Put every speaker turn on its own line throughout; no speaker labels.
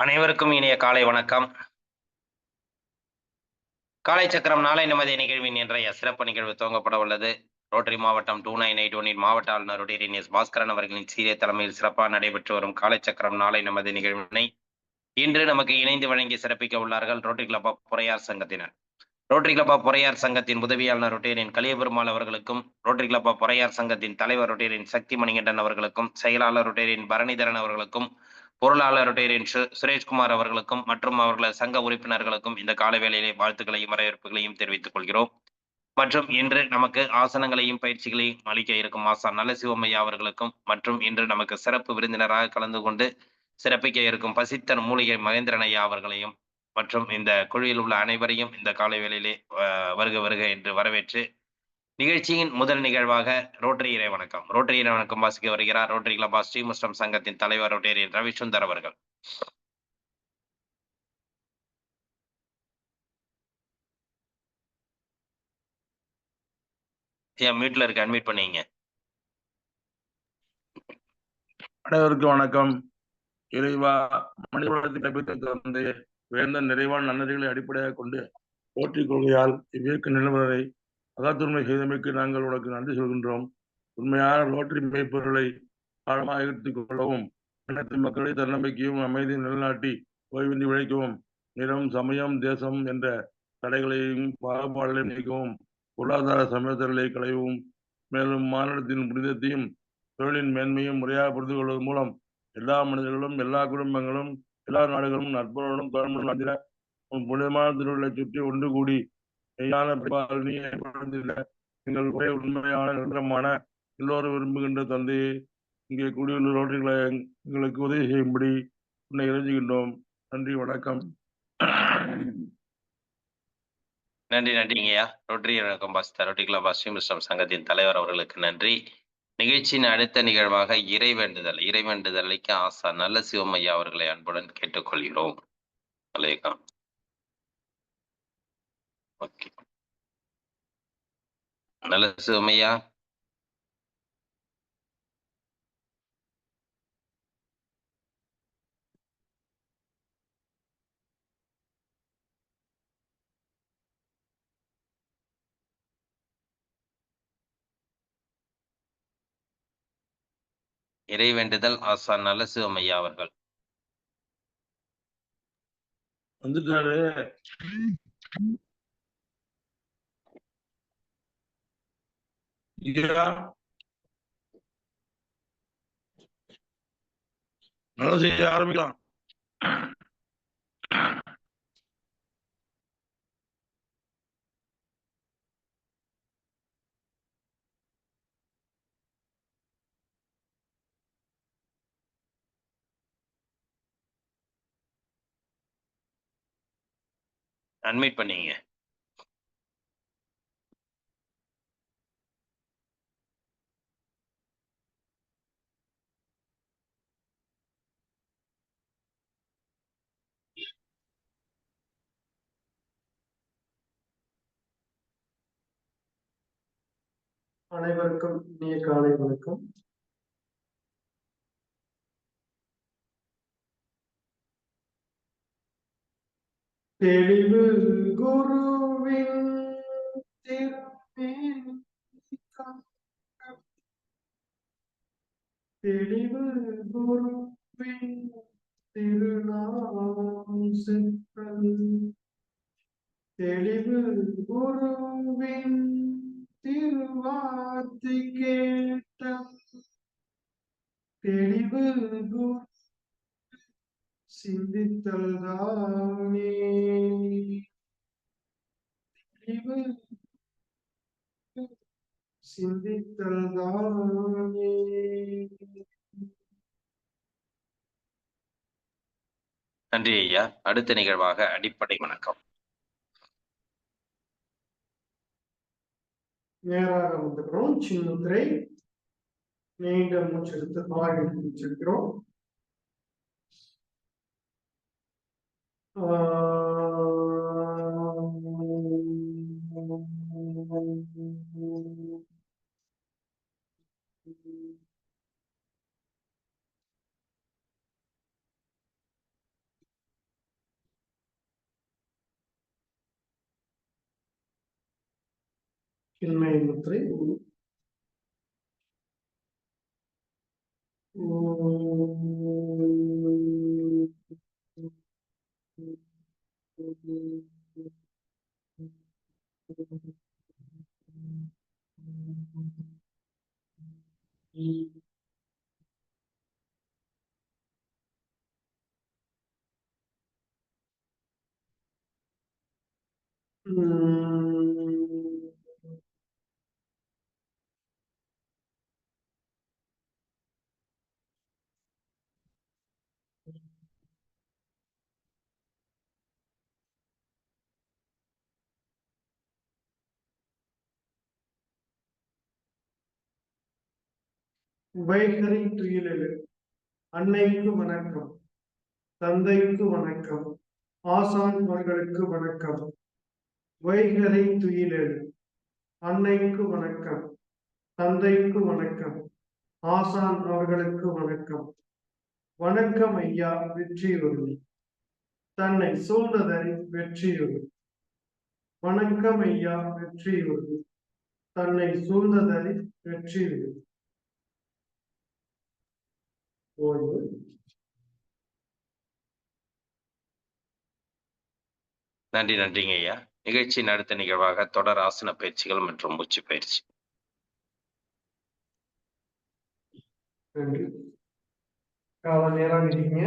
அனைவருக்கும் இனிய காலை வணக்கம். காலை சக்கரம் நாளை நமதே நிகழ்வின் இன்றைய சிறப்பு நிகழ்வு துவங்கப்பட உள்ளது. ரோட்டரி மாவட்டம் 2981 இன் மாவட்ட ஆளுநர் ரோட்டரியன் எஸ். பாஸ்கரன் அவர்களின் சீரிய தலைமையில் சிறப்பாக நடைபெற்று வரும் காலை சக்கரம் நாளை நமது நிகழ்வினை இன்று நமக்கு இணைந்து வழங்கி சிறப்பிக்க உள்ளார்கள் ரோட்டரி கிளப் ஆஃப் பொறையார் சங்கத்தினர். ரோட்டரி கிளப் ஆஃப் பொறையார் சங்கத்தின் உதவியாளர் ரோட்டரியன் கலியபெருமாள் அவர்களுக்கும், ரோட்டரி கிளப் ஆஃப் பொறையார் சங்கத்தின் தலைவர் ரோட்டரியன் சக்தி மணிகண்டன் அவர்களுக்கும், செயலாளர் ரோட்டரியன் பரணிதரன் அவர்களுக்கும், பொருளாளர் ரோட்டரியன் சுரேஷ்குமார் அவர்களுக்கும் மற்றும் அவர்களது சங்க உறுப்பினர்களுக்கும் இந்த கால வேளையிலே வாழ்த்துக்களையும் வரவேற்புகளையும் தெரிவித்துக் கொள்கிறோம். மற்றும் இன்று நமக்கு ஆசனங்களையும் பயிற்சிகளையும் அளிக்க இருக்கும் ஆசான் நல்லசிவமையா அவர்களுக்கும் மற்றும் இன்று நமக்கு சிறப்பு விருந்தினராக கலந்து கொண்டு சிறப்பிக்க இருக்கும் பசித்தர் மூலிகை மகேந்திரன் ஐயா அவர்களையும் மற்றும் இந்த குழுவில் உள்ள அனைவரையும் இந்த காலை வேளையிலே வருக வருக என்று வரவேற்று நிகழ்ச்சியின் முதல் நிகழ்வாக ரோட்டரி இறை வணக்கம் வாசிக்க வருகிறார் ரோட்டரி கிளப் ஆஃப் ஸ்ரீமுஷ்டம் சங்கத்தின் தலைவர் ரோட்டரியன் ரவிசுந்தர் அவர்கள். மியூட்ல இருக்கு, அட்மிட் பண்ணீங்க.
அனைவருக்கும் வணக்கம். இறைவா, மனிதகுலத்தை கற்பித்த தந்தை வேந்த நிறைவான நன்னறிகளை அடிப்படையாக கொண்டு போற்றிக் கொள்கையால் இவ்வியக்க நிலவரை அகத்துண்மை செய்தமைக்கு நாங்கள் உனக்கு நன்றி சொல்கின்றோம். உண்மையான ரோட்டரி மேய்ப்பொருளை ஆழமாக எடுத்துக் கொள்ளவும், அனைத்து மக்களை தன்னம்பிக்கையும் அமைதி நிலைநாட்டி ஓய்வின்றி உழைக்கவும், நிறம், சமயம், தேசம் என்ற தடைகளையும் பாகுபாடுகளையும் நீக்கவும், பொருளாதார சமயத்தர்களை களையவும், மேலும் மாநிலத்தின் புனிதத்தையும் தொழிலின் மேன்மையும் முறையாக புரிந்து கொள்வதன் மூலம் எல்லா மனிதர்களும், எல்லா குடும்பங்களும், எல்லா நாடுகளும் நட்புறவுடன் தொடர்பு நடத்தின புனிதமான திருவிழை சுற்றி ஒன்று கூடி மெய்யான எங்கள் ஒரே உண்மையான நிரந்தரமான எல்லோரும் விரும்புகின்ற தந்தையை இங்கே கூடியுள்ள ரோட்டரிகளை எங்களுக்கு உதவி செய்யும்படி உன்னை இறைஞ்சுகின்றோம். நன்றி, வணக்கம்.
நன்றி நன்றிங்கய்யா. ரோட்டரி வணக்கம் pastor rotary club of Srimushnam சங்கத்தின் தலைவர் அவர்களுக்கு நன்றி. நிகழ்ச்சியின் அடுத்த நிகழ்வாக இறைவேண்டுதலைக்கு ஆசா நல்ல சிவமையா அவர்களை அன்புடன் கேட்டுக்கொள்கிறோம். ஓகே, நல்ல சிவமையா. இறைவேண்டுதல் ஆசான் நல்ல சிவமையா அவர்கள்
வந்துட்டாரு. நல்லா செய்ய ஆரம்பிக்கலாம்.
அட்மிட் பண்ணீங்க.
அனைவருக்கும் இனிய காலை வணக்கம். தெளிவு குருவின் தெளிவு குருவின் திருநாமம் செப்பல் தெளிவு குருவின் திருவார்த்தை கேட்ட தெளிவு குரு சிந்தித்தல் தானே தெளிவு சிந்தித்தல் தானே.
நன்றி ஐயா. அடுத்த நிகழ்வாக அடிப்படை வணக்கம்.
நேராக வந்துக்கிறோம். சின்முத்திரை நீண்ட மூச்செடுத்து வாய் மூச்செடுக்கிறோம். கிண்மை முத்திரை. வைகரை துயிலெழு. அன்னைக்கு வணக்கம், தந்தைக்கு வணக்கம், ஆசான் அவர்களுக்கு வணக்கம். வைகரை துயிலெழு. அன்னைக்கு வணக்கம், தந்தைக்கு வணக்கம், ஆசான் அவர்களுக்கு வணக்கம். வணக்கம் ஐயா வெற்றியுறுதி. தன்னை சூழ்ந்ததை வெற்றியுறுதி. வணக்கம் ஐயா வெற்றியுறுதி. தன்னை சூழ்ந்ததை வெற்றியுறுதி. ஓய்வு.
நன்றிங்க ஐயா. நிகழ்ச்சியின் அடுத்த நிகழ்வாக தொடர் ஆசன பயிற்சிகள் மற்றும் மூச்சு பயிற்சி.
நன்றி. கால நேரம் இருக்கீங்க.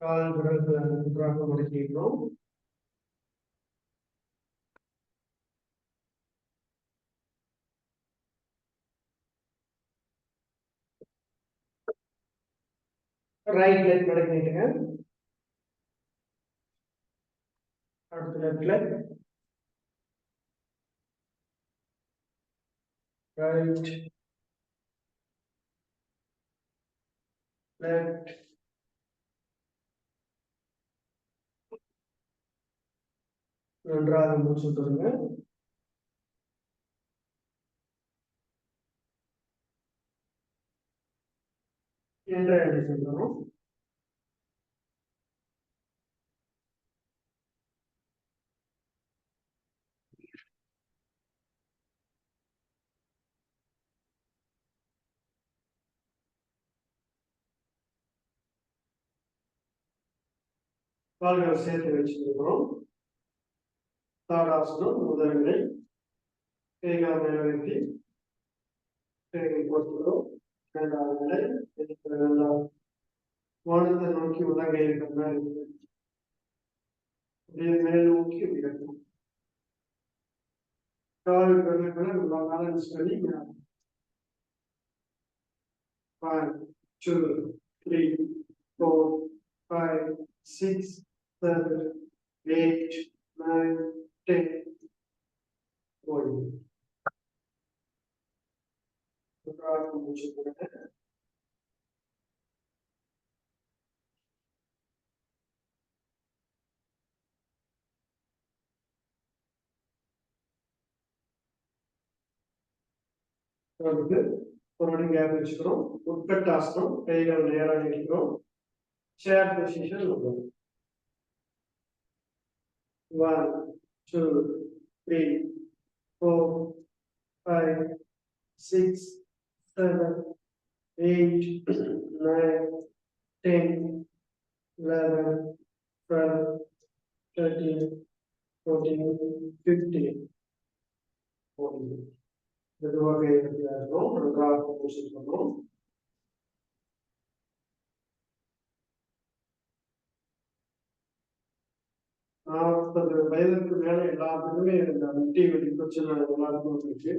கால் விரல்களை நன்றாக மடக்கிக்கிறோம். Right leg மடக்கிட்டுங்க. அடுத்த லெஃப்ட் லெக். ரைட் லெஃப்ட் நன்றாக மூச்சு விட்டுருங்க. இன்றைய செல்லணும். கால்களை சேர்த்து வச்சுக்கிறோம். தாடாசனம் முதல்நிலை. கைகால் மேல வைத்து கைகள் போட்டுக்கிறோம். இரண்டாவது நிலை. இரண்டாவது வானத்தை நோக்கி உள்ளங்கை இருக்கிறதா இருக்கு. அப்படியே மேல் நோக்கி உயர்த்தும். கால் விரல்களை பேலன்ஸ் பண்ணி 5, 2, 3, 4, 5, 6, 7, 8, 9, 10. ஓய்வு. மூச்சு போடுங்க. ஒரு கேப் வச்சுக்கிறோம். உட்கட்டாசனம். கைகள் நேராக நிற்கிறோம். சேர் பொசிஷன். 1, 2, 3, 4, 5, 6, 7, 8, 9, 10, 11, 12, 13, 14, 15. மெதுவாக இருக்கிறோம். நன்றாக மூச்சு பண்ணோம். நாற்பது வயதுக்கு மேல எல்லாத்துக்குமே இந்த முட்டி வலி பிரச்சனை எல்லாருக்கும் இருக்கு.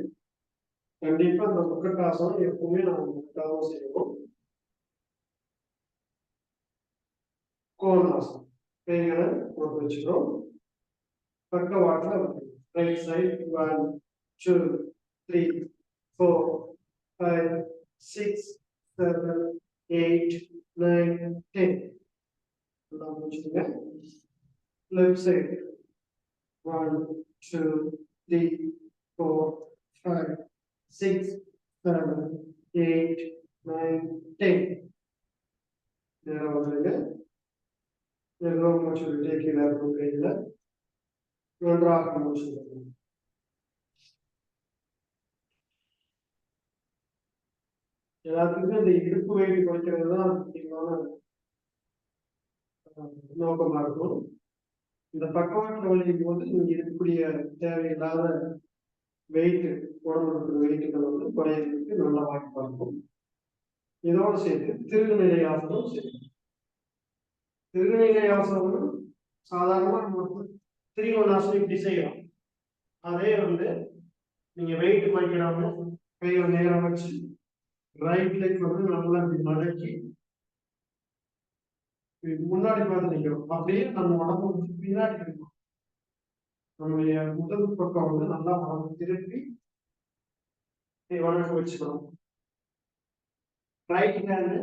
கண்டிப்பா இந்த முக்கட்டாசனம் எப்பவுமே நம்ம முக்காவும் செய்யணும். கோணாசனம். கைகளை போட்டு வச்சுக்கிறோம். பக்கவாட்டில் ரைட் சைட். 1, 2, 3, 4, 5, 6, 7, 8, 9, 10. முடிச்சுங்க. Left side. 1, 2, 3, 4, 5, 6, 7, 8, 9, 10. நேரம் வந்துருங்க. மூச்சு விட்டு கீழே இருக்கும் கையில நன்றாக மூச்சு விடுங்கள். எல்லாத்துக்குமே இந்த இடுப்பு வயிறு குறைக்கிறது தான் முக்கியமான நோக்கமா இருக்கும். இந்த பக்கவாட்டு வலிக்கு வந்து நீங்க இருக்கக்கூடிய தேவையில்லாத வெயிட், உடம்புல இருக்கிற வெயிட்டுகள் வந்து குறையிறதுக்கு நல்லா வாய்ப்பா இருக்கும். இதோடு சேர்த்து திருகுநிலை ஆசனம் செய்யணும். திருகுநிலை ஆசனம் சாதாரணமா நம்ம திரிகோணாசனம் இப்படி செய்யலாம். அதே வந்து நீங்க வெயிட் குறைக்கிறாம கையில நேரம் வச்சு ரைட் லெக் வந்து நல்லா இப்படி மடக்கி முன்னாடி பார்த்து நிற்கிறோம். அப்படியே நம்ம உடம்பு வந்து பின்னாடி இருக்கும். நம்முடைய முதல் பக்கம் வந்து நல்லா உடம்பு திருப்பி வணக்கம் வச்சுக்கணும். ரைட் ஹேண்டு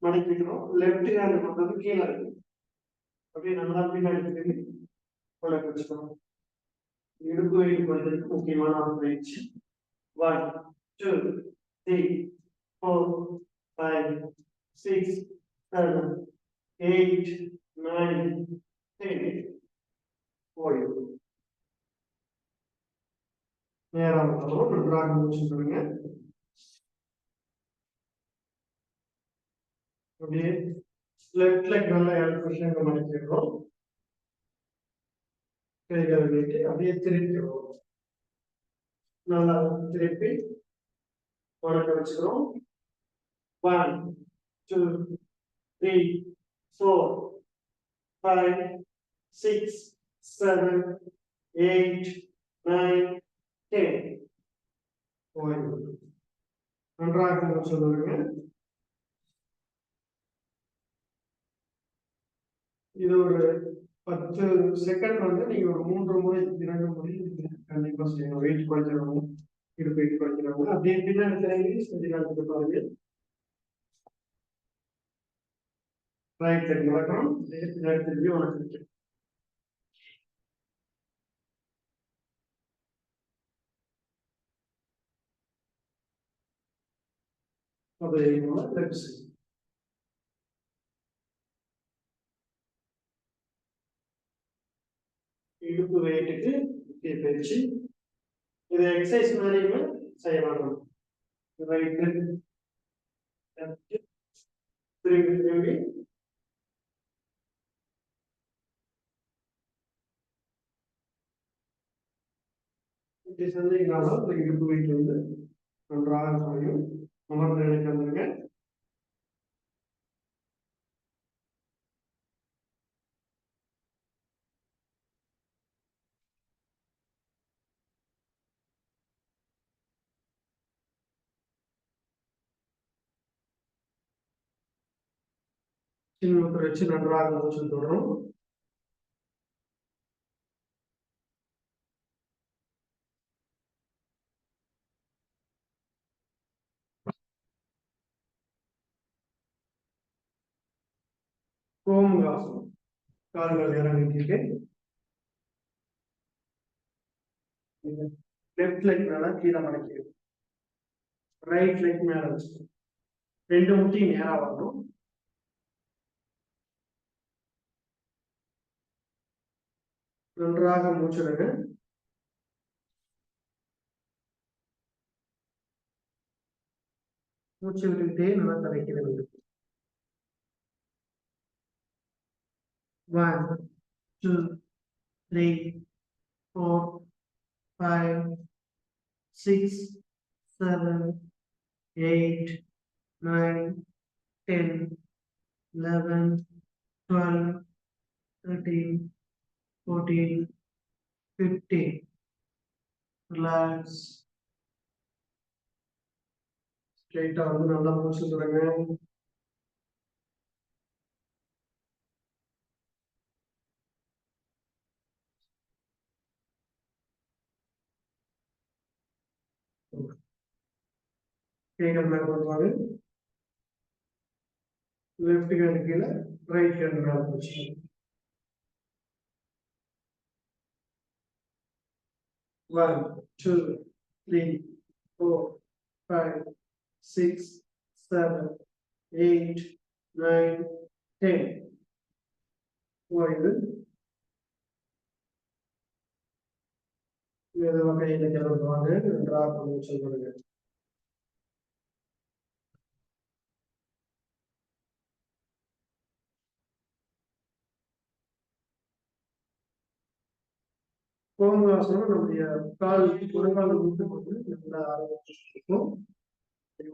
மடக்கிக்கிறோம், லெஃப்ட் ஹேண்டு வந்து கீழே இருக்கு. அப்படியே நல்லா பின்னாடி திரும்பி வணக்கம் வச்சுக்கணும். இடுப்பு வயிறு குறைக்கிறதுக்கு முக்கியமான பயிற்சி. 1 2 3 4 5 6 7 8 9 10 ஓய்வு. நேரம் நன்றாக மூச்சு விடுங்க. அப்படியே லெஃப்ட் லெக் நல்லா 7 நிமிஷம் மடக்கிடுறோம். கைகளை நீட்டி அப்படியே திருப்பிடுவோம். நல்லா திருப்பி வணக்கம் வச்சுக்கிறோம். 1 2 3 4 5 6 7 8 9 10 ஓய்வு. நன்றாக சொல்லுங்க. இது ஒரு 10 செகண்ட் வந்து நீங்க ஒரு 3 முறை 2 முறை கண்டிப்பா செய்யணும். வெயிட் குறைக்கிறவங்க, இடுப்பு வெயிட் குறைக்கிறவங்க அப்படியே பின்னாடி திரும்பி செஞ்சு காலத்துக்கு பாருங்க. ரைட் சைடு நடக்கணும், பின்னாடி திரும்பி வணக்கம். அதே போல லெஃப்ட் சைடு. இடுப்பு வெயிட்டுக்கு முக்கிய பயிற்சி. இது எக்ஸசைஸ் மாதிரியுமே செய்யலாம். ரைட் திரும்பி திரும்பி இப்படி செஞ்சீங்கனாலும் இந்த இடுப்பு வெயிட் வந்து நன்றாக குறையும். அமர்ந்த நிலைக்கு வந்துருங்க. சின்ன வச்சு நன்றாக மூச்சு தொடரும். கோமுகாசனம். கால்கள் நேரம் நீட்டிட்டு லெஃப்ட் லெக் மேல கீழே மடக்கி ரைட் லெக் மேல வச்சு 2 முட்டி நேரா வரணும். நன்றாக மூச்சுடுங்க. மூச்சு விட்டுக்கிட்டே நல்லா தரைக்கிறது. 1 2 3 4 5 6 7 8 9 10 11 12 13 14 15. ரிலாக்ஸ். ஸ்ட்ரைட்டா வந்து நல்லா மூச்சு விடுங்க. கைகள் மேல வருவாங்க. லெஃப்ட் ஹேண்ட் கீழே, ரைட் ஹேண்ட் மேல வச்சு 1 2 3 4 5 6 7 8 9 10 ஓய்வு. மெதுவாக கையில கிளம்புவாங்க. நன்றாக மூச்சு விடுங்க. கோமுகாசனம் நம்முடைய கால் முழங்கால் மூட்டு கொண்டு நல்லா ஆரம்பிச்சிருக்கும்.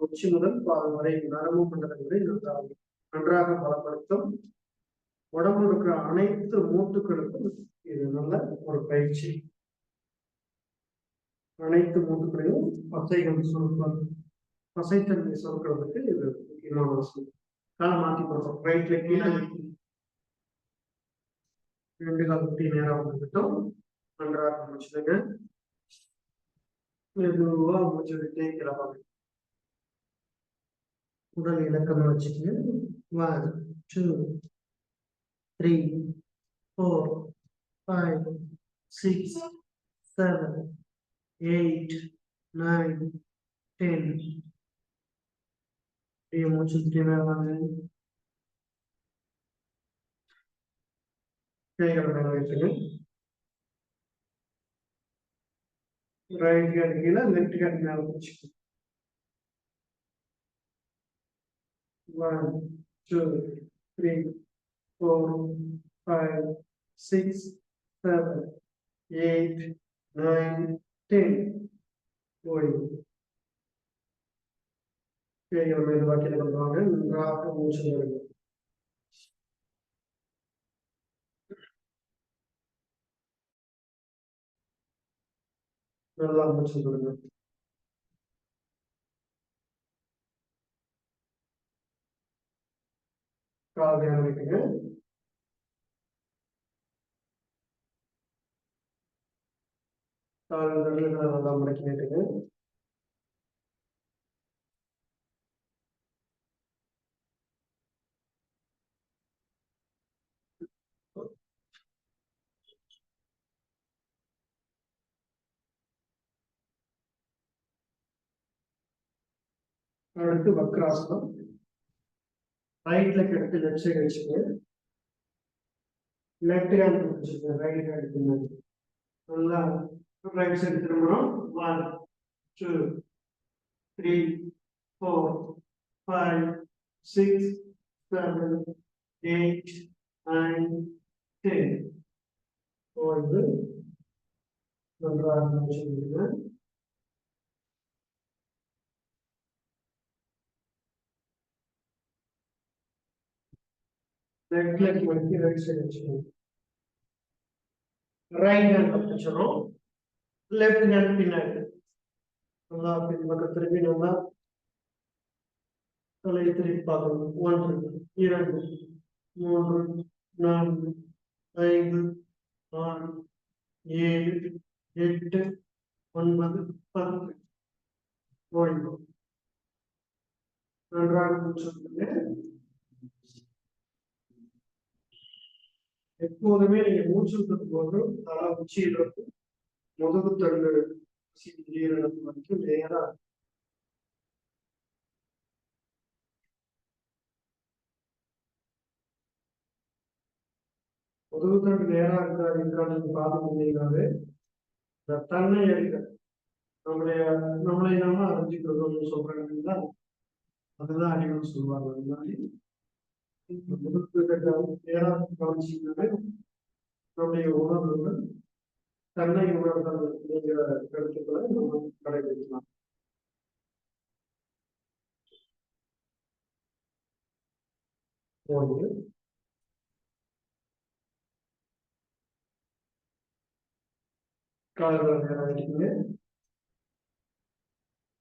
உச்சி முதல் பாதம் வரை நரம்பு மண்டலங்களை நன்றாக பலப்படுத்தும். உடம்புல இருக்கிற அனைத்து மூட்டுகளுக்கும் இது நல்ல ஒரு பயிற்சி. அனைத்து மூட்டுகளையும் பசைத்தன்மை சுருக்கிறதுக்கு இது முக்கியமான அவசியம். காலை மாற்றி கொடுப்போம். ரைட்ல கீழே 2 கால் குட்டி நேரம் வந்துட்டோம். நன்றாக முடிச்சுடுங்க. மெதுவா மூச்சு விட்டே கிளம்பாங்க. உடல் இலக்கமா வச்சுக்கங்க. 1 2 3 4 5 6 7 8 9 10. மூச்சு விட்டே வாங்க. கைகளை மேல வைத்துங்க. ரைட் ஹேண்ட் கீழே லெஃப்ட் ஹேண்ட் மேல வச்சுக்கோங்க. 1 2 3 4 5 6 7 8 9 10. ஓய்வு. கைகளை மெதுவாக கீழே கொண்டு வாங்க. நன்றாக மூச்சு விடுங்க. நல்லா மூச்சு விடுங்க. கால் நேரம் வைக்குங்க. கால் நல்லா மடக்கி நீட்டுங்க. அடுத்து வக்ராசனம். ரைட் லெக் எடுத்து லெஃப்ட் சைடு வச்சுக்கோங்க. லெஃப்ட் ஹேண்ட் வச்சுக்கோங்க. ரைட் ஹேண்ட் பின்னாடி நல்லா ரைட் சைடு திரும்பணும். 1 2 3 4 5 6 7 8 9 10. ஓய்வு. நன்றாக மூச்சு விடுங்க. லெஃப்ட் லெக் மடக்கி ரைட் சைடு வச்சுக்கோங்க. ரைட் ஹேண்ட் வச்சிடும். லெஃப்ட் ஹேண்ட் பின்னாடி நல்லா பின்பக்கம் திருப்பி நல்லா தலையை திருப்பி பார்க்கணும். 1 2 3 4 5 6 7 8 9 10. ஓய்வு. நன்றாக மூச்சு விடுங்க. எப்போதுமே நீங்க மூச்சு விடுறது போது தலை உச்சியிலிருந்து முதுகு தண்டு வரைக்கும் நேரா முதுகு தண்டு நேரா இருக்காது நீங்க பார்த்து முடியாது. இந்த தன்னை அறிக நம்மளை நாம அறிஞ்சுக்கிறோம்னு சொல்றாங்க. அதுதான் அறிவுன்னு சொல்லுவாங்க. அந்த மாதிரி முதுகு தண்டு நேரா கவனிச்சீங்கன்னாலே நம்முடைய உணர்வுகள் தன்னை உணர்தல் அப்படிங்கிற கருத்துக்களை நம்ம கடைபிடிக்கலாம். கால்கள் நேரம் வைக்கீங்க.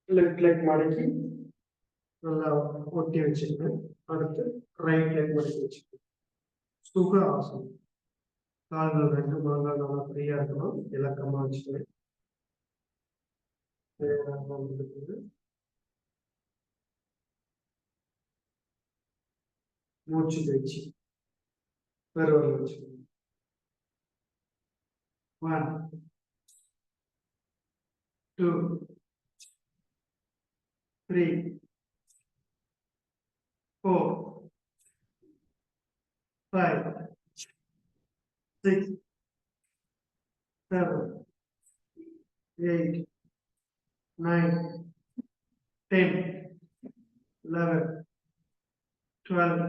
லெஃப்ட் லெக் மடக்கி நல்லா ஒட்டி வச்சுக்கோங்க. அடுத்து ரைட் லெக் மடக்கி வச்சுக்கோங்க. சுக ஆசனம். கால்கள் 2 முழங்கால் நல்லா ஃப்ரீயா இருக்கணும். இலக்கமா வச்சுக்கோங்க. மூச்சு பயிற்சி. பெருவரல் வச்சுக்கோங்க. 1 2 3 4 5 6 7 8, 9, 10, 11, 12,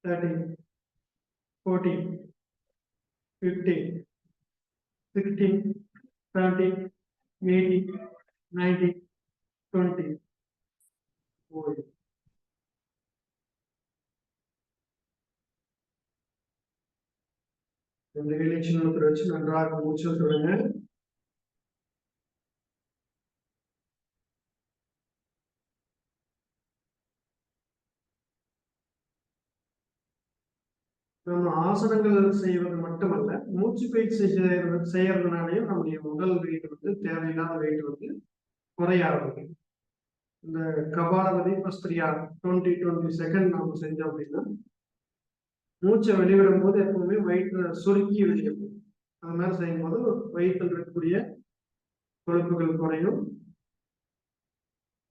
13, 14, 15, 16, 17, 18, 19, 20. இந்த நிகழ்ச்சியை வச்சு நன்றாக மூச்சு தொடங்க. நம்ம ஆசனங்கள் செய்வது மட்டுமல்ல, மூச்சு பயிற்சி செய்யறதுனாலையும் நம்முடைய உடல் வெயிட் வந்து தேவையில்லாத வெயிட் வந்து குறையாது. இந்த கபாலபதி பஸ்திரியா 20 செகண்ட் நம்ம செஞ்சோம் அப்படின்னா மூச்சை வெளிவிடும் போது எப்பவுமே வயிற்று சுருக்கி வெளியிடும். அது மாதிரி செய்யும் போது வயிற்றில் இருக்கக்கூடிய கொழுப்புகள் குறையும்,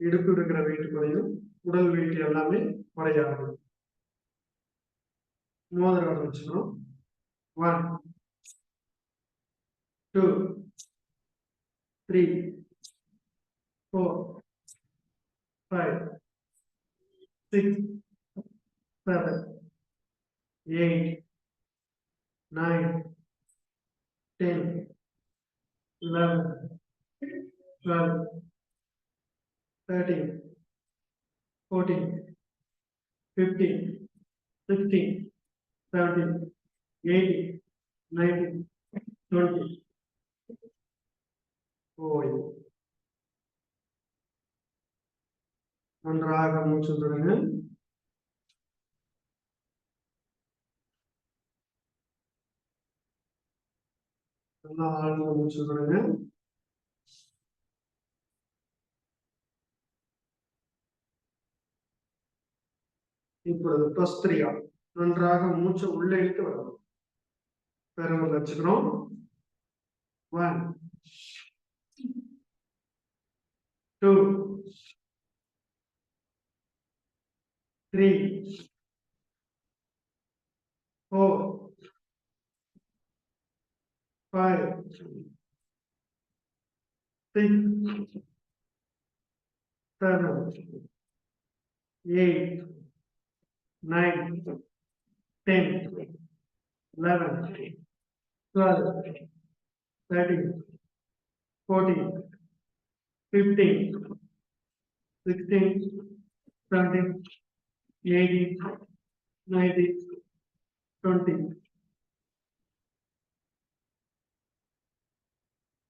இடுப்பு இருக்கிற வெயிட் குறையும், உடல் வெயிட் எல்லாமே குறையாது. மோதிரம் வச்சுக்கணும். 1, 2, 3, 4, 5, 6, 7, 8, 9, 10, 11, 12, 13, 14, 15, 16, 17, 18, 19, 20. ஓய்வு. நன்றாக மூச்சு தொடங்க. நல்லா ஆழ்ந்த மூச்சு தொடங்க. இப்பொழுது பஸ்திரியா நன்றாக மூச்சை உள்ள இழுத்து வரணும். பெருமை வச்சுக்கிறோம். 1, 2, 3, 4, 5, 6, 7, 8, 9, 10, 11, 12, 13, 14, 15, 16, 17, 18, 19,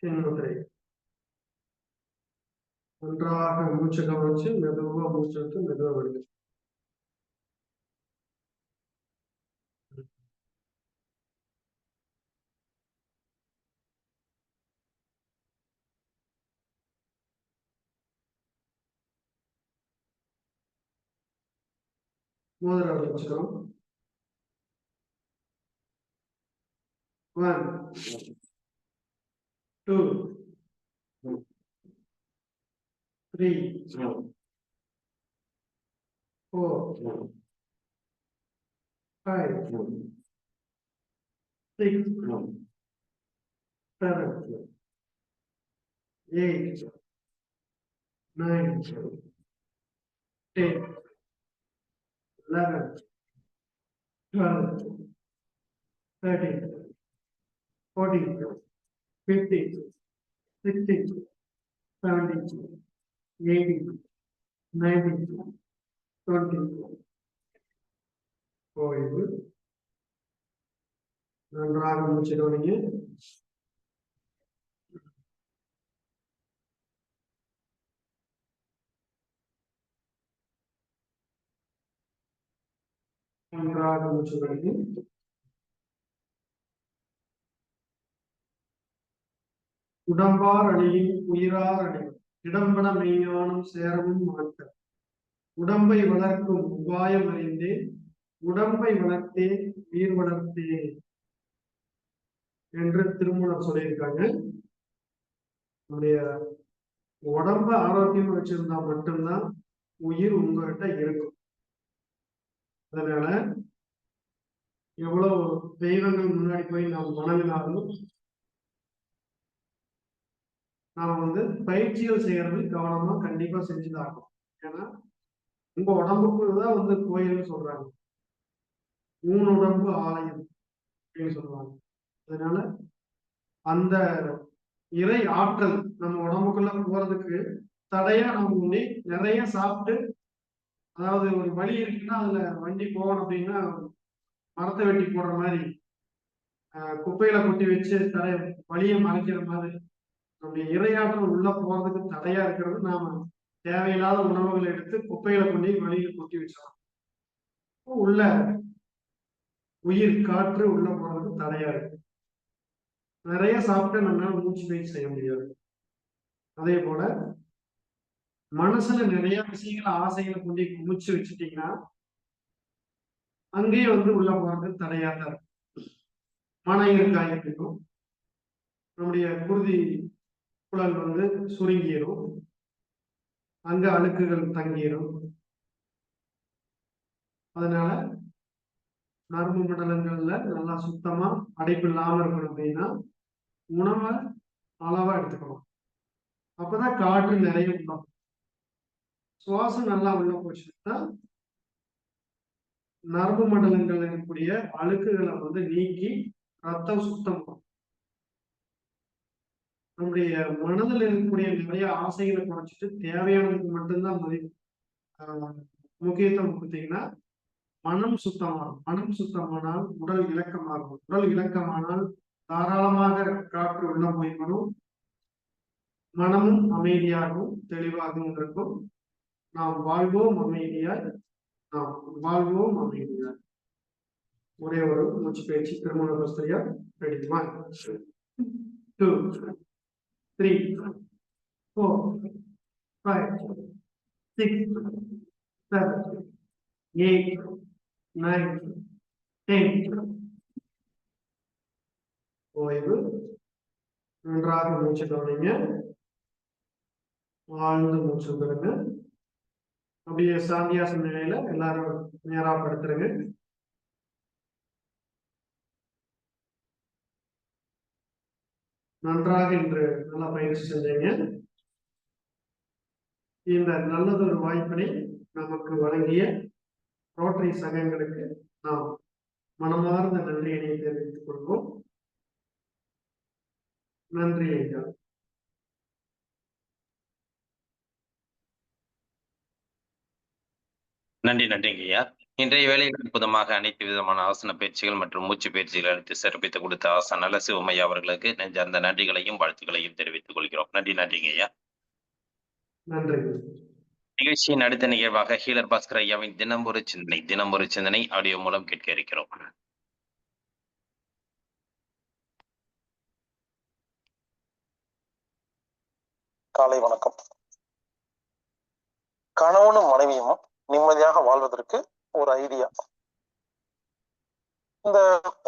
20. நன்றாக மூச்சு கவனிச்சு மெதுவா மூச்சு எடுத்து மெதுவா விடுங்க. மோதிரம் வச்சுக்கிறோம். 1, 2, 3, 4, 5, 6, 7, 8, 9, 10, 11, 12, 13, 14, 15, 16, 17, 18, 19, 20. ஓய்வு. நன்றாக மூச்சு கவனிங்க. நன்றாக மூச்சு கவனிங்க. உடம்பார் அணியின் உயிரார் அணி இடம்பட மெய்ஞானம் சேரவும் மாட்ட உடம்பை வளர்க்கும் உபாயம் அறிந்தே உடம்பை வளர்த்தே உயிர் வளர்த்தே என்று திருமணம் சொல்லியிருக்காங்க. நம்முடைய உடம்ப ஆரோக்கியமா வச்சிருந்தா மட்டும்தான் உயிர் உங்ககிட்ட இருக்கும். அதனால எவ்வளவு தெய்வங்கள் முன்னாடி போய் நாம் வணங்கினாலும் நாம வந்து பயிற்சிகள் செய்யறது கவனமா கண்டிப்பா செஞ்சுதான் ஆகணும். ஏன்னா உங்க உடம்புக்குள்ளதான் வந்து கோயில்னு சொல்றாங்க. ஊனுடம்பு ஆலயம் அப்படின்னு சொல்லுவாங்க. அதனால அந்த இறை ஆற்றல் நம்ம உடம்புக்குள்ள போறதுக்கு தடையா நம்ம முன்னே நிறைய சாப்பிட்டு, அதாவது ஒரு வழி இருக்குன்னா அதுல வண்டி போகணும் அப்படின்னா மரத்தை வெட்டி போடுற மாதிரி, குப்பையில கொட்டி வச்சு வழியை மறைக்கிற மாதிரி நம்முடைய இரையாற்றல் உள்ள போறதுக்கு தடையா இருக்கிறது நாம தேவையில்லாத உணவுகளை எடுத்து குப்பையில கொண்டு வழியில கொட்டி வச்சோம். உள்ள உயிர் காற்று உள்ள போறதுக்கு தடையா இருக்கு. நிறைய சாப்பிட்டு நம்மளால மூச்சு பயிற்சி செய்ய முடியாது. அதே போல மனசுல நிறைய விஷயங்களை ஆசைகளை கொண்டு குமிச்சு வச்சுட்டீங்கன்னா அங்கேயே வந்து உள்ள போறதுக்கு தடையா தான் இருக்கும். மன இருக்காயிருக்கும், நம்முடைய குருதி குழல் வந்து சுருங்கிடும், அங்க அழுக்குகள் தங்கிடும். அதனால நரம்பு மண்டலங்கள்ல நல்லா சுத்தமா அடைப்பு இல்லாம இருக்கணும் அப்படின்னா உணவை அளவா எடுத்துக்கணும். அப்பதான் காற்று நிறைய உள்ள, சுவாசம் நல்லா உள்ள போச்சுன்னா நரம்பு மண்டலங்கள் இருக்கக்கூடிய அழுக்குகளை வந்து நீக்கி ரத்தம் சுத்தம். நம்முடைய மனதில் இருக்கக்கூடிய நிறைய ஆசைகளை குறைச்சிட்டு தேவையானதுக்கு மட்டும்தான் முக்கியத்துவம் கொடுத்தீங்கன்னா மனம் சுத்தமாகும். மனம் சுத்தமானால் உடல் இலக்கமாகும். உடல் இலக்கமானால் தாராளமாக காற்று உள்ள போய் வரும். மனமும் அமைதியாகவும் தெளிவாகவும் இருக்கும். நாம் வாழ்வோம் அமைதியாய், நாம் வாழ்வோம் அமைதியாய். ஒரே ஒரு மூச்சு பயிற்சி திருமண வசதியா ரெடி. 1 2 3 4 5 6 7 8 9 10. ஓய்வு. நன்றாக மூச்சு கவனிங்க. ஆழ்ந்து மூச்சு விடுங்க. அப்படியே சாந்தியாசன நிலையில எல்லாரும் நேரா படுத்துருங்க. நன்றாக இன்று நல்லா பயிற்சி செஞ்சீங்க. இந்த நல்லதொரு வாய்ப்பினை நமக்கு வழங்கிய ரோட்டரி சங்கங்களுக்கு நாம் மனமார்ந்த நன்றியினை தெரிவித்துக் கொள்வோம். நன்றி ஐயா.
நன்றிங்க ஐயா. இன்றைய வேளையில் அற்புதமாக அனைத்து விதமான ஆசன பயிற்சிகள் மற்றும் மூச்சு பயிற்சிகள் எடுத்து சிறப்பித்து கொடுத்த ஆசன சிவமையா அவர்களுக்கு நெஞ்சார்ந்த நன்றிகளையும் வாழ்த்துக்களையும் தெரிவித்துக் கொள்கிறோம். நன்றிங்க ஐயா.
நன்றி.
நிகழ்ச்சியின் அடுத்த நிகழ்வாக ஹீலர் பாஸ்கர் ஐயாவின் தினம் ஒரு சிந்தனை ஆடியோ மூலம் கேட்க இருக்கிறோம்.
காலை வணக்கம். கணவனும் மனைவியும் நிம்மதியாக வாழ்வதற்கு ஒரு ஐடியா. இந்த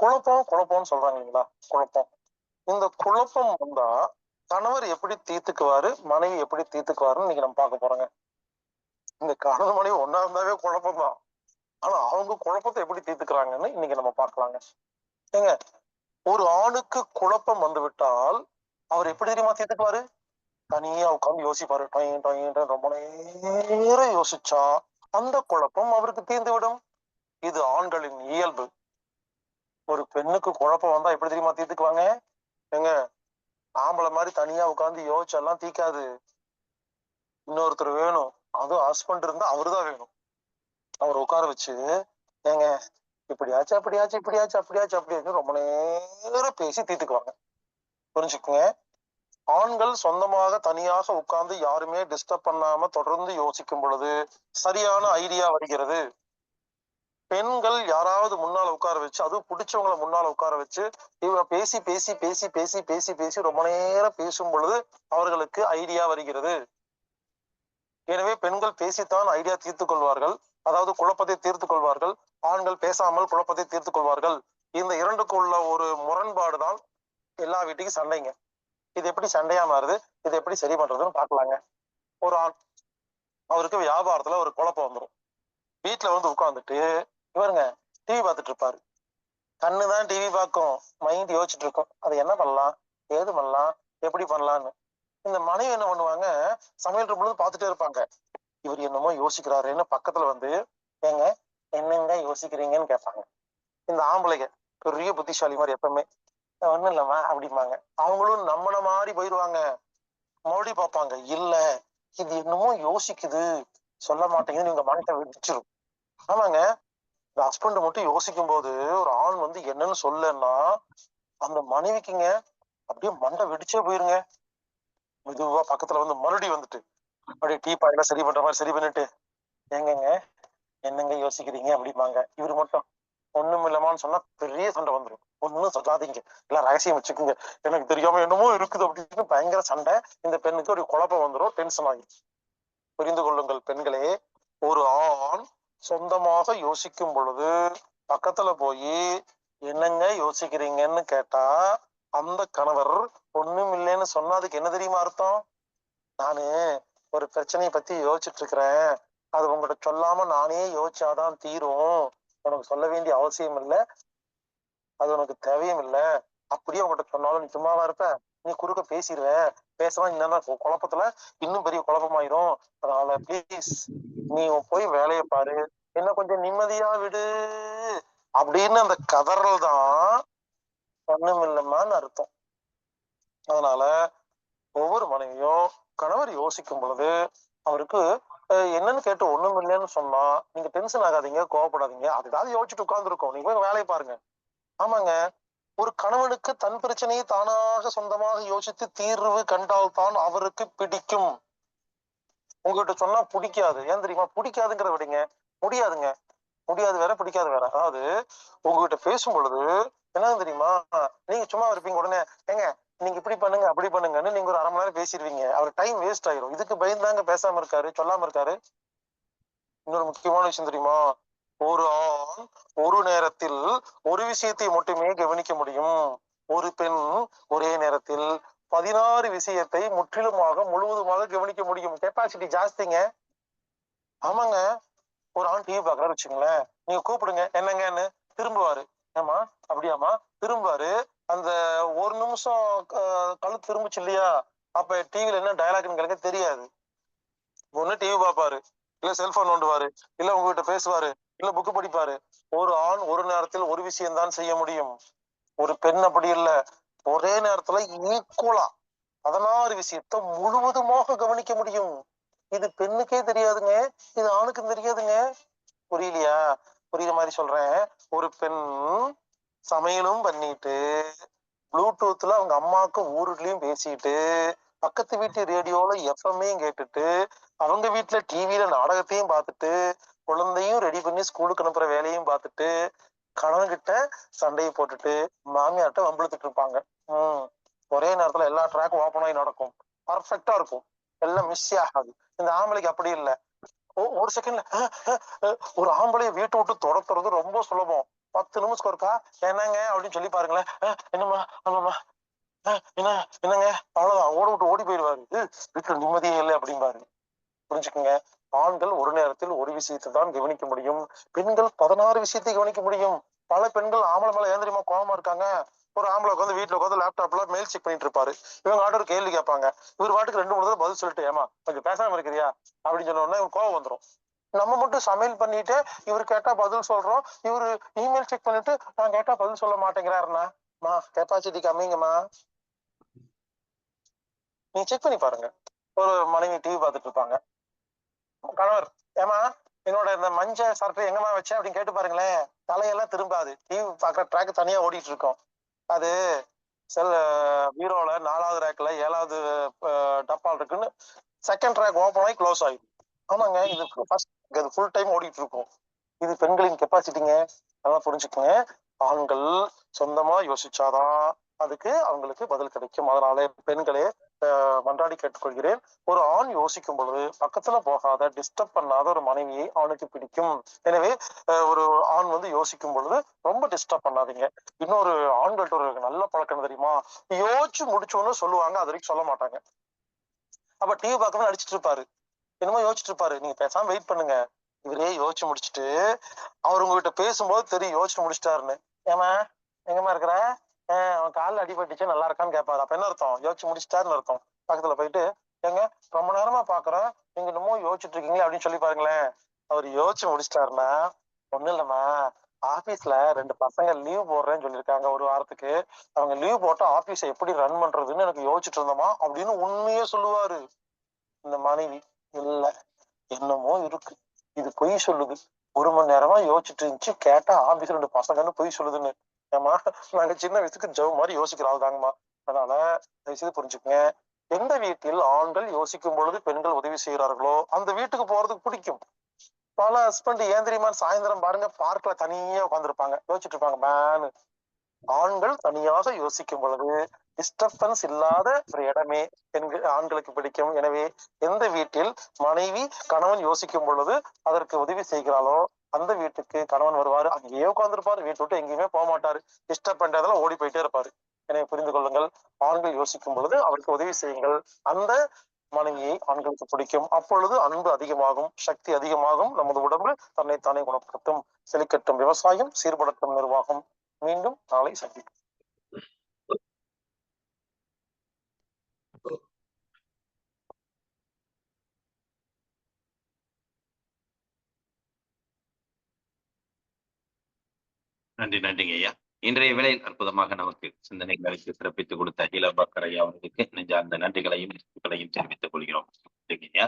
குழப்பம்னு சொல்றாங்க இல்லைங்களா, குழப்பம். இந்த குழப்பம் வந்தா கணவர் எப்படி தீர்த்துக்குவாரு, மனைவி எப்படி தீர்த்துக்குவாருன்னு இன்னைக்கு நம்ம பார்க்க போறோங்க. இந்த கணவன் மனைவி ஒன்னா இருந்தாவே குழப்பம் தான். ஆனா அவங்க குழப்பத்தை எப்படி தீர்த்துக்கிறாங்கன்னு இன்னைக்கு நம்ம பார்க்கலாங்க. ஏங்க, ஒரு ஆணுக்கு குழப்பம் வந்து விட்டால் அவர் எப்படி தெரியுமா தீர்த்துக்குவாரு? தனியா உட்கார்ந்து யோசிப்பாரு. ரொம்ப நேரம் யோசிச்சா அந்த குழப்பம் அவருக்கு தீர்ந்து விடும். இது ஆண்களின் இயல்பு. ஒரு பெண்ணுக்கு குழப்பம் வந்தா எப்படி தெரியுமா தீர்த்துக்குவாங்க? ஏங்க, ஆம்பளை மாதிரி தனியா உட்கார்ந்து யோசிச்செல்லாம் தீக்காது. இன்னொருத்தர் வேணும். அதுவும் ஹஸ்பண்ட் இருந்தா அவருதான் வேணும். அவர் உட்கார வச்சு, ஏங்க இப்படியாச்சு அப்படியாச்சு இப்படியாச்சு அப்படியாச்சு அப்படின்னு ரொம்ப நேரம் பேசி தீர்த்துக்குவாங்க. புரிஞ்சுக்குங்க. ஆண்கள் சொந்தமாக தனியாக உட்கார்ந்து யாருமே டிஸ்டர்ப் பண்ணாம தொடர்ந்து யோசிக்கும் பொழுது சரியான ஐடியா வருகிறது. பெண்கள் யாராவது முன்னால உட்கார வச்சு, அதுவும் பிடிச்சவங்களை முன்னால உட்கார வச்சு இவங்க பேசி பேசி பேசி பேசி பேசி பேசி ரொம்ப நேரம் பேசும் பொழுது அவர்களுக்கு ஐடியா வருகிறது. எனவே பெண்கள் பேசித்தான் ஐடியா தீர்த்துக் கொள்வார்கள், அதாவது குழப்பத்தை தீர்த்துக் கொள்வார்கள். ஆண்கள் பேசாமல் குழப்பத்தை தீர்த்துக் கொள்வார்கள். இந்த இரண்டுக்குள்ள ஒரு முரண்பாடுதான் எல்லா வீட்டுக்கும் சண்டைங்க. இது எப்படி சண்டையா மாறுது, இது எப்படி சரி பண்றதுன்னு பாக்கலாங்க. ஒரு ஆண், அவருக்கு வியாபாரத்துல ஒரு குழப்பம் வந்துடும். வீட்டுல வந்து உட்கார்ந்துட்டு இவருங்க டிவி பார்த்துட்டு இருப்பாரு. கண்ணுதான் டிவி பார்க்கும், மைண்ட் யோசிச்சுட்டு இருக்கும். அது என்ன பண்ணலாம், ஏது பண்ணலாம், எப்படி பண்ணலான்னு. இந்த மனைவி என்ன பண்ணுவாங்க, சமையல் ரூம்ல இருந்து பார்த்துட்டே இருப்பாங்க. இவர் என்னமோ யோசிக்கிறாருன்னு பக்கத்துல வந்து, ஏங்க என்னங்க யோசிக்கிறீங்கன்னு கேட்பாங்க. இந்த ஆம்பளைங்க பெரிய புத்திசாலி மாதிரி எப்பவுமே, ஒண்ணும் இல்லம்மா அப்படிம்பாங்க. அவங்களும் நம்மள மாதிரி போயிருவாங்க. மறுபடியும் பார்ப்பாங்க, இல்ல இது என்னமோ யோசிக்குது, சொல்ல மாட்டேங்குதுன்னு இவங்க மனசை வெடிச்சிரும். ஆமாங்க, இந்த ஹஸ்பண்ட் மட்டும் யோசிக்கும் போது ஒரு ஆண் வந்து என்னன்னு சொல்லன்னா, அந்த மனைவிக்குங்க அப்படியே மண்டை வெடிச்சே போயிருங்க. மெதுவா பக்கத்துல வந்து மறுபடியும் வந்துட்டு அப்படியே டீ பாயெல்லாம் சரி பண்ற மாதிரி சரி பண்ணிட்டு, ஏங்கங்க என்னங்க யோசிக்கிறீங்க அப்படிம்பாங்க. இவரு மட்டும் ஒண்ணும் இல்லமான்னு சொன்னா பெரிய சண்டை வந்துடும். ஒண்ணும் சொல்லாதீங்க, எல்லாம் ரகசியம் வச்சுக்கோங்க, எனக்கு தெரியாம என்னமோ இருக்குது அப்படின்னு பயங்கர சண்டை. இந்த பெண்ணுக்கு ஒரு குழப்பம் வந்துடும், டென்ஷன் ஆகி. புரிந்து கொள்ளுங்கள் பெண்களே, ஒரு ஆண் சொந்தமாக யோசிக்கும் பொழுது பக்கத்துல போய் என்னங்க யோசிக்கிறீங்கன்னு கேட்டா, அந்த கணவர் ஒண்ணும் இல்லைன்னு சொன்னா அதுக்கு என்ன தெரியுமா அர்த்தம்? நானு ஒரு பிரச்சனையை பத்தி யோசிச்சுட்டு இருக்கிறேன், அது உங்ககிட்ட சொல்லாம நானே யோசிச்சாதான் தீரும், உனக்கு சொல்ல வேண்டிய அவசியம் இல்லை, அது உனக்கு தேவையும் இல்லை. அப்படியே உங்ககிட்ட சொன்னாலும் நீ சும்மாவா இருப்ப, நீ குறுக்க பேசிடுவ, பேசலாம் இன்னும் குழப்பத்துல இன்னும் பெரிய குழப்பமாயிரும். அதனால ப்ளீஸ் நீ போய் வேலையை பாரு, என்ன கொஞ்சம் நிம்மதியா விடு அப்படின்னு அந்த கதறல் தான் ஒண்ணும் இல்லைம்மான்னு அர்த்தம். அதனால ஒவ்வொரு மனைவியும் கணவர் யோசிக்கும் பொழுது அவருக்கு என்னன்னு கேட்டு ஒண்ணும் இல்லைன்னு சொன்னா நீங்க டென்ஷன் ஆகாதீங்க, கோவப்படாதீங்க, அதுக்காவது யோசிச்சுட்டு உட்கார்ந்துருக்கோம், நீங்க போய் வேலையை பாருங்க. ஆமாங்க, ஒரு கணவனுக்கு தன் பிரச்சனையை தானாக சொந்தமாக யோசித்து தீர்வு கண்டால்தான் அவருக்கு பிடிக்கும். உங்ககிட்ட சொன்னா பிடிக்காது. ஏன் தெரியுமா? பிடிக்காதுங்கிற விடுங்க, முடியாதுங்க. முடியாது வேற, பிடிக்காது வேற. அதாவது உங்ககிட்ட பேசும் பொழுது என்ன தெரியுமா, நீங்க சும்மா இருப்பீங்க, உடனே ஏங்க நீங்க இப்படி பண்ணுங்க அப்படி பண்ணுங்கன்னு நீங்க ஒரு 1/2 மணி நேரம் பேசிடுவீங்க, அவர் டைம் வேஸ்ட் ஆயிரும். இதுக்கு பயந்தாங்க பேசாம இருக்காரு, சொல்லாம இருக்காரு. இன்னொரு முக்கியமான விஷயம் தெரியுமா, ஒரு ஆண் ஒரு நேரத்தில் ஒரு விஷயத்தை மட்டுமே கவனிக்க முடியும், ஒரு பெண் ஒரே நேரத்தில் 16 விஷயத்தை முற்றிலுமாக முழுவதுமாக கவனிக்க முடியும். கெப்பாசிட்டி ஜாஸ்திங்க. ஆமாங்க, ஒரு ஆண் டிவி பாக்குறாரு வச்சுங்களேன், நீங்க கூப்பிடுங்க என்னங்கன்னு, திரும்புவாரு, ஏமா அப்படியாமா, திரும்புவாரு. அந்த ஒரு நிமிஷம் கழுத்து திரும்பிச்சு இல்லையா, அப்ப டிவில என்ன டயலாக்னு எனக்கு தெரியாது. ஒண்ணு டிவி பார்ப்பாரு, இல்ல செல்போன் நோண்டுவாரு, இல்ல உங்ககிட்ட பேசுவாரு, இல்ல புக்கு படிப்பாரு. ஒரு ஆண் ஒரு நேரத்தில் ஒரு விஷயம் தான் செய்ய முடியும். ஒரு பெண் அப்படி இல்ல, ஒரே நேரத்துல ஈக்குவலா 16 விஷயத்த முழுவதுமாக கவனிக்க முடியும். இது பெண்ணுக்கே தெரியாதுங்க, இது ஆணுக்கும் தெரியாதுங்க. புரியலையா? புரியுற மாதிரி சொல்றேன். ஒரு பெண் சமையலும் பண்ணிட்டு ப்ளூடூத்ல அவங்க அம்மாவுக்கு ஊருக்குலயும் பேசிட்டு பக்கத்து வீட்டு ரேடியோல எஃப்எம்மையும் கேட்டுட்டு அவங்க வீட்டுல டிவில நாடகத்தையும் பார்த்துட்டு குழந்தையும் ரெடி பண்ணி ஸ்கூலுக்கு அனுப்புற வேலையும் பார்த்துட்டு கணவன்கிட்ட சண்டையை போட்டுட்டு மாமியார்ட்ட வம்பிழுத்துட்டு இருப்பாங்க. ஒரே நேரத்துல எல்லா ட்ராக்கும் ஓப்பன் ஆகி நடக்கும், பர்ஃபெக்டா இருக்கும், எல்லாம் மிஸ் ஆகாது. இந்த ஆம்பளைக்கு அப்படி இல்லை. ஒரு செகண்ட்ல ஒரு ஆம்பளைய வீட்டை விட்டு துரத்துறது ரொம்ப சுலபம். 10 நிமிஷம் இருக்கா என்னங்க அப்படின்னு சொல்லி பாருங்களேன், என்னம்மா ஆமாம்மா என்ன என்னங்க, அவ்வளவுதான், ஓட விட்டு ஓடி போயிடுவாரு, வீட்டுல நிம்மதியே இல்லை அப்படிம்பாரு. புரிஞ்சுக்குங்க, ஆண்கள் ஒரு நேரத்தில் ஒரு விஷயத்தை தான் கவனிக்க முடியும், பெண்கள் 16 விஷயத்தை கவனிக்க முடியும். பல பெண்கள் ஆம்பளை மேல ஏன் தெரியுமா கோவமா இருக்காங்க, ஒரு ஆம்பளை உட்காந்து வீட்டுல உட்காந்து லேப்டாப்ல மெயில் செக் பண்ணிட்டு இருப்பாரு, இவங்க ஆர்டர் கேள்வி கேட்பாங்க, இவர் பாட்டுக்கு 2 3 தடவை பதில் சொல்லிட்டு ஏமா கொஞ்சம் பேசாம இருக்கிறியா அப்படின்னு சொன்ன உடனே கோவம் வந்துடும். நம்ம மட்டும் சமையல் பண்ணிட்டு இவர் கேட்டா பதில் சொல்றோம், இவரு இமெயில் செக் பண்ணிட்டு நான் கேட்டா பதில் சொல்ல மாட்டேங்கிறாருன்னா, கெப்பாசிட்டி கம்மிங்கம்மா. நீ செக் பண்ணி பாருங்க. ஒரு மனைவி டிவி பார்த்துட்டு இருப்பாங்க, கணவர் ஏமா என்னோட இந்த மஞ்சள் சர்ட்டை எங்கம்மா வச்சேன் அப்படின்னு கேட்டு பாருங்களேன், தலையெல்லாம் திரும்பாது, டிவி பாக்குற ட்ராக் தனியா ஓடிட்டு இருக்கும். அது செல் பீரோல 4வது ரேக்ல 7வது டப்பால் இருக்குன்னு செகண்ட் ட்ராக் ஓப்பன் ஆகி க்ளோஸ் ஆகிடும். ஆமாங்க, இது ஃபர்ஸ்ட் இது ஃபுல் டைம் ஓடிட்டு இருக்கும். இது பெண்களின் கெப்பாசிட்டிங்க, அதான் புரிஞ்சுக்கோங்க. ஆண்கள் சொந்தமா யோசிச்சாதான் அதுக்கு அவங்களுக்கு பதில் கிடைக்கும். அதனால பெண்களே மன்றாடி கேட்டுக்கொள்கிறேன், ஒரு ஆண் யோசிக்கும் பொழுது பக்கத்துல போகாத டிஸ்டர்ப் பண்ணாத ஒரு மனைவியை ஆணுக்கு பிடிக்கும். எனவே ஒரு ஆண் வந்து யோசிக்கும் பொழுது ரொம்ப டிஸ்டர்ப் பண்ணாதீங்க. இன்னொரு ஆண்கள்ட்ட ஒரு நல்ல பழக்கம் தெரியுமா, யோசிச்சு முடிச்சோன்னு சொல்லுவாங்க, அது வரைக்கும் சொல்ல மாட்டாங்க. அப்ப டிவி பார்க்கணும் அடிச்சிட்டு இருப்பாரு, என்னமோ யோசிச்சுட்டு இருப்பாரு, நீங்க பேசாம வெயிட் பண்ணுங்க, இவரே யோசிச்சு முடிச்சுட்டு அவர் உங்ககிட்ட பேசும்போது தெரியும் யோசிச்சு முடிச்சிட்டாருன்னு. ஏமா எங்கம்மா இருக்கிற, அவன் காலில் அடிபட்டுச்சு நல்லா இருக்கான்னு கேட்பாரு, அப்ப என்ன அர்த்தம், யோசிச்சு முடிச்சிட்டாருன்னு அர்த்தம். பக்கத்துல போயிட்டு, ஏங்க ரொம்ப நேரமா பாக்குறேன், நீங்க இன்னமும் யோசிச்சுட்டு இருக்கீங்களே அப்படின்னு சொல்லி பாருங்களேன். அவர் யோசிச்சு முடிச்சிட்டாருன்னா, ஒண்ணும் இல்லம்மா, ஆபீஸ்ல 2 பசங்க லீவ் போடுறேன்னு சொல்லியிருக்காங்க ஒரு வாரத்துக்கு. அவங்க லீவ் போட்டா ஆபீஸை எப்படி ரன் பண்றதுன்னு எனக்கு யோசிச்சுட்டு இருந்தோமா அப்படின்னு உண்மையே சொல்லுவாரு. இந்த மனைவி, இல்ல என்னமோ இருக்கு, இது பொய் சொல்லுது, 1 மணி நேரமா யோசிச்சுட்டு இருந்துச்சு, கேட்டா ஆபீஸ்ல 2 பசங்கன்னு பொய் சொல்லுதுன்னு. ஏமா, நாங்க சின்ன வயசுக்கு ஜவு மாதிரி யோசிக்கிற ஆள் தாங்கம்மா. அதனால தயவுசெய்து புரிஞ்சுக்கங்க, எந்த வீட்டில் ஆண்கள் யோசிக்கும் பொழுது பெண்கள் உதவி செய்கிறார்களோ அந்த வீட்டுக்கு போறதுக்கு பிடிக்கும். பல ஹஸ்பண்ட் ஏன் தெரியுமா சாயந்தரம் பாருங்க பார்க்ல தனியா உட்காந்துருப்பாங்க, யோசிச்சுட்டு இருப்பாங்க மேனு. ஆண்கள் தனியாக யோசிக்கும் பொழுது டிஸ்டர்பன்ஸ் இல்லாத ஒரு இடமே ஆண்களுக்கு பிடிக்கும். எனவே எந்த வீட்டில் மனைவி கணவன் யோசிக்கும் பொழுது அதற்கு உதவி செய்கிறாளோ அந்த வீட்டுக்கு கணவன் வருவாரு, அங்கேயே உட்கார்ந்துருப்பாரு, வீட்டை விட்டு எங்கேயுமே போக மாட்டாரு, டிஸ்டர்ப் பண்றதெல்லாம் ஓடி போயிட்டே இருப்பாரு. எனவே புரிந்து கொள்ளுங்கள், ஆண்கள் யோசிக்கும் பொழுது அவருக்கு உதவி செய்யுங்கள். அந்த மனைவியை ஆண்களுக்கு பிடிக்கும். அப்பொழுது அன்பு அதிகமாகும், சக்தி அதிகமாகும், நமது உடம்பு தன்னைத்தானே குணப்படுத்தும், செழிக்கட்டும் விவசாயம், சீர்படுத்தும் நிர்வாகம். மீண்டும் நாளை சந்திப்போம்.
நன்றிங்க ஐயா. இன்றைய வேளையில் அற்புதமாக நமக்கு சிந்தனைகளுக்கு சிறப்பித்துக் கொடுத்த அகில பாக்கர் ஐயா அவர்களுக்கு நெஞ்சார்ந்த நன்றிகளையும் தெரிவித்துக் கொள்கிறோம். நன்றிங்க ஐயா.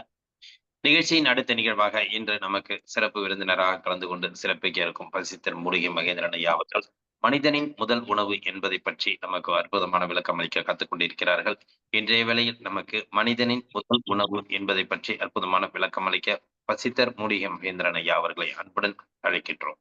நிகழ்ச்சியின் அடுத்த நிகழ்வாக இன்று நமக்கு சிறப்பு விருந்தினராக கலந்து கொண்டு சிறப்பிக்க இருக்கும் பசித்தர் மூலிகை மகேந்திரன் ஐயா அவர்கள் மனிதனின் முதல் உணவு என்பதை பற்றி நமக்கு அற்புதமான விளக்கம் அளிக்க கற்றுக் கொண்டிருக்கிறார்கள். இன்றைய வேளையில் நமக்கு மனிதனின் முதல் உணவு என்பதை பற்றி அற்புதமான விளக்கம் அளிக்க பசித்தர் மூலிகை மகேந்திரன் ஐயா அவர்களை அன்புடன் அழைக்கின்றோம்.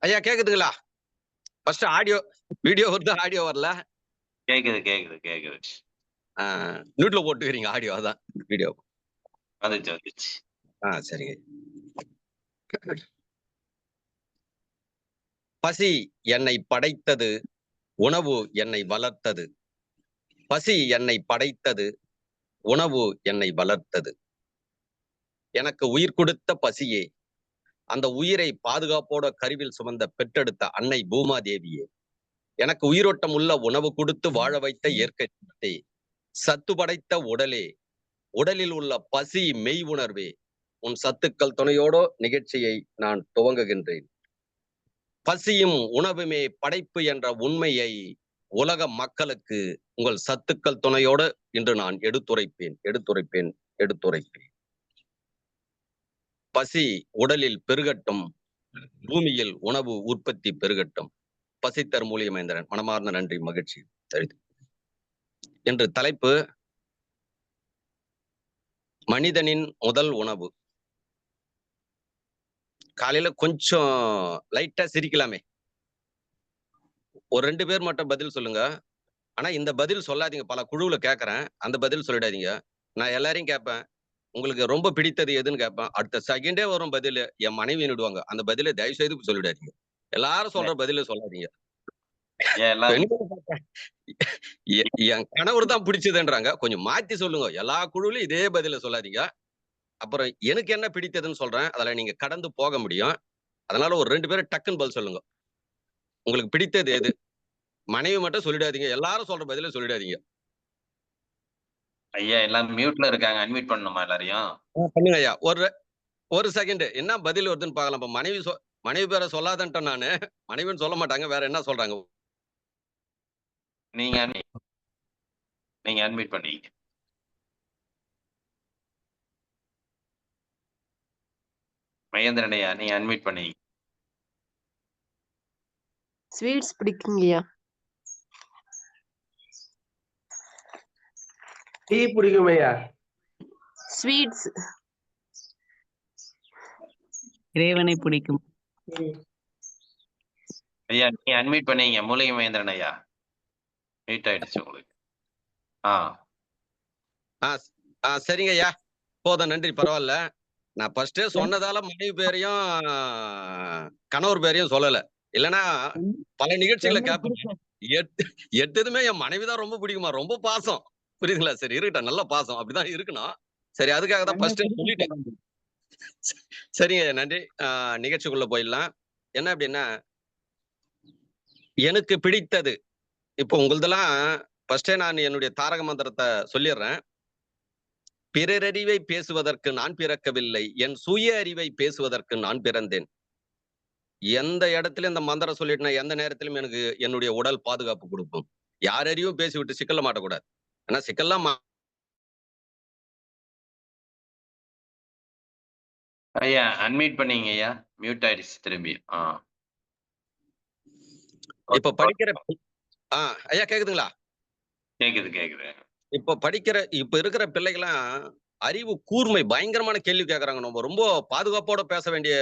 ஐயா கேக்குதுங்களா? ஃபர்ஸ்ட் ஆடியோ வீடியோ வருது, ஆடியோ வரல.
கேக்குது.
மியூட்ல போட்டுக்கிறீங்க ஆடியோ, அதான் வீடியோ
வந்துச்சு.
சரிங்க. பசி என்னை படைத்தது, உணவு என்னை வளர்த்தது. பசி என்னை படைத்தது, உணவு என்னை வளர்த்தது. எனக்கு உயிர் கொடுத்த பசியே, அந்த உயிரை பாதுகாப்போட கருவில் சுமந்த பெற்றெடுத்த அன்னை பூமாதேவியே, எனக்கு உயிரோட்டம் உள்ள உணவு கொடுத்து வாழ வைத்த இயற்கை சக்தி, சத்து படைத்த உடலே, உடலில் உள்ள பசி மெய் உணர்வே, உன் சத்துக்கள் துணையோட நிகழ்ச்சியை நான் துவங்குகின்றேன். பசியும் உணவுமே படைப்பு என்ற உண்மையை உலக மக்களுக்கு உங்கள் சத்துக்கள் துணையோடு இன்று நான் எடுத்துரைப்பேன். பசி உடலில் பெருகட்டும், பூமியில் உணவு உற்பத்தி பெருகட்டும். பசித்தர் மூலிகை மகேந்திரன், மனமார்ந்த நன்றி, மகிழ்ச்சி. என்று தலைப்பு, மனிதனின் முதல் உணவு. காலையில கொஞ்சம் லைட்டா சிரிக்கலாமே, ஒரு 2 பேர் மட்டும் பதில் சொல்லுங்க. ஆனா இந்த பதில் சொல்லாதீங்க, பல குழுவுல கேட்கறேன், அந்த பதில் சொல்லிடாதீங்க. நான் எல்லாரையும் கேட்பேன், உங்களுக்கு ரொம்ப பிடித்தது எதுன்னு கேட்பேன். அடுத்த செகண்டே வரும் பதில் என் மனைவி விடுவாங்க. அந்த பதில தயவு செய்து சொல்லிடாதீங்க. எல்லாரும் சொல்ற பதில சொல்லாதீங்க. என் கணவர் தான் பிடிச்சதுன்றாங்க, கொஞ்சம் மாத்தி சொல்லுங்க. எல்லா குழுவிலும் இதே பதில சொல்லாதீங்க. அப்புறம் எனக்கு என்ன பிடித்ததுன்னு சொல்றேன், அதுல நீங்க கடந்து போக முடியும். அதனால ஒரு 2 பேரும் டக்குன்னு பதில் சொல்லுங்க. உங்களுக்கு பிடித்தது எது? மனைவி மட்டும் சொல்லிடாதீங்க, எல்லாரும் சொல்ற பதில சொல்லிடாதீங்க.
ஐயா எல்லாம் மியூட்ல இருக்காங்க, அன்மியூட் பண்ணணுமா எல்லாரையும்?
பண்ணுங்க ஐயா. ஒரு செகண்ட் என்ன பதில் வருதுன்னு பார்க்கலாம். இப்ப மனைவி பேரை சொல்லாதன்ட்டேன் நானு. மனைவின்னு சொல்ல மாட்டாங்க, வேற என்ன சொல்றாங்க?
நீங்க அன்மியூட் பண்ணீங்க. மகேந்திரன் ஐயா, நீங்க அன்மியூட் பண்ணீங்க.
ஸ்வீட்ஸ் பிடிக்குங்கய்யா.
டீ பிடிக்கும் ஐயா.
ஸ்வீட்ஸ்.
இறைவனை பிடிக்கும்.
ஐயா நீங்க அட்மிட் பண்ணீங்க மூலிகை மகேந்திரன் ஐயா. மீட் ஆயிடுச்சு உங்களுக்கு. ஆ
ஆ சரிங்க ஐயா, போதும், நன்றி, பரவாயில்ல. நான் ஃபர்ஸ்டே சொன்னதால மனைவி பேரையும் கணவர் பேரையும் சொல்லல. இல்லைன்னா பல நிகழ்ச்சிகளை கேட்பேன். எட்டுதுமே என் மனைவி தான் ரொம்ப பிடிக்குமா, ரொம்ப பாசம். புரியுதுங்களா? சரி இருக்கட்டும், நல்ல பாசம், அப்படிதான் இருக்கணும். சரி, அதுக்காக தான் ஃபர்ஸ்ட் சொல்லிட்டேன். சரிங்க, நன்றி. நிகழ்ச்சிக்குள்ள போயிடலாம். என்ன அப்படின்னா, எனக்கு பிடித்தது இப்போ உங்களதெல்லாம் ஃபர்ஸ்டே நான் என்னுடைய தாரக மந்திரத்தை சொல்லிடுறேன். பிறரறிவை பேசுவதற்கு நான் பிறக்கவில்லை, என் சுய அறிவை பேசுவதற்கு நான் பிறந்தேன். எந்த இடத்துல இந்த மந்திரம் சொல்லிட்டுனா எந்த நேரத்திலும் எனக்கு என்னுடைய உடல் பாதுகாப்பு கொடுக்கும். யார் அறிவும் பேசிவிட்டு சிக்கல்ல மாட்டக்கூடாது. ஆனா சிக்கல்லாம்
ஐயா அன்மியூட் பண்ணீங்க ஐயா. மியூட் ஆயிடுச்சு திரும்பி.
இப்ப படிக்கிற ஐயா கேக்குதுங்களா?
கேக்குது கேக்குது.
இப்ப இருக்கிற பிள்ளைகளாம் அறிவு கூர்மை பயங்கரமான கேள்வி கேட்கறாங்க. நம்ம ரொம்ப பாதுகாப்போட பேச வேண்டிய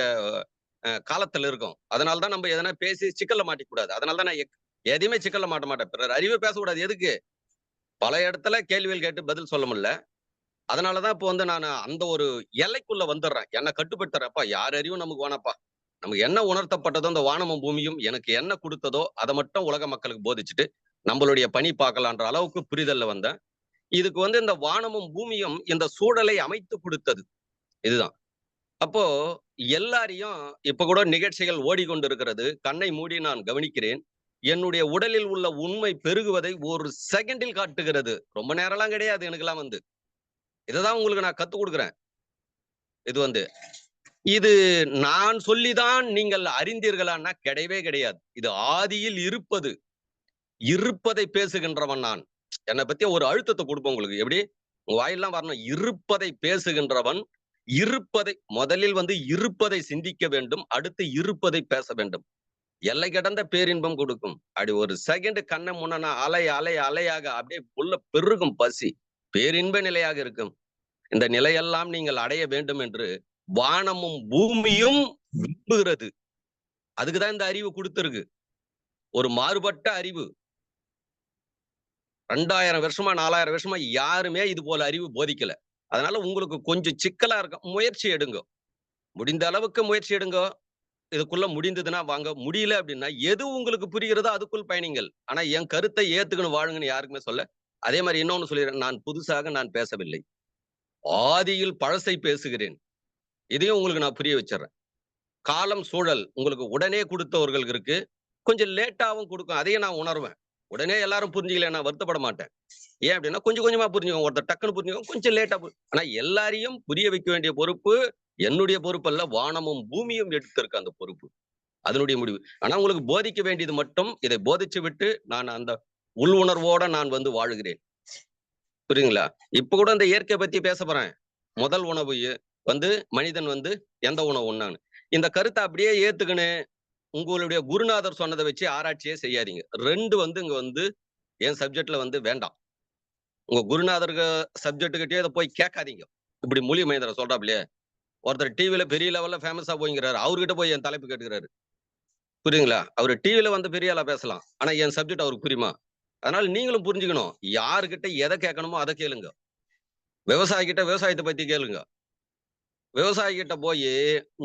காலத்துல இருக்கும். அதனாலதான் நம்ம எதனா பேசி சிக்கல்ல மாட்டிக்கூடாது. அதனாலதான் நான் எதையுமே சிக்கல்ல மாட்ட மாட்டேன். பிறர் அறிவை பேசக்கூடாது. எதுக்கு? பல இடத்துல கேள்விகள் கேட்டு பதில் சொல்ல முடியல. அதனாலதான் இப்போ வந்து நான் அந்த ஒரு எல்லைக்குள்ள வந்துடுறேன். என்னை கட்டுப்படுத்துறப்பா, யார் அறிவும் நமக்கு வேணாப்பா. நமக்கு என்ன உணர்த்தப்பட்டதோ அந்த வானமும் பூமியும் எனக்கு என்ன கொடுத்ததோ அதை மட்டும் உலக மக்களுக்கு போதிச்சுட்டு நம்மளுடைய பணி பார்க்கலான்ற அளவுக்கு புரிதல்ல வந்தேன். இதுக்கு வந்து இந்த வானமும் பூமியும் இந்த சூழலை அமைத்து கொடுத்தது. இதுதான். அப்போ எல்லாரையும் இப்ப கூட நிகழ்ச்சிகள் ஓடிக்கொண்டிருக்கிறது. கண்ணை மூடி நான் கவனிக்கிறேன். என்னுடைய உடலில் உள்ள உண்மை பெருகுவதை ஒரு செகண்டில் காட்டுகிறது. ரொம்ப நேரம்லாம் கிடையாது. எனக்கெல்லாம் வந்து இததான் உங்களுக்கு நான் கத்துக் கொடுக்குறேன். இது நான் சொல்லிதான் நீங்கள் அறிந்தீர்களான்னா கிடையவே கிடையாது. இது ஆதியில் இருப்பதை பேசுகின்றவன் நான். என்னை பத்தி ஒரு அழுத்தத்தை கொடுப்பேன் உங்களுக்கு. எப்படி உங்க வாயிலாம் வரணும். இருப்பதை பேசுகின்றவன், முதலில் வந்து இருப்பதை சிந்திக்க வேண்டும், அடுத்து இருப்பதை பேச வேண்டும். எல்லை கடந்த பேரின்பம் கொடுக்கும். அப்படி ஒரு செகண்ட் கண்ணை முன்னா அலையாக அப்படியே உள்ள பெருகும் பசி, பேரின்ப நிலையாக இருக்கும். இந்த நிலையெல்லாம் நீங்கள் அடைய வேண்டும் என்று வானமும் பூமியும் விரும்புகிறது. அதுக்குதான் இந்த அறிவு கொடுத்திருக்கு. ஒரு மாறுபட்ட அறிவு. 2000 வருஷமா 4000 வருஷமா யாருமே இது போல அறிவு போதிக்கல. அதனால உங்களுக்கு கொஞ்சம் சிக்கலா இருக்கும். முயற்சி எடுங்க. முடிந்த அளவுக்கு முயற்சி எடுங்க. இதுக்குள்ள முடிந்ததுன்னா வாங்க, முடியல அப்படின்னா எது உங்களுக்கு புரிகிறதோ அதுக்குள் பயணிங்கள். ஆனா என் கருத்தை ஏத்துக்கணும் வாழுங்கன்னு யாருக்குமே சொல்ல. அதே மாதிரி இன்னொன்னு சொல்லிடுறேன், நான் புதுசாக நான் பேசவில்லை. ஆதியில் பழசை பேசுகிறேன். இதையும் உங்களுக்கு நான் புரிய வச்சிடறேன். காலம் சூழல் உங்களுக்கு உடனே கொடுத்தவர்கள் இருக்கு, கொஞ்சம் லேட்டாவும் கொடுக்கும். அதையும் நான் உணர்வேன். உடனே எல்லாரும் புரிஞ்சுக்கல, நான் வருத்தப்பட மாட்டேன். ஏன் அப்படின்னா கொஞ்சம் கொஞ்சமா புரிஞ்சுக்கோங்க. ஒருத்தர் டக்குன்னு புரிஞ்சுக்கோங்க, கொஞ்சம் லேட்டா. ஆனா எல்லாரையும் புரிய வைக்க வேண்டிய பொறுப்பு என்னுடைய பொறுப்பு அல்ல, வானமும் பூமியும் எடுத்திருக்க அந்த பொறுப்பு. அதனுடைய முடிவு. ஆனா உங்களுக்கு போதிக்க வேண்டியது மட்டும் இதை போதிச்சு விட்டு நான் அந்த உள் உணர்வோட நான் வந்து வாழுகிறேன். புரியுதுங்களா? இப்ப கூட இந்த இயற்கை பத்தி பேச போறேன். முதல் உணவு வந்து மனிதன் வந்து எந்த உணவு உண்ணான்னு. இந்த கருத்தை அப்படியே ஏத்துக்கின்னு உங்களுடைய குருநாதர் சொன்னதை வச்சு ஆராய்ச்சியே செய்யாதீங்க. 2 வந்து இங்க வந்து என் சப்ஜெக்ட்ல வந்து வேண்டாம். உங்க குருநாதருக்கு சப்ஜெக்ட் கிட்டே இதை போய் கேட்காதீங்க. இப்படி மூலிகை மகேந்திரன் சொல்றாப்லையே, ஒருத்தர் டிவில பெரிய லெவல்ல ஃபேமஸா போய்ங்கிறாரு, அவர்கிட்ட போய் என் தலைப்பு கேட்டுக்கிறாரு. புரியுதுங்களா? அவரு டிவில வந்து பெரிய ஆளா பேசலாம், ஆனா என் சப்ஜெக்ட் அவருக்கு புரியுமா? அதனால நீங்களும் புரிஞ்சுக்கணும். யாருக்கிட்ட எதை கேட்கணுமோ அதை கேளுங்க. விவசாயி கிட்ட விவசாயத்தை பத்தி கேளுங்க. விவசாயி கிட்ட போய்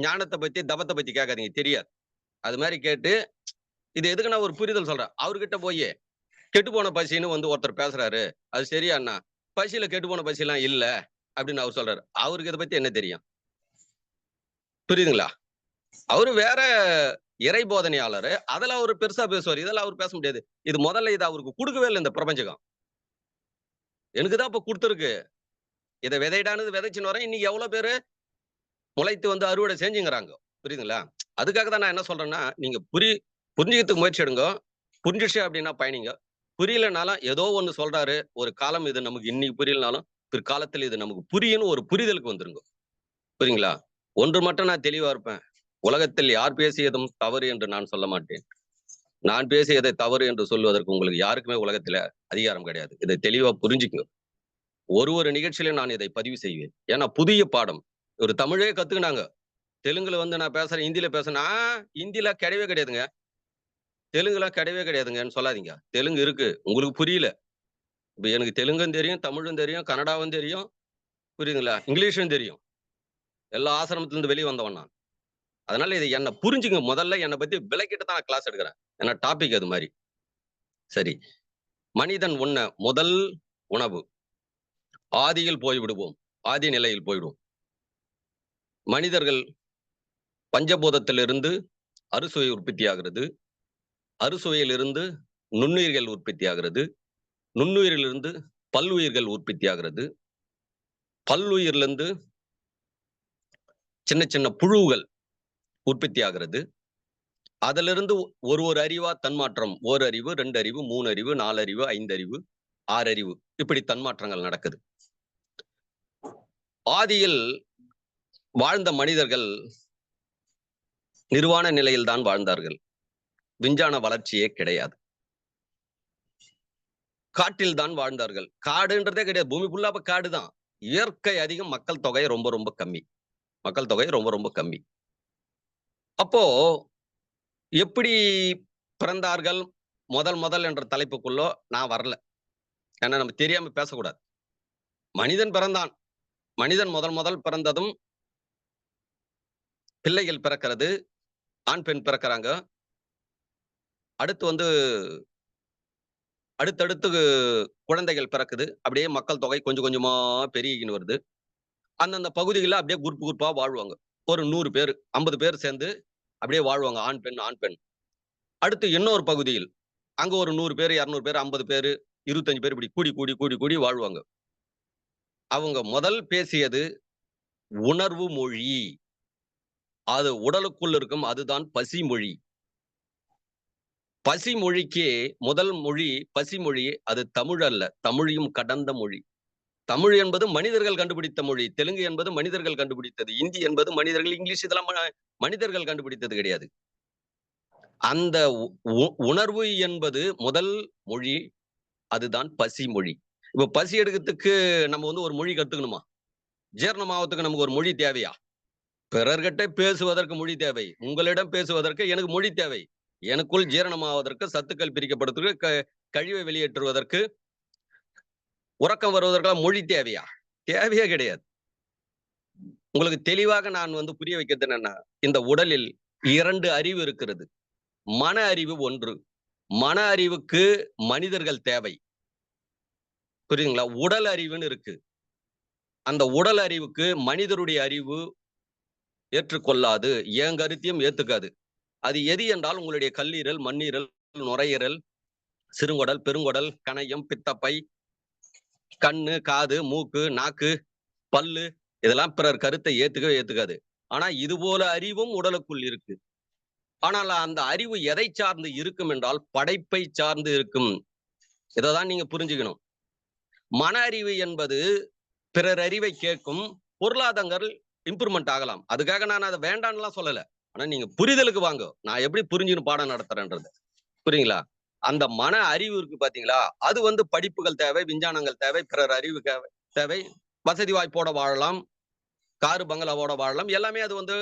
ஞானத்தை பத்தி தபத்தை பத்தி கேட்காதீங்க, தெரியாது. அது மாதிரி கேட்டு இது எதுக்கு நான் ஒரு புரிதல் சொல்றேன். அவர்கிட்ட போய் கெட்டு போன பசின்னு வந்து ஒருத்தர் பேசுறாரு, அது சரியா அண்ணா? பசியில கெட்டு போன பசி எல்லாம் இல்ல அப்படின்னு அவர் சொல்றாரு. அவருக்கு இதை பத்தி என்ன தெரியும்? புரியுதுங்களா? அவரு வேற இறை போதனையாளரு, அதுல அவரு பெருசா பேசுவார். இதெல்லாம் அவர் பேச முடியாது. இது முதல்ல இதை அவருக்கு கொடுக்கவே இல்லை இந்த பிரபஞ்சகம். எனக்குதான் இப்ப கொடுத்துருக்கு. இதை விதைடானது விதைச்சுன்னு வரேன். இன்னைக்கு எவ்வளவு பேரு முளைத்து வந்து அறுவடை செஞ்சுங்கிறாங்க. புரியுதுங்களா? அதுக்காக தான் நான் என்ன சொல்றேன்னா, நீங்க புரிஞ்சுக்கிறதுக்கு முயற்சி எடுங்க. புரிஞ்சிச்சு அப்படின்னா பயணிங்க. புரியலனாலும் ஏதோ ஒண்ணு சொல்றாரு, ஒரு காலம் இது நமக்கு இன்னைக்கு புரியலனாலும் பிற்காலத்தில் இது நமக்கு புரியும்னு ஒரு புரிதலுக்கு வந்துருங்க. புரியுங்களா? ஒன்று மட்டும் நான் தெளிவா இருப்பேன். உலகத்தில் யார் பேசியதும் தவறு என்று நான் சொல்ல மாட்டேன். நான் பேசியதை தவறு என்று சொல்வதற்கு உங்களுக்கு யாருக்குமே உலகத்துல அதிகாரம் கிடையாது. இதை தெளிவா புரிஞ்சுக்குங்க. ஒரு நிகழ்ச்சியில நான் இதை பதிவு செய்வேன். ஏன்னா புதிய பாடம். ஒரு தமிழே கத்துக்கினாங்க. தெலுங்குல வந்து நான் பேசுறேன், ஹிந்தியில பேசுறேன். ஹிந்தியில கிடையவே கிடையாதுங்க. தெலுங்குலாம் கிடையவே கிடையாதுங்கன்னு சொல்லாதீங்க. தெலுங்கு இருக்கு. உங்களுக்கு புரியல. இப்ப எனக்கு தெலுங்கும் தெரியும், தமிழும் தெரியும், கன்னடாவும் தெரியும். புரியுதுங்களா? இங்கிலீஷும் தெரியும். எல்லா ஆசிரமத்துல இருந்து வெளிய வந்தவன் நான். அதனால இத என்ன புரிஞ்சுங்க. முதல்ல என்ன பத்தி விளக்கிட்டு தான் நான் கிளாஸ் எடுக்கிறேன். ஏன்னா டாபிக் அது மாரி. சரி. மனிதன் உண்ண முதல் உணவு. ஆதியில் போய்விடுவோம். ஆதி நிலையில் போய்விடுவோம். மனிதர்கள் பஞ்சபூதத்திலிருந்து அறுசுவை உற்பத்தியாகிறது. அறுசுவையிலிருந்து நுண்ணுயிர்கள் உற்பத்தியாகிறது. நுண்ணுயிரிலிருந்து பல்லுயிர்கள் உற்பத்தியாகிறது. பல்லுயிரிலிருந்து சின்ன சின்ன புழுவுகள் உற்பத்தியாகிறது. அதிலிருந்து ஒரு அறிவா தன்மாற்றம். ஓரறிவு, 2 அறிவு, 3 அறிவு, 4 அறிவு, 5 அறிவு, 6 அறிவு. இப்படி தன்மாற்றங்கள் நடக்குது. ஆதியில் வாழ்ந்த மனிதர்கள் நிர்வாண நிலையில் தான் வாழ்ந்தார்கள். விஞ்ஞான வளர்ச்சியே கிடையாது. காட்டில் தான் வாழ்ந்தார்கள். காடுன்றதே கிடையாது. பூமி ஃபுல்லா அப்ப காடு தான். இயற்கை அதிகம், மக்கள் தொகை ரொம்ப ரொம்ப கம்மி. மக்கள் தொகை ரொம்ப ரொம்ப கம்மி. அப்போ எப்படி பிறந்தார்கள் முதல் என்ற தலைப்புக்குள்ள நான் வரல. ஏன்னா நம்ம தெரியாம பேசக்கூடாது. மனிதன் பிறந்தான். மனிதன் முதல் பிறந்ததும் பிள்ளைகள் பிறக்கிறது. ஆண் பெண் பிறக்கிறாங்க. அடுத்து அடுத்தடுத்து குழந்தைகள் பிறக்குது. அப்படியே மக்கள் தொகை கொஞ்சம் கொஞ்சமா பெருகின்னு வருது. அந்தந்த பகுதிகளில் அப்படியே குரூப்பா வாழ்வாங்க. ஒரு 100 பேர் 50 பேர் சேர்ந்து அப்படியே வாழ்வாங்க. ஆண் பெண் ஆண் பெண். அடுத்து இன்னொரு பகுதியில் அங்க ஒரு 100 பேர் 200 பேர் 50 பேர் 25 பேர் இப்படி கூடி வாழ்வாங்க. அவங்க முதல் பேசியது உணர்வு மொழி. அது உடலுக்குள் இருக்கும். அதுதான் பசி மொழி. பசி மொழிக்கு முதல் மொழி பசி மொழி. அது தமிழ் அல்ல. தமிழையும் கடந்த மொழி. தமிழ் என்பது மனிதர்கள் கண்டுபிடித்த மொழி. தெலுங்கு என்பது மனிதர்கள் கண்டுபிடித்தது. இந்தி என்பது மனிதர்கள், இங்கிலீஷ் இதெல்லாம் மனிதர்கள் கண்டுபிடித்தது கிடையாது. அந்த உணர்வு என்பது முதல் மொழி. அதுதான் பசி மொழி. இப்ப பசி எடுக்கிறதுக்கு நம்ம ஒரு மொழி கத்துக்கணுமா? ஜீரணமாவதுக்கு நமக்கு ஒரு மொழி தேவையா? பிறர்கிட்ட பேசுவதற்கு மொழி தேவை. உங்களிடம் பேசுவதற்கு எனக்கு மொழி தேவை. எனக்குள் ஜீரணமாவதற்கு, சத்துக்கள் பிரிக்கப்படுவதற்கு, கழிவை வெளியேற்றுவதற்கு, உறக்கம் வருவதற்கெல்லாம் மொழி தேவையா? தேவையே கிடையாது. உங்களுக்கு தெளிவாக நான் புரிய வைக்கிறது என்னன்னா, இந்த உடலில் 2 அறிவு இருக்கிறது. மன அறிவு 1. மன அறிவுக்கு மனிதர்கள் தேவை. புரியுதுங்களா? உடல் அறிவுன்னு இருக்கு. அந்த உடல் அறிவுக்கு மனிதருடைய அறிவு ஏற்றுக்கொள்ளாது. என் கருத்தையும் ஏத்துக்காது. அது எது என்றால் உங்களுடைய கல்லீரல், மண்ணீரல், நுரையீரல், சிறுங்குடல், பெருங்குடல், கணையம், பித்தப்பை, கண்ணு, காது, மூக்கு, நாக்கு, பல்லு, இதெல்லாம் பிறர் கருத்தை ஏத்துக்காது. ஆனா இது போல அறிவும் உடலுக்குள் இருக்கு. ஆனால் அந்த அறிவு எதை சார்ந்து இருக்கும் என்றால் படைப்பை சார்ந்து இருக்கும். இதைதான் நீங்க புரிஞ்சுக்கணும். மன அறிவு என்பது பிறர் அறிவை கேட்கும். பொருளாதாரங்கள் இம்ப்ரூவ்மெண்ட் ஆகலாம். அதுக்காக நான் அதை வேண்டான்னுலாம் சொல்லல. ஆனா நீங்க புரிதலுக்கு வாங்க. நான் எப்படி புரிஞ்சுன்னு பாடம் நடத்துறேன்றது. புரியுங்களா? அந்த மன அறிவு இருக்கு பாத்தீங்களா? அது படிப்புகள் தேவை, விஞ்ஞானங்கள் தேவை, பிறர் அறிவு தேவை. வசதி வாய்ப்போட வாழலாம், காரு பங்களாவோட வாழலாம். எல்லாமே அது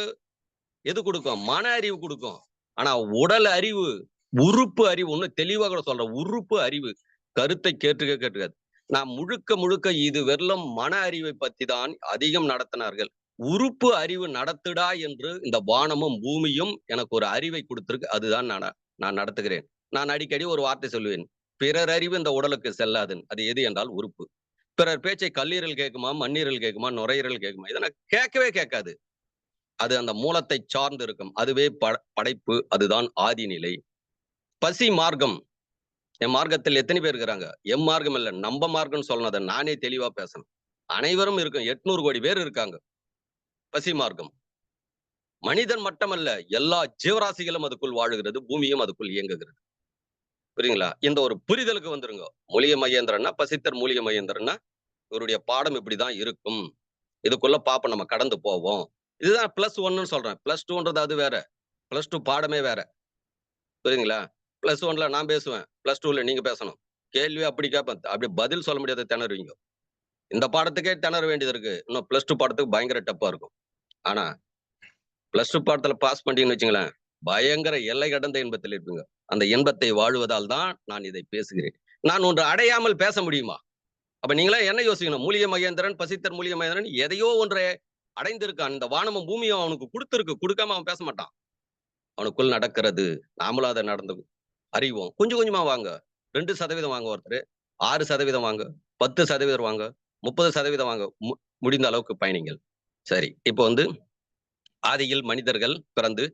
எது கொடுக்கும்? மன அறிவு கொடுக்கும். ஆனா உடல் அறிவு, உறுப்பு அறிவு, ஒண்ணு தெளிவா கூட சொல்றேன். உறுப்பு அறிவு கருத்தை கேட்டுக்காது. நான் முழுக்க இது வெறும் மன அறிவை பத்தி தான் அதிகம் நடத்தினார்கள். உறுப்பு அறிவு நடத்துடா என்று இந்த வானமும் பூமியும் எனக்கு ஒரு அறிவை கொடுத்திருக்கு. அதுதான் நான் நடத்துகிறேன். நான் அடிக்கடி ஒரு வார்த்தை சொல்லுவேன். பிறர் அறிவு இந்த உடலுக்கு செல்லாதுன்னு. அது எது என்றால் உறுப்பு. பிறர் பேச்சை கல்லீரல் கேட்குமா, மண்ணீரல் கேட்குமா, நுரையீரல் கேட்குமா? இதை நான் கேட்கவே கேட்காது. அது அந்த மூலத்தை சார்ந்து இருக்கும். அதுவே படைப்பு. அதுதான் ஆதி நிலை. பசி மார்க்கம். என் மார்க்கத்தில் எத்தனை பேர் இருக்கிறாங்க? எம் மார்க்கம் இல்ல, நம்ம மார்க்கம் சொல்லணும். அதை நானே தெளிவா பேசணும். அனைவரும் இருக்கும். 800 கோடி பேர் இருக்காங்க. பசி மார்க்கம். மனிதன் மட்டுமல்ல, எல்லா ஜீவராசிகளும் அதுக்குள் வாழுகிறது. பூமியும் அதுக்குள் இயங்குகிறது. புரியுங்களா? இந்த ஒரு புரிதலுக்கு வந்துருங்க. மூலிகை மகேந்திரன்னா, பசித்தர் மூலிகை மகேந்திரன்னா இவருடைய பாடம் இப்படிதான் இருக்கும். இதுக்குள்ள பாப்போம், நம்ம கடந்து போவோம். இதுதான் +1 சொல்றேன். +2ன்றது அது வேற. +2 பாடமே வேற. புரியுதுங்களா? +1ல நான் பேசுவேன். +2ல நீங்க பேசணும். கேள்வி அப்படி கேட்பேன். அப்படி பதில் சொல்ல முடியாத திணறுவீங்க. இந்த பாடத்துக்கே திணற வேண்டியது இருக்கு. இன்னும் +2 பாடத்துக்கு பயங்கர டப்பா இருக்கும். ஆனா +2 பாடத்துல பாஸ் பண்ணிட்டீங்கன்னு வச்சுங்களேன், பயங்கர எல்லை கடந்த இன்பத்தில் இருப்பீங்க. அந்த இன்பத்தை வாழ்வதால் தான் நான் இதை பேசுகிறேன். நான் ஒன்று அடையாமல் பேச முடியுமா? அப்ப நீங்களா என்ன யோசிக்கணும்? மூலிகை மகேந்திரன், பசித்தர் மூலிகை மகேந்திரன் எதையோ ஒன்றை அடைந்திருக்கான். இந்த வானமும் பூமியும் அவனுக்கு கொடுத்திருக்கு. கொடுக்காம அவன் பேச மாட்டான். அவனுக்குள் நடக்கிறது. நாமளும் அதை நடந்து அறிவோம். கொஞ்சம் கொஞ்சமா வாங்க. 2% வாங்க ஒருத்தர், 6% வாங்க, 10% வாங்க, 30% வாங்க. முடிந்த அளவுக்கு பயணிங்கள். சரி, இப்போ வந்து ஆதியில் மனிதர்கள் பிறந்து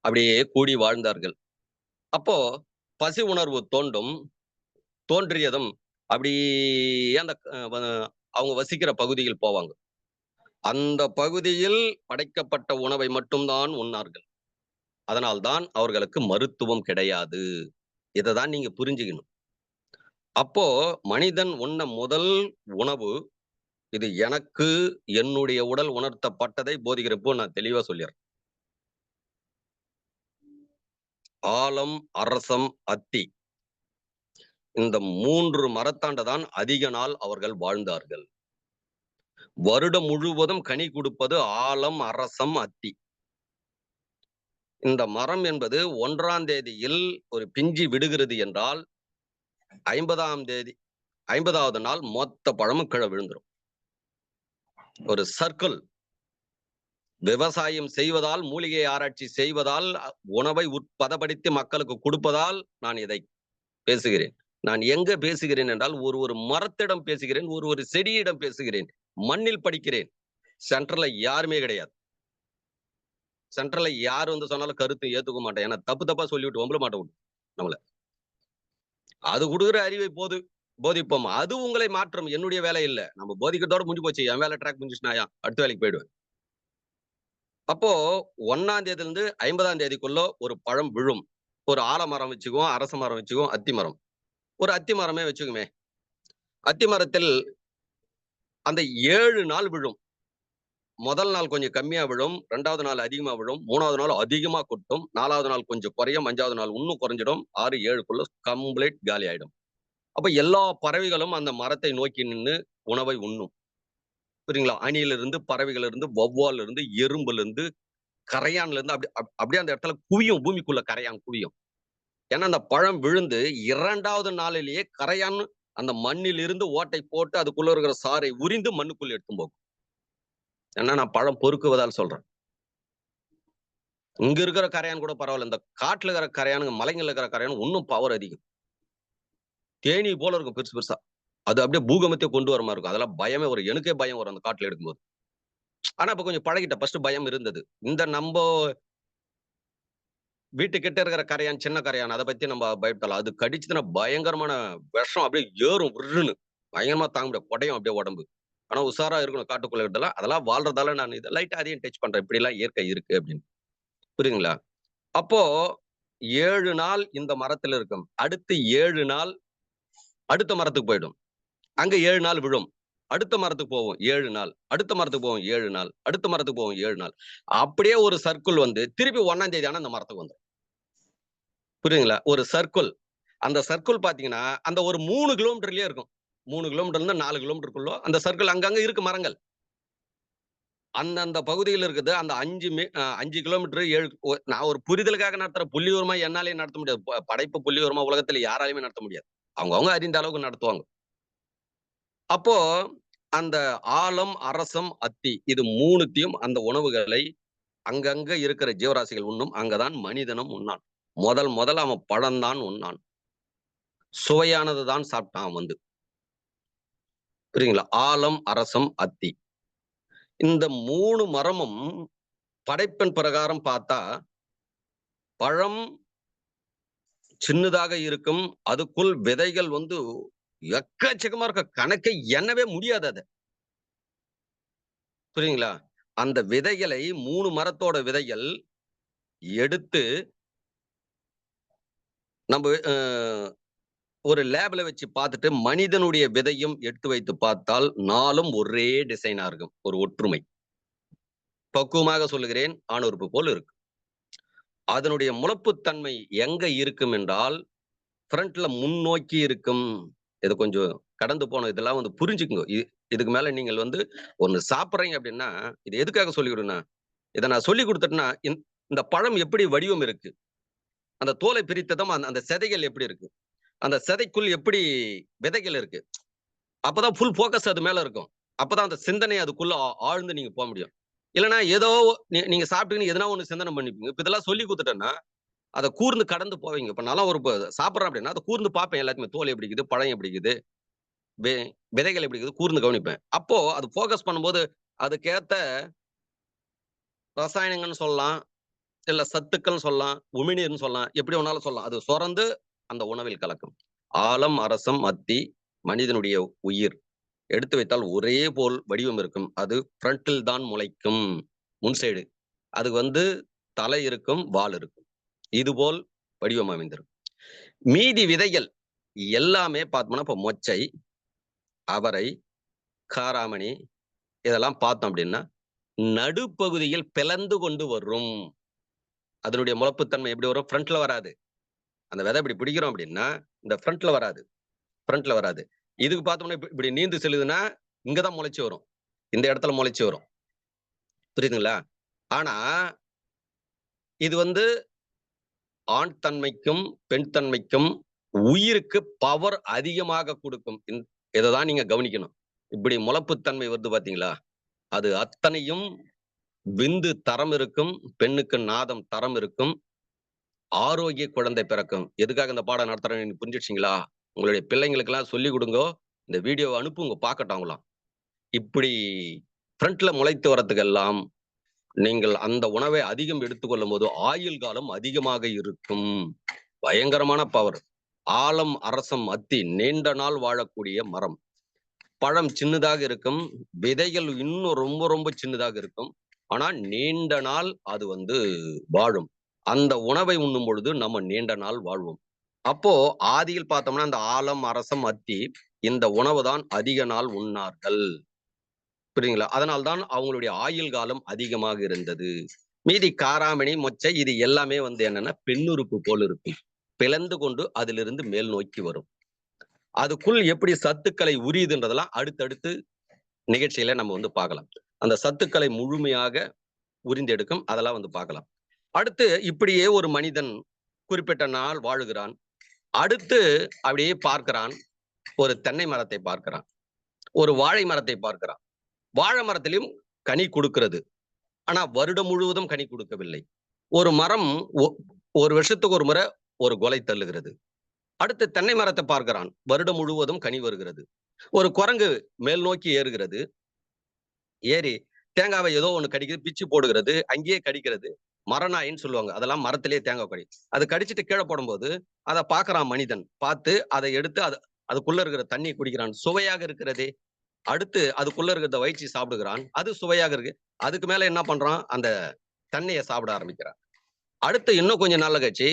அப்படியே கூடி வாழ்ந்தார்கள். அப்போ பசி உணர்வு தோன்றியதும் அப்படி அந்த அவங்க வசிக்கிற பகுதியில் போவாங்க. அந்த பகுதியில் படைக்கப்பட்ட உணவை மட்டும்தான் உண்ணார்கள். அதனால்தான் அவர்களுக்கு மருத்துவம் கிடையாது. இதைதான் நீங்க புரிஞ்சுக்கணும். அப்போ மனிதன் உண்ண முதல் உணவு இது எனக்கு என்னுடைய உடல் உணர்த்தப்பட்டதை போதிக்கிறப்போ நான் தெளிவா சொல்லிடுறேன். ஆலம், அரசம், அத்தி இந்த 3 மரத்தாண்டதான் அதிக நாள் அவர்கள் வாழ்ந்தார்கள். வருடம் முழுவதும் கனி கொடுப்பது ஆலம், அரசம், அத்தி. இந்த மரம் என்பது 1ஆம் தேதியில் ஒரு பிஞ்சி விடுகிறது என்றால் 50வது நாள் மொத்த பழமும் கீழே விழுந்துரும். ஒரு சர்க்கிள். விவசாயம் செய்வதால், மூலிகை ஆராய்ச்சி செய்வதால், உணவை பதப்படுத்தி மக்களுக்கு கொடுப்பதால் நான் இதை பேசுகிறேன். நான் எங்க பேசுகிறேன் என்றால் ஒரு மரத்திடம் பேசுகிறேன், ஒரு செடியிடம் பேசுகிறேன், மண்ணில் படிக்கிறேன். சென்ட்ரல்ல யாருமே கிடையாது. சென்ட்ரல்ல யார் வந்து சொன்னாலும் கருத்து ஏத்துக்க மாட்டேன். ஏன்னா தப்பா சொல்லிவிட்டு ஒம்பள மாட்டேன் நம்மள. அது கொடுக்குற அறிவை போதிப்போம். அது உங்களை மாற்றம். என்னுடைய வேலை இல்லை. நம்ம போதிக்கிறதோட முடிஞ்சு போச்சு. என் வேலை ட்ராக் முடிஞ்சுச்சுனாயா அடுத்த வேலைக்கு போயிடுவேன். அப்போ 1ஆம் தேதியிலிருந்து 50ஆம் தேதிக்குள்ள ஒரு பழம் விழும். ஒரு ஆலமரம் வச்சுக்குவோம், அரச மரம் வச்சுக்குவோம், அத்தி மரம். ஒரு அத்தி மரமே வச்சுக்குமே. அத்தி மரத்தில் அந்த 7 நாள் விழும். முதல் நாள் கொஞ்சம் கம்மியா விழும், 2வது நாள் அதிகமா விழும், 3வது நாள் அதிகமா கொட்டும், 4வது நாள் கொஞ்சம் குறையும், 5வது நாள் இன்னும் குறைஞ்சிடும், 6, 7க்குள்ள கம்ப்ளீட் காலி ஆயிடும். அப்ப எல்லா பறவைகளும் அந்த மரத்தை நோக்கி நின்று உணவை உண்ணும். புரியுங்களா? அணிலிருந்து, பறவைகள் இருந்து, வௌவால் இருந்து, எறும்புல இருந்து, கரையான்ல இருந்து அப்படியே அந்த இடத்துல குவியும். பூமிக்குள்ள கரையான் குவியும். ஏன்னா அந்த பழம் விழுந்து 2வது நாளிலேயே கரையான் அந்த மண்ணில் இருந்து ஓட்டை போட்டு அதுக்குள்ள இருக்கிற சாறை உரிந்து மண்ணுக்குள்ள எடுத்து போகும். ஏன்னா நான் பழம் பொறுக்குவதால் சொல்றேன். இங்க இருக்கிற கரையான் கூட பரவாயில்ல. இந்த காட்டுல இருக்கிற கரையானுங்க, மலைங்கள்ல இருக்கிற கரையான் இன்னும் பவர் அதிகம். தேனி போல இருக்கும் பெருசு பெருசா. அது அப்படியே பூகமத்தை கொண்டு வர மாதிரி இருக்கும். அதெல்லாம் பயமே வரும். எனக்கே பயம் வரும் அந்த காட்டுல எடுக்கும்போது. ஆனா இப்ப கொஞ்சம் பழகிட்ட. ஃபர்ஸ்ட் பயம் இருந்தது. இந்த நம்ம வீட்டுக்கிட்ட இருக்கிற கரையான், சின்ன கரையான், அதை பத்தி நம்ம பயப்படலாம். அது கடிச்சதுன்னா பயங்கரமான விஷம் அப்படியே ஏறும் விருன்னு. பயங்கரமா தாங்க முடியாது. குடையும் அப்படியே உடம்பு. ஆனா உஷாரா இருக்கணும் காட்டுக்குள்ள கிட்டலாம். அதெல்லாம் வாழ்றதால நான் இதை லைட்டா அதையும் டச் பண்றேன். இப்படி எல்லாம் இயற்கை இருக்கு அப்படின்னு. புரியுதுங்களா? அப்போ 7 நாள் இந்த மரத்துல இருக்கும். அடுத்து 7 நாள் அடுத்த மரத்துக்கு போயிடும். அங்க 7 நாள் விழும். அடுத்த மரத்துக்கு போவோம் 7 நாள். அடுத்த மரத்துக்கு போவோம் 7 நாள். அடுத்த மரத்துக்கு போவோம் 7 நாள். அப்படியே ஒரு சர்க்கிள் வந்து திருப்பி 1ஆம் தேதி ஆனா அந்த மரத்துக்கு வந்துடும். புரியுதுங்களா? ஒரு சர்க்கிள். அந்த சர்க்கிள் பாத்தீங்கன்னா அந்த ஒரு 3 கிலோமீட்டர்லயே இருக்கும். 3 கிலோமீட்டர்ல இருந்து 4 கிலோமீட்டருக்குள்ள அந்த சர்க்கிள் அங்கங்க இருக்கு மரங்கள். அந்தந்த பகுதியில் இருக்குது. அந்த 5 கிலோமீட்டர் 7 நான் ஒரு புரிதலுக்காக நடத்துற புள்ளிவிவரமா என்னாலே நடத்த முடியாது. படைப்பு புள்ளிவிவரமா உலகத்துல யாராலையுமே நடத்த முடியாது. அவங்க அறிந்த அளவுக்கு நடத்துவாங்க. அப்போ அந்த ஆலம், அரசம், அத்தி இது 3த்தையும் அந்த உணவுகளை அங்கங்க இருக்கிற ஜீவராசிகள் உண்ணும். அங்கதான் மனிதனும் உண்ணான். முதல் அவன் பழம்தான் உண்ணான். சுவையானது தான் சாப்பிட்டான் வந்து. புரியுங்களா? ஆலம், அரசம், அத்தி இந்த 3 மரமும் படைப்பின் பிரகாரம் பார்த்தா பழம் சின்னதாக இருக்கும். அதுக்குள் விதைகள் வந்து எக்கச்சக்கமா இருக்க. கணக்கை எண்ணவே முடியாது அது. புரியுங்களா? அந்த விதைகளை 3 மரத்தோட விதைகள் எடுத்து நம்ம ஒரு லேப்ல வச்சு பார்த்துட்டு மனிதனுடைய விதையும் எடுத்து வைத்து பார்த்தால் 4ம் ஒரே டிசைனா இருக்கும். ஒரு ஒற்றுமை. பக்குவமாக சொல்லுகிறேன், ஆணுறுப்பு போல் இருக்கு. அதனுடைய முளைப்புத்தன்மை எங்க இருக்கும் என்றால் ஃப்ரண்ட்ல முன்னோக்கி இருக்கும். இது கொஞ்சம் கடந்து போன இதெல்லாம் வந்து புரிஞ்சுக்குங்க. இதுக்கு மேல நீங்கள் வந்து ஒண்ணு சாப்பிடுறீங்க அப்படின்னா இது எதுக்காக சொல்லிவிடுனா, இதை நான் சொல்லி கொடுத்துட்டேன்னா இந்த பழம் எப்படி வடிவம் இருக்கு, அந்த தோலை பிரித்ததும் அந்த செதைகள் எப்படி இருக்கு, அந்த செதைக்குள் எப்படி விதைகள் இருக்கு, அப்பதான் ஃபுல் ஃபோக்கஸ் அது மேல இருக்கும். அப்பதான் அந்த சிந்தனை அதுக்குள்ள ஆழ்ந்து நீங்க போக முடியும். இல்லைன்னா ஏதோ நீங்க சாப்பிட்டீங்கன்னு எதனா ஒண்ணு சிந்தனை பண்ணிப்பீங்க. இப்ப இதெல்லாம் சொல்லி கொடுத்துட்டேன்னா அதை கூர்ந்து கடந்து போவீங்க. இப்ப நல்லா ஒரு சாப்பிட்றேன் அப்படின்னா அதை கூர்ந்து பார்ப்பேன். எல்லாத்தையுமே தோல் எப்படி இருக்குது, பழம் எப்படி இருக்குது, விதைகள் எப்படி இருக்குது, கூர்ந்து கவனிப்பேன். அப்போ அது ஃபோக்கஸ் பண்ணும்போது அதுக்கேத்த ரசாயனங்கள்னு சொல்லலாம், இல்ல சத்துக்கள்னு சொல்லலாம், உமிழ்நீர்னு சொல்லலாம், எப்படி வேணாலும் சொல்லலாம். அது சுரந்து அந்த உணவில் கலக்கும். ஆலம், அரசம், அத்தி மனிதனுடைய உயிர். எடுத்து வைத்தால் ஒரே போல் வடிவம் இருக்கும். அது ஃப்ரண்டில் தான் முளைக்கும், முன் சைடு. அது தலை இருக்கும், வால் இருக்கும். இதுபோல் வடிவம் அமைந்திருக்கும். மீதி விதைகள் எல்லாமே பார்த்தோம்னா இப்ப மொச்சை, அவரை, காராமணி இதெல்லாம் பார்த்தோம் அப்படின்னா நடுப்பகுதியில் பிளந்து கொண்டு வரும். அதனுடைய முளைப்புத்தன்மை எப்படி வரும்? ஃப்ரண்ட்ல வராது. அந்த விதை இப்படி பிடிக்கிறோம் அப்படின்னா இந்த ஃப்ரண்ட்ல வராது, ஃப்ரண்ட்ல வராது. இதுக்கு பார்த்தோம்னா இப்படி நீந்து செல்லுதுன்னா இங்கதான் முளைச்சு வரும், இந்த இடத்துல முளைச்சு வரும். புரியுதுங்களா? ஆனா இது ஆண் தன்மைக்கும் பெண் தன்மைக்கும் உயிருக்கு பவர் அதிகமாக கொடுக்கும். இதைதான் நீங்க கவனிக்கணும். இப்படி முளைப்புத்தன்மை வருது பாத்தீங்களா, அது அத்தனையும் விந்து தரம் இருக்கும், பெண்ணுக்கு நாதம் தரம் இருக்கும், ஆரோக்கிய குழந்தை பிறக்கும். எதுக்காக இந்த பாடம் நடத்துறேன்னு புரிஞ்சிடுச்சிங்களா? உங்களுடைய பிள்ளைங்களுக்கு எல்லாம் சொல்லி கொடுங்க, இந்த வீடியோவை அனுப்புங்க, பார்க்கட்டும் அவங்களாம். இப்படி ஃப்ரண்ட்ல முளைத்து வரத்துக்கெல்லாம் நீங்கள் அந்த உணவை அதிகம் எடுத்துக்கொள்ளும் போது ஆயுள் காலம் அதிகமாக இருக்கும். பயங்கரமான பவர். ஆலம், அரசம், அத்தி நீண்ட நாள் வாழக்கூடிய மரம். பழம் சின்னதாக இருக்கும், விதைகள் இன்னும் ரொம்ப ரொம்ப சின்னதாக இருக்கும். ஆனா நீண்ட நாள் அது வாழும். அந்த உணவை உண்ணும் பொழுது நம்ம நீண்ட நாள் வாழ்வோம். அப்போ ஆதியில் பார்த்தோம்னா அந்த ஆலம், அரசம், அத்தி இந்த உணவு தான் அதிக நாள் உண்ணார்கள். புரியுங்களா? அதனால்தான் அவங்களுடைய ஆயுள் காலம் அதிகமாக இருந்தது. மீதி காராமணி, மொச்சை இது எல்லாமே என்னன்னா பெண்ணுறுப்பு போல் இருக்கும், பிளந்து கொண்டு அதிலிருந்து மேல் நோக்கி வரும். அதுக்குள் எப்படி சத்துக்களை உரியுதுன்றதெல்லாம் அடுத்தடுத்து நிகழ்ச்சியில நம்ம பார்க்கலாம். அந்த சத்துக்களை முழுமையாக உரிந்தெடுக்கும், அதெல்லாம் பார்க்கலாம். அடுத்து இப்படியே ஒரு மனிதன் குறிப்பிட்ட நாள் வாழுகிறான். அடுத்து அப்படியே பார்க்கிறான், ஒரு தென்னை மரத்தை பார்க்கிறான், ஒரு வாழை மரத்தை பார்க்கிறான். வாழை மரத்திலும் கனி கொடுக்கிறது, ஆனா வருடம் முழுவதும் கனி கொடுக்கவில்லை. ஒரு மரம் ஒரு வருஷத்துக்கு ஒரு முறை ஒரு கொலை தள்ளுகிறது. அடுத்து தென்னை மரத்தை பார்க்கிறான், வருடம் முழுவதும் கனி வருகிறது. ஒரு குரங்கு மேல் நோக்கி ஏறுகிறது, ஏறி தேங்காவை ஏதோ ஒண்ணு கடிக்குது, பிச்சு போடுகிறது, அங்கேயே கடிக்கிறது. மரநாயின்னு சொல்லுவாங்க, அதெல்லாம் மரத்திலேயே தேங்காய் கடி. அது கடிச்சிட்டு கீழே போடும்போது அதை பார்க்கறான் மனிதன். பார்த்து அதை எடுத்து அதுக்குள்ள இருக்கிற தண்ணி குடிக்கிறான், சுவையாக இருக்கிறதே. அடுத்து அதுக்குள்ள இருக்கிறத வயிற்று சாப்பிடுகிறான், அது சுவையாக இருக்கு. அதுக்கு மேல என்ன பண்றான், அந்த தண்ணியை சாப்பிட ஆரம்பிக்கிறான். அடுத்து இன்னும் கொஞ்சம் நாள் கழிச்சு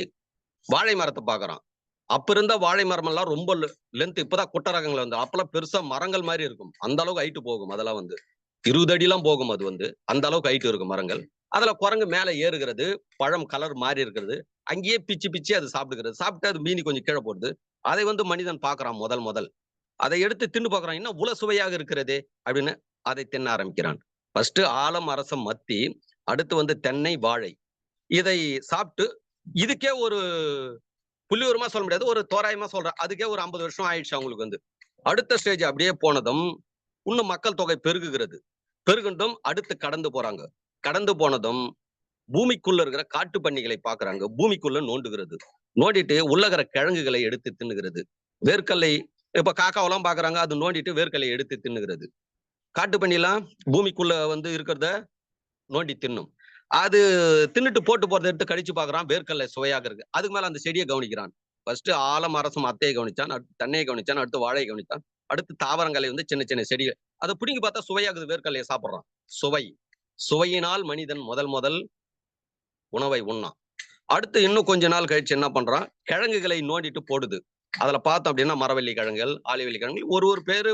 வாழை மரத்தை பார்க்கறான். அப்ப இருந்த வாழை மரம் எல்லாம் ரொம்ப லென்த், இப்பதான் குட்ட ரகங்கள் அப்பெல்லாம் பெருசா மரங்கள் மாதிரி இருக்கும், அந்த அளவுக்கு ஹைட்டு போகும். அதெல்லாம் 20 அடி எல்லாம் போகும். அது அந்த அளவுக்கு ஹைட்டு இருக்கும் மரங்கள். அதுல குரங்கு மேல ஏறுகிறது, பழம் கலர் மாறி இருக்கிறது, அங்கேயே பிச்சு பிச்சு அது சாப்பிடுகிறது. சாப்பிட்டு அது மீனி கொஞ்சம் கீழே போடுது. அதை மனிதன் பார்க்கறான். முதல் அதை எடுத்து தின்னு பார்க்கறான், இன்னும் உல சுவையாக இருக்கிறதே அப்படின்னு அதை தின்ன ஆரம்பிக்கிறான். ஃபர்ஸ்ட் ஆலம், அரசம், மத்தி, அடுத்து தென்னை, வாழை. இதை சாப்பிட்டு இதுக்கே ஒரு புள்ளிவரமா சொல்ல முடியாது, ஒரு தோராயமா சொல்றேன், அதுக்கே ஒரு 50 வருஷம் ஆயிடுச்சு அவங்களுக்கு. அடுத்த ஸ்டேஜ் அப்படியே போனதும் இன்னும் மக்கள் தொகை பெருகுண்டும் அடுத்து கடந்து போறாங்க. கடந்து போனதும் பூமிக்குள்ள இருக்கிற காட்டு பண்ணிகளை பாக்குறாங்க. பூமிக்குள்ள நோண்டுகிறது, நோண்டிட்டு உள்ளகிற கிழங்குகளை எடுத்து தின்னுகிறது. வேர்க்கல்லை இப்ப காக்காவெல்லாம் பாக்குறாங்க, அது நோண்டிட்டு வேர்க்கல்லை எடுத்து தின்னுகிறது. காட்டு பண்ணிலாம் பூமிக்குள்ள இருக்கிறத நோண்டி தின்னும். அது தின்னுட்டு போட்டு போறதை எடுத்து கடிச்சு பாக்குறான், வேர்க்கல்லை சுவையாக இருக்கு. அதுக்கு மேல அந்த செடியை கவனிக்கிறான். ஃபர்ஸ்ட் ஆலம், அரசம், அத்தையை கவனிச்சான், அடுத்து தென்னையை கவனிச்சான், அடுத்து வாழையை கவனித்தான், அடுத்து தாவரங்களை சின்ன சின்ன செடிகள். அதை பிடிங்கி பார்த்தா சுவையாகுது, வேர்க்கல்லையை சாப்பிடுறான். சுவையினால் மனிதன் முதல் உணவை உண்ணான். அடுத்து இன்னும் கொஞ்ச நாள் கழிச்சு என்ன பண்றான், கிழங்குகளை நோண்டிட்டு போடுது. அதுல பார்த்தோம் அப்படின்னா மரவள்ளி கிழங்குகள், ஆலிவள்ளி கிழங்குகள், ஒரு பேரு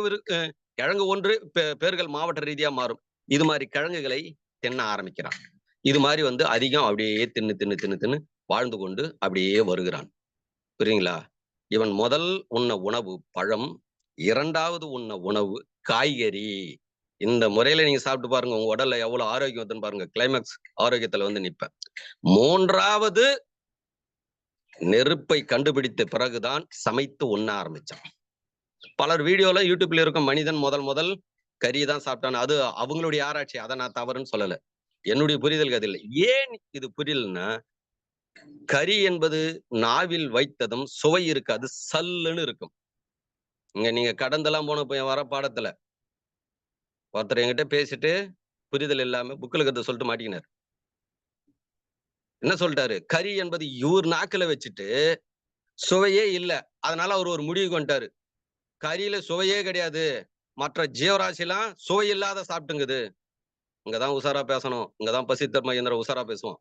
கிழங்கு ஒன்று பேர்கள் மாவட்ட ரீதியா மாறும். இது மாதிரி கிழங்குகளை தின்ன ஆரம்பிக்கிறான். இது மாதிரி அதிகம் அப்படியே தின்னு வாழ்ந்து கொண்டு அப்படியே வருகிறான். புரியுங்களா? இவன் முதல் உண்ண உணவு பழம், இரண்டாவது உண்ண உணவு காய்கறி. இந்த முறையில நீங்க சாப்பிட்டு பாருங்க, உங்க உடல்ல எவ்வளவு ஆரோக்கியம் பாருங்க. கிளைமேக்ஸ் ஆரோக்கியத்துல நிப்பேன். மூன்றாவது நெருப்பை கண்டுபிடித்த பிறகுதான் சமைத்து உண்ண ஆரம்பிச்சான். பலர் வீடியோல யூடியூப்ல இருக்கும் மனிதன் முதல் கறி தான் சாப்பிட்டான். அது அவங்களுடைய ஆராய்ச்சி, அதை நான் தவறுன்னு சொல்லல. என்னுடைய புரிதலுக்கு அது இல்லை. ஏன் இது புரியலன்னா, கறி என்பது நாவில் வைத்ததும் சுவை இருக்காது, சல்லுன்னு இருக்கும். நீங்க கடந்தெல்லாம் போன போய் வர பாடத்துல ஒருத்தர் என்கிட்ட பேசிட்டு புரிதல் இல்லாம புக்கில் இருக்கிறத சொல்லிட்டு மாட்டிக்கினார். என்ன சொல்லிட்டாரு? கறி என்பது இவர் நாக்குல வச்சுட்டு சுவையே இல்லை, அதனால அவர் ஒரு முடிவுக்கு வந்துட்டாரு. கறியில சுவையே கிடையாது, மற்ற ஜீவராசி எல்லாம் சுவை இல்லாத சாப்பிட்டுங்குது. இங்கதான் உசாரா பேசணும், இங்கதான் பசித்தர் மகேந்திர உசாரா பேசுவோம்.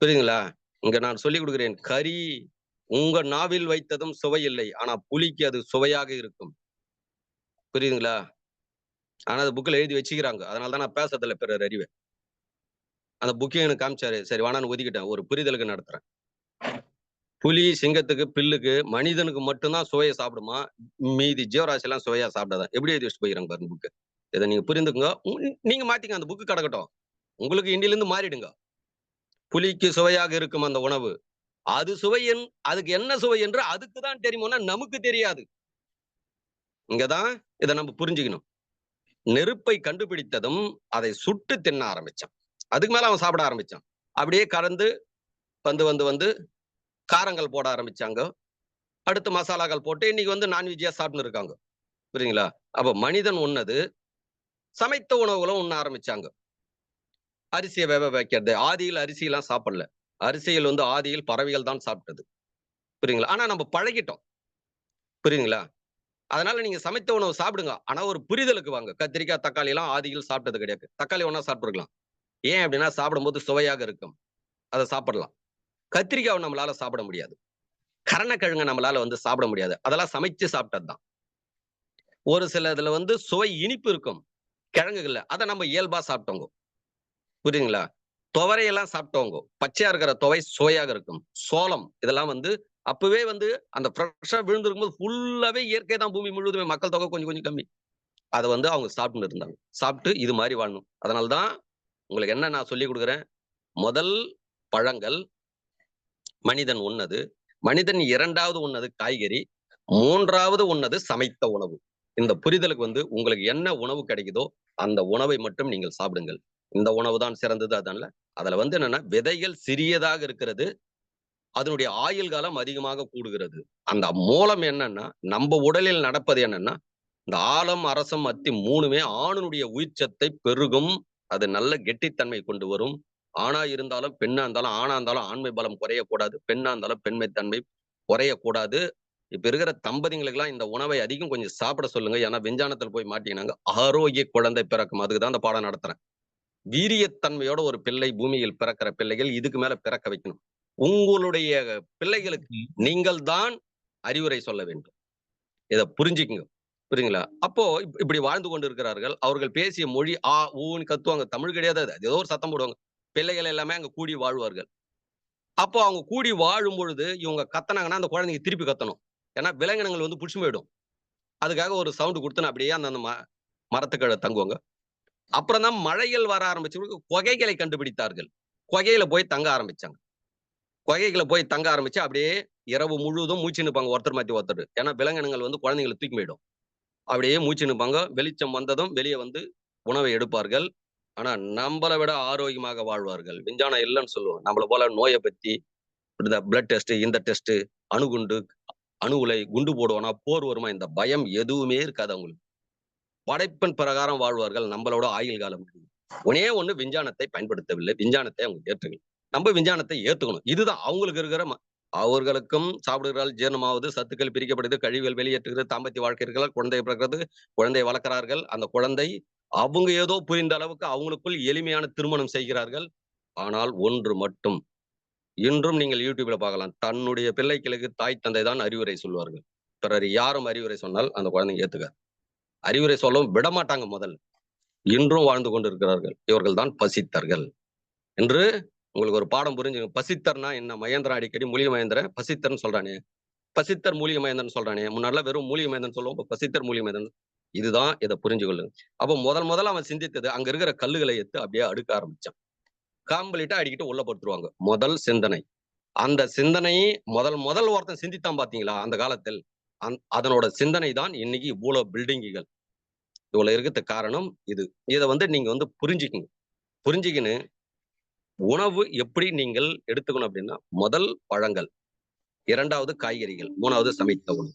புரியுதுங்களா? இங்க நான் சொல்லி கொடுக்கிறேன், கறி உங்க நாவில் வைத்ததும் சுவை இல்லை, ஆனா புலிக்கு அது சுவையாக இருக்கும். புரியுதுங்களா? ஆனா அது புக்கில் எழுதி வச்சுக்கிறாங்க. அதனாலதான் நான் பேசுறதில்ல பிறர் அறிவை. அந்த புக்கையும் எனக்கு காமிச்சாரு, சரி வேணான்னு ஒதுக்கிட்டேன், ஒரு புரிதலுக்கு நடத்துறேன். புலி சிங்கத்துக்கு பில்லுக்கு மனிதனுக்கு மட்டும்தான் சுவையை சாப்பிடுமா, மீதி ஜீவராசி எல்லாம் சுவையா சாப்பிடாதான். எப்படி எழுதி வச்சுட்டு போயிறாங்க பாருங்க புக்கு. இதை நீங்க புரிந்துக்குங்க. நீங்க மாத்திங்க, அந்த புக்கு கிடக்கட்டும், உங்களுக்கு இந்தியில இருந்து மாறிடுங்க. புலிக்கு சுவையாக இருக்கும் அந்த உணவு, அது சுவையின் அதுக்கு என்ன சுவை என்று அதுக்குதான் தெரியுமோனா நமக்கு தெரியாது. இங்கதான் இதை நம்ம புரிஞ்சுக்கணும். நெருப்பை கண்டுபிடித்ததும் அதை சுட்டு தின்ன ஆரம்பிச்சான். அதுக்கு மேல அவன் சாப்பிட ஆரம்பிச்சான். அப்படியே கறந்து வந்து காரங்கள் போட ஆரம்பிச்சாங்க. அடுத்து மசாலாக்கள் போட்டு இன்னைக்கு நான்வெஜ்ஜா சாப்பிட்டு இருக்காங்க. புரியுங்களா? அப்ப மனிதன் உண்ணது சமைத்த உணவுகளும் உண்ண ஆரம்பிச்சாங்க. அரிசியை வேக வைக்கிறது, ஆதியில் அரிசி எல்லாம் சாப்பிடல. அரிசியில் ஆதியில் பறவைகள் தான் சாப்பிட்டது. புரியுங்களா? ஆனா நம்ம பழகிட்டோம். புரியுங்களா? அதனால நீங்க சமைத்த உணவு சாப்பிடுங்க, ஆனா ஒரு புரிதலுக்கு வாங்க. கத்திரிக்காய் தக்காளி எல்லாம் ஆதியில் சாப்பிட்டது கிடையாது. தக்காளி ஒன்னா சாப்பிட்டுருக்கலாம். ஏன் அப்படின்னா சாப்பிடும்போது சுவையாக இருக்கும், அதை சாப்பிடலாம். கத்திரிக்காய் நம்மளால சாப்பிட முடியாது, கரணக்கிழங்கு நம்மளால சாப்பிட முடியாது. அதெல்லாம் சமைச்சு சாப்பிட்டதுதான். ஒரு சில இதுல சுவை இனிப்பு இருக்கும் கிழங்குகள்ல, அதை நம்ம இயல்பா சாப்பிட்டோங்க. புரியுதுங்களா? துவரையெல்லாம் சாப்பிட்டவங்க, பச்சையா இருக்கிற துவை சுவையாக இருக்கும். சோளம் இதெல்லாம் அப்பவே அந்த ஃப்ரெஷ்ஷா விழுந்திருக்கும் போது ஃபுல்லாவே இயற்கை தான். பூமி முழுவதுமே மக்கள் தொகை கொஞ்சம் கம்மி. அதை அவங்க சாப்பிட்டு இருந்தாங்க. சாப்பிட்டு இது மாதிரி வாழணும். அதனால்தான் உங்களுக்கு என்ன நான் சொல்லி கொடுக்குறேன், முதல் பழங்கள் மனிதன் உண்ணது, மனிதன் இரண்டாவது உண்ணது காய்கறி, மூன்றாவது உண்ணது சமைத்த உணவு. இந்த புரிதலுக்கு உங்களுக்கு என்ன உணவு கிடைக்குதோ அந்த உணவை மட்டும் நீங்கள் சாப்பிடுங்கள். இந்த உணவு தான் சிறந்தது. அதனால அதுல என்னன்னா, விதைகள் சிறியதாக இருக்கிறது, அதனுடைய ஆயுள் காலம் அதிகமாக கூடுகிறது. அந்த மூலம் என்னன்னா, நம்ம உடலில் நடப்பது என்னன்னா, இந்த ஆலம் அரசம் அத்தி மூணுமே ஆணுடைய உயிர்ச்சத்தை பெருகும். அது நல்ல கெட்டித்தன்மை கொண்டு வரும். ஆணா இருந்தாலும் பெண்ணா இருந்தாலும், ஆணா இருந்தாலும் ஆண்மை பலம் குறையக்கூடாது, பெண்ணா இருந்தாலும் பெண்மை தன்மை குறையக்கூடாது. இப்ப இருக்கிற தம்பதிங்களுக்கு எல்லாம் இந்த உணவை அதிகம் கொஞ்சம் சாப்பிட சொல்லுங்க. ஏன்னா விஞ்ஞானத்துல போய் மாட்டீங்கன்னாங்க, ஆரோக்கிய குழந்தை பிறக்கும். அதுக்குதான் அந்த பாடம் நடத்துறேன். வீரியத்தன்மையோட ஒரு பிள்ளை பூமியில் பிறக்கிற பிள்ளைகள் இதுக்கு மேல பிறக்க வைக்கணும். உங்களுடைய பிள்ளைகளுக்கு நீங்கள் தான் அறிவுரை சொல்ல வேண்டும். இதை புரிஞ்சுக்குங்க. புரியுங்களா? அப்போ இப்படி வாழ்ந்து கொண்டு இருக்கிறார்கள். அவர்கள் பேசிய மொழி ஆ ஊன்னு கத்துவாங்க. தமிழ் கிடையாது, அது ஏதோ ஒரு சத்தம் போடுவாங்க. பிள்ளைகள் எல்லாமே அங்க கூடி வாழ்வார்கள். அப்போ அவங்க கூடி வாழும் பொழுது இவங்க கத்தனாங்கன்னா அந்த குழந்தைங்க திருப்பி கத்தணும். ஏன்னா விலங்கினங்கள் புடிச்சு போயிடும். அதுக்காக ஒரு சவுண்ட் கொடுத்து அப்படியே அந்த மரத்துக்களை தங்குவாங்க. அப்புறம் தான் மழைகள் வர ஆரம்பிச்சு குகைகளை கண்டுபிடித்தார்கள். குகையில போய் தங்க ஆரம்பிச்சாங்க. குகைகளை போய் தங்க ஆரம்பிச்சு அப்படியே இரவு முழுவதும் மூச்சு நிற்பாங்க, ஒருத்தர் மாத்தி ஒருத்தர். ஏன்னா விலங்கினங்கள் குழந்தைங்களை தூக்கி போயிடும். அப்படியே மூச்சு நிற்பாங்க. வெளிச்சம் வந்ததும் வெளியே உணவை எடுப்பார்கள். ஆனா நம்மளை விட ஆரோக்கியமாக வாழ்வார்கள். விஞ்ஞானம் இல்லைன்னு சொல்லுவோம். நம்மள போல நோயை பத்தி இந்த பிளட் டெஸ்ட், இந்த டெஸ்ட், அணுகுண்டு, அணு உலை, குண்டு போடுவானா, போர் வருமா, இந்த பயம் எதுவுமே இருக்காது அவங்களுக்கு. படைப்பின் பிரகாரம் வாழ்வார்கள். நம்மளோட ஆயுள் காலம். ஒன்னே ஒண்ணு, விஞ்ஞானத்தை பயன்படுத்தவில்லை. விஞ்ஞானத்தை அவங்க ஏற்றுக்கணும். நம்ம விஞ்ஞானத்தை ஏத்துக்கணும். இதுதான் அவங்களுக்கு இருக்கிற அவர்களுக்கும் சாப்பிடுகிறார்கள், ஜீரணமாவது, சத்துக்கள் பிரிக்கப்படுது, கழிவுகள் வெளியேற்றுகிறது, தாம்பத்திய வாழ்க்கை இருக்கிறார்கள், குழந்தை பிறக்கிறது, குழந்தையை வளர்க்கிறார்கள். அந்த குழந்தை அவங்க ஏதோ புரிந்த அளவுக்கு அவங்களுக்குள் எளிமையான திருமணம் செய்கிறார்கள். ஆனால் ஒன்று மட்டும் இன்றும் நீங்கள் யூடியூப்ல பார்க்கலாம், தன்னுடைய பிள்ளைகளுக்கு தாய் தந்தை தான் அறிவுரை சொல்வார்கள். பிறர் யாரும் அறிவுரை சொன்னால் அந்த குழந்தைங்க ஏத்துக்க அறிவுரை சொல்லவும் விட மாட்டாங்க. முதல் இன்றும் வாழ்ந்து கொண்டிருக்கிறார்கள். இவர்கள் தான் பசித்தர்கள் என்று உங்களுக்கு ஒரு பாடம் புரிஞ்சுங்க. பசித்தர்னா என்ன? மகேந்திரன் அடிக்கடி மூலிகை மகேந்திரன் பசித்தர்ன்னு சொல்றானே, பசித்தர் மூலிகை மகேந்திரன் சொல்றானே. முன்னாடிலாம் வெறும் மூலிகை மகேந்திரன் சொல்லுவோம், பசித்தர் மூலிகை மகேந்திரன். இதுதான் இதை புரிஞ்சு கொள்ளுங்க. அப்போ முதல்ல அவன் சிந்தித்தது, அங்க இருக்கிற கல்லுகளை எடுத்து அப்படியே அடுக்க ஆரம்பிச்சான். காம்பலிட்டா அடிக்கிட்டு உள்ள போட்டுருவாங்க. முதல் சிந்தனை. அந்த சிந்தனையை முதல் ஒருத்தன் சிந்தித்தான் பாத்தீங்களா அந்த காலத்தில். அதனோட சிந்தனை தான் இன்னைக்கு இவ்வளவு பில்டிங்குகள் இவ்வளவு இருக்கிறதுக்கு காரணம் இது. இதை நீங்க புரிஞ்சுக்கின்னு உணவு எப்படி நீங்கள் எடுத்துக்கணும் அப்படின்னா, முதல் பழங்கள், இரண்டாவது காய்கறிகள், மூணாவது சமைத்த உணவு.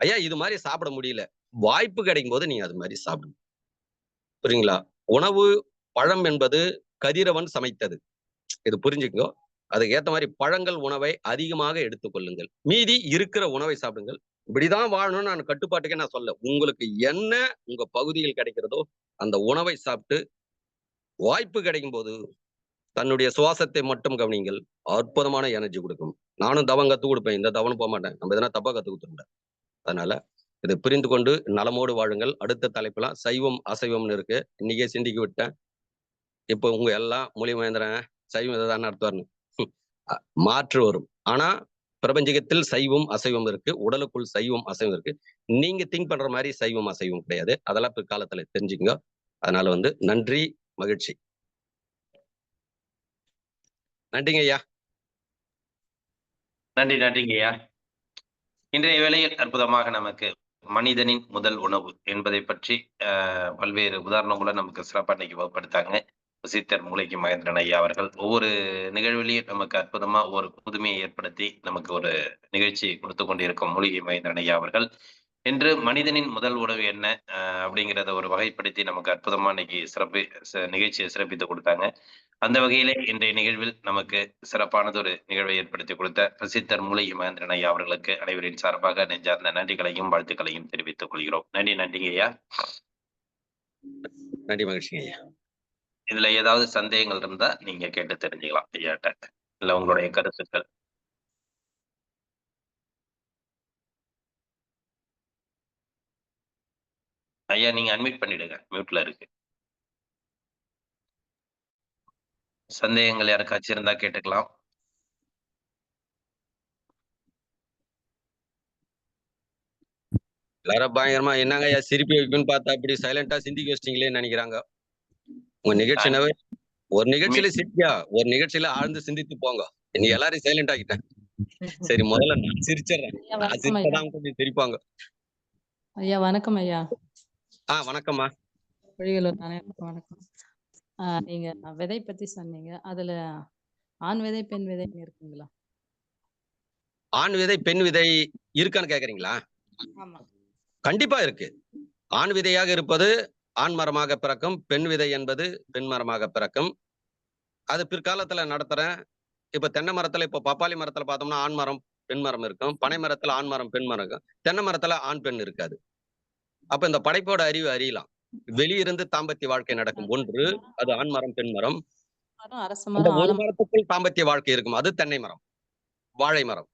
ஐயா இது மாதிரி சாப்பிட முடியல, வாய்ப்பு கிடைக்கும் போது நீங்க அது மாதிரி சாப்பிடுங்க. புரியுங்களா? உணவு பழம் என்பது கதிரவன் சமைத்தது, இது புரிஞ்சுக்கோ. அதுக்கு ஏத்த மாதிரி பழங்கள் உணவை அதிகமாக எடுத்துக்கொள்ளுங்கள். மீதி இருக்கிற உணவை சாப்பிடுங்கள். இப்படிதான் வாழணும்னு நான் கட்டுப்பாட்டுக்கே நான் சொல்ல. உங்களுக்கு என்ன உங்க பகுதியில் கிடைக்கிறதோ அந்த உணவை சாப்பிட்டு வாய்ப்பு கிடைக்கும் போது தன்னுடைய சுவாசத்தை மட்டும் கவனிங்கள். அற்புதமான எனர்ஜி கொடுக்கும். நானும் தவம் கத்து கொடுப்பேன், இந்த தவனும் போக மாட்டேன். நம்ம எதனா தப்பா கத்து கொடுத்துருந்தேன். அதனால இதை புரிந்து கொண்டு நலமோடு வாழுங்கள். அடுத்த தலைப்புலாம் சைவம் அசைவம்னு இருக்கு, இன்னைக்கே சிந்திக்க விட்டேன். இப்போ உங்க எல்லாம் மொழிமேந்திரன் சைவம் இதைதான் நடத்துவார்னு மாற்று வரும். ஆனா பிரபஞ்சகத்தில் சைவம் அசைவம் இருக்கு, உடலுக்குள் சைவம் அசைவம் இருக்கு. நீங்க திங்க் பண்ற மாதிரி சைவம் அசைவம் கிடையாது. அதெல்லாம் பிற்காலத்துல தெரிஞ்சுங்க. அதனால நன்றி, மகிழ்ச்சி. நன்றிங்க ஐயா.
நன்றிங்க ஐயா. இன்றைய வேளையில் அற்புதமாக நமக்கு மனிதனின் முதல் உணவு என்பதை பற்றி பல்வேறு உதாரணங்களும் நமக்கு சிறப்பாக இன்னைக்கு வகுப்படுத்தாங்க சித்தர் மூளைக்கு மகேந்திரன் ஐயா அவர்கள். ஒவ்வொரு நிகழ்விலையும் நமக்கு அற்புதமா ஒரு புதுமையை ஏற்படுத்தி நமக்கு ஒரு நிகழ்ச்சி கொடுத்து கொண்டிருக்கும் மூலிகை மகேந்திரன் ஐயா அவர்கள் இன்று மனிதனின் முதல் உணவு என்ன அப்படிங்கிறத ஒரு வகைப்படுத்தி நமக்கு அற்புதமா இன்னைக்கு நிகழ்ச்சியை சிறப்பித்து கொடுத்தாங்க. அந்த வகையிலே இன்றைய நிகழ்வில் நமக்கு சிறப்பானதொரு நிகழ்வை ஏற்படுத்தி கொடுத்த பிரசித்தர் மூலிகை மகேந்திரன் ஐயா அவர்களுக்கு அனைவரின் சார்பாக நெஞ்சார்ந்த நன்றிகளையும் வாழ்த்துக்களையும் தெரிவித்துக் கொள்கிறோம். நன்றிங்க ஐயா.
நன்றி, மகிழ்ச்சிங்க ஐயா.
இதுல ஏதாவது சந்தேகங்கள் இருந்தா நீங்க கேட்டு தெரிஞ்சுக்கலாம் ஐயாட்ட, இல்ல உங்களுடைய கருத்துக்கள். ஐயா நீங்க அட்மிட் பண்ணிடுங்க, மியூட்ல இருக்கு. சந்தேகங்கள் யாருக்காச்சும் இருந்தா கேட்டுக்கலாம்.
எல்லாரும் பயங்கரமா என்னங்க ஐயா சிரிப்பி வைக்குன்னு பார்த்தா இப்படி சைலண்டா சிந்திக்க வச்சிட்டீங்களே நினைக்கிறாங்க. உங்க நிகழ்ச்சினாவே ஒரு நிகழ்ச்சியில சிரிப்பியா, ஒரு நிகழ்ச்சியில ஆழ்ந்து சிந்தித்து போங்க. நீ எல்லாரையும் சைலண்ட் ஆகிட்டேன். சரி முதல்ல நான் சிரிச்சிடறேன், நான் சிரிப்பதான் கொஞ்சம் சிரிப்பாங்க.
ஐயா வணக்கம் ஐயா.
வணக்கம்மா.
வணக்கம். நீங்க விதை பத்தி சொன்னீங்க, அதுல ஆண் விதை பெண் விதை இருக்குங்களா?
ஆண் விதை பெண் விதை இருக்கான்னு கேக்குறீங்களா? கண்டிப்பா இருக்கு. ஆண் விதையாக இருப்பது ஆண் மரமாக பிறக்கும், பெண் விதை என்பது பெண் மரமாக பிறக்கும். அது பிற்காலத்துல நடத்துறேன். இப்ப தென்னை மரத்துல, இப்ப பப்பாளி மரத்துல பார்த்தோம்னா ஆண் மரம் பெண் மரம் இருக்கும், பனை மரத்துல ஆண் மரம் பெண் மரம் இருக்கும், தென்னை மரத்துல ஆண் பெண் இருக்காது. அப்ப இந்த படைப்போட அறிவு அறியலாம். வெளியிருந்து தாம்பத்திய வாழ்க்கை நடக்கும். ஒன்று அது ஆண் மரம் பெண் மரம். ஒரு மரத்துக்குள் தாம்பத்திய வாழ்க்கை இருக்கும், அது தென்னை மரம், வாழை மரம்,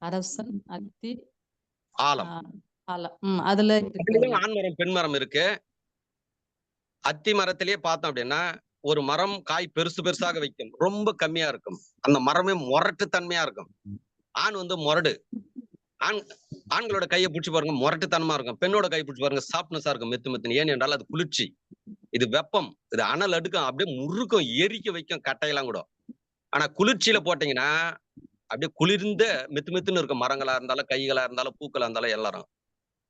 அரசன், அத்தி,
ஆலம்.
அதுல
ஆண் மரம் பெண் மரம் இருக்கு. அத்தி மரத்திலேயே பார்த்தோம் அப்படின்னா ஒரு மரம் காய் பெருசு பெருசாக வைக்கும், ரொம்ப கம்மியா இருக்கும். அந்த மரமே முரட்டு தன்மையா இருக்கும். ஆண் முரடு. ஆண்களோட கையை பிடிச்சி பாருங்க, முரட்டுத்தனமா இருக்கும். பெண்ணோட கை பிடிச்சி பாருங்க, சாப்ட்னஸா இருக்கும், மெத்து மெத்துன்னு. ஏன் என்றால் அது குளிர்ச்சி, இது வெப்பம், இது அனல் அடுக்கும், அப்படியே முறுக்கும், எரிக்க வைக்கும் கட்டையெல்லாம் கூட. ஆனா குளிர்ச்சியில போட்டீங்கன்னா அப்படியே குளிர்ந்த மெத்து மெத்துன்னு இருக்கும். மரங்களா இருந்தாலும், கைகளா இருந்தாலும், பூக்களா இருந்தாலும் எல்லாரும்.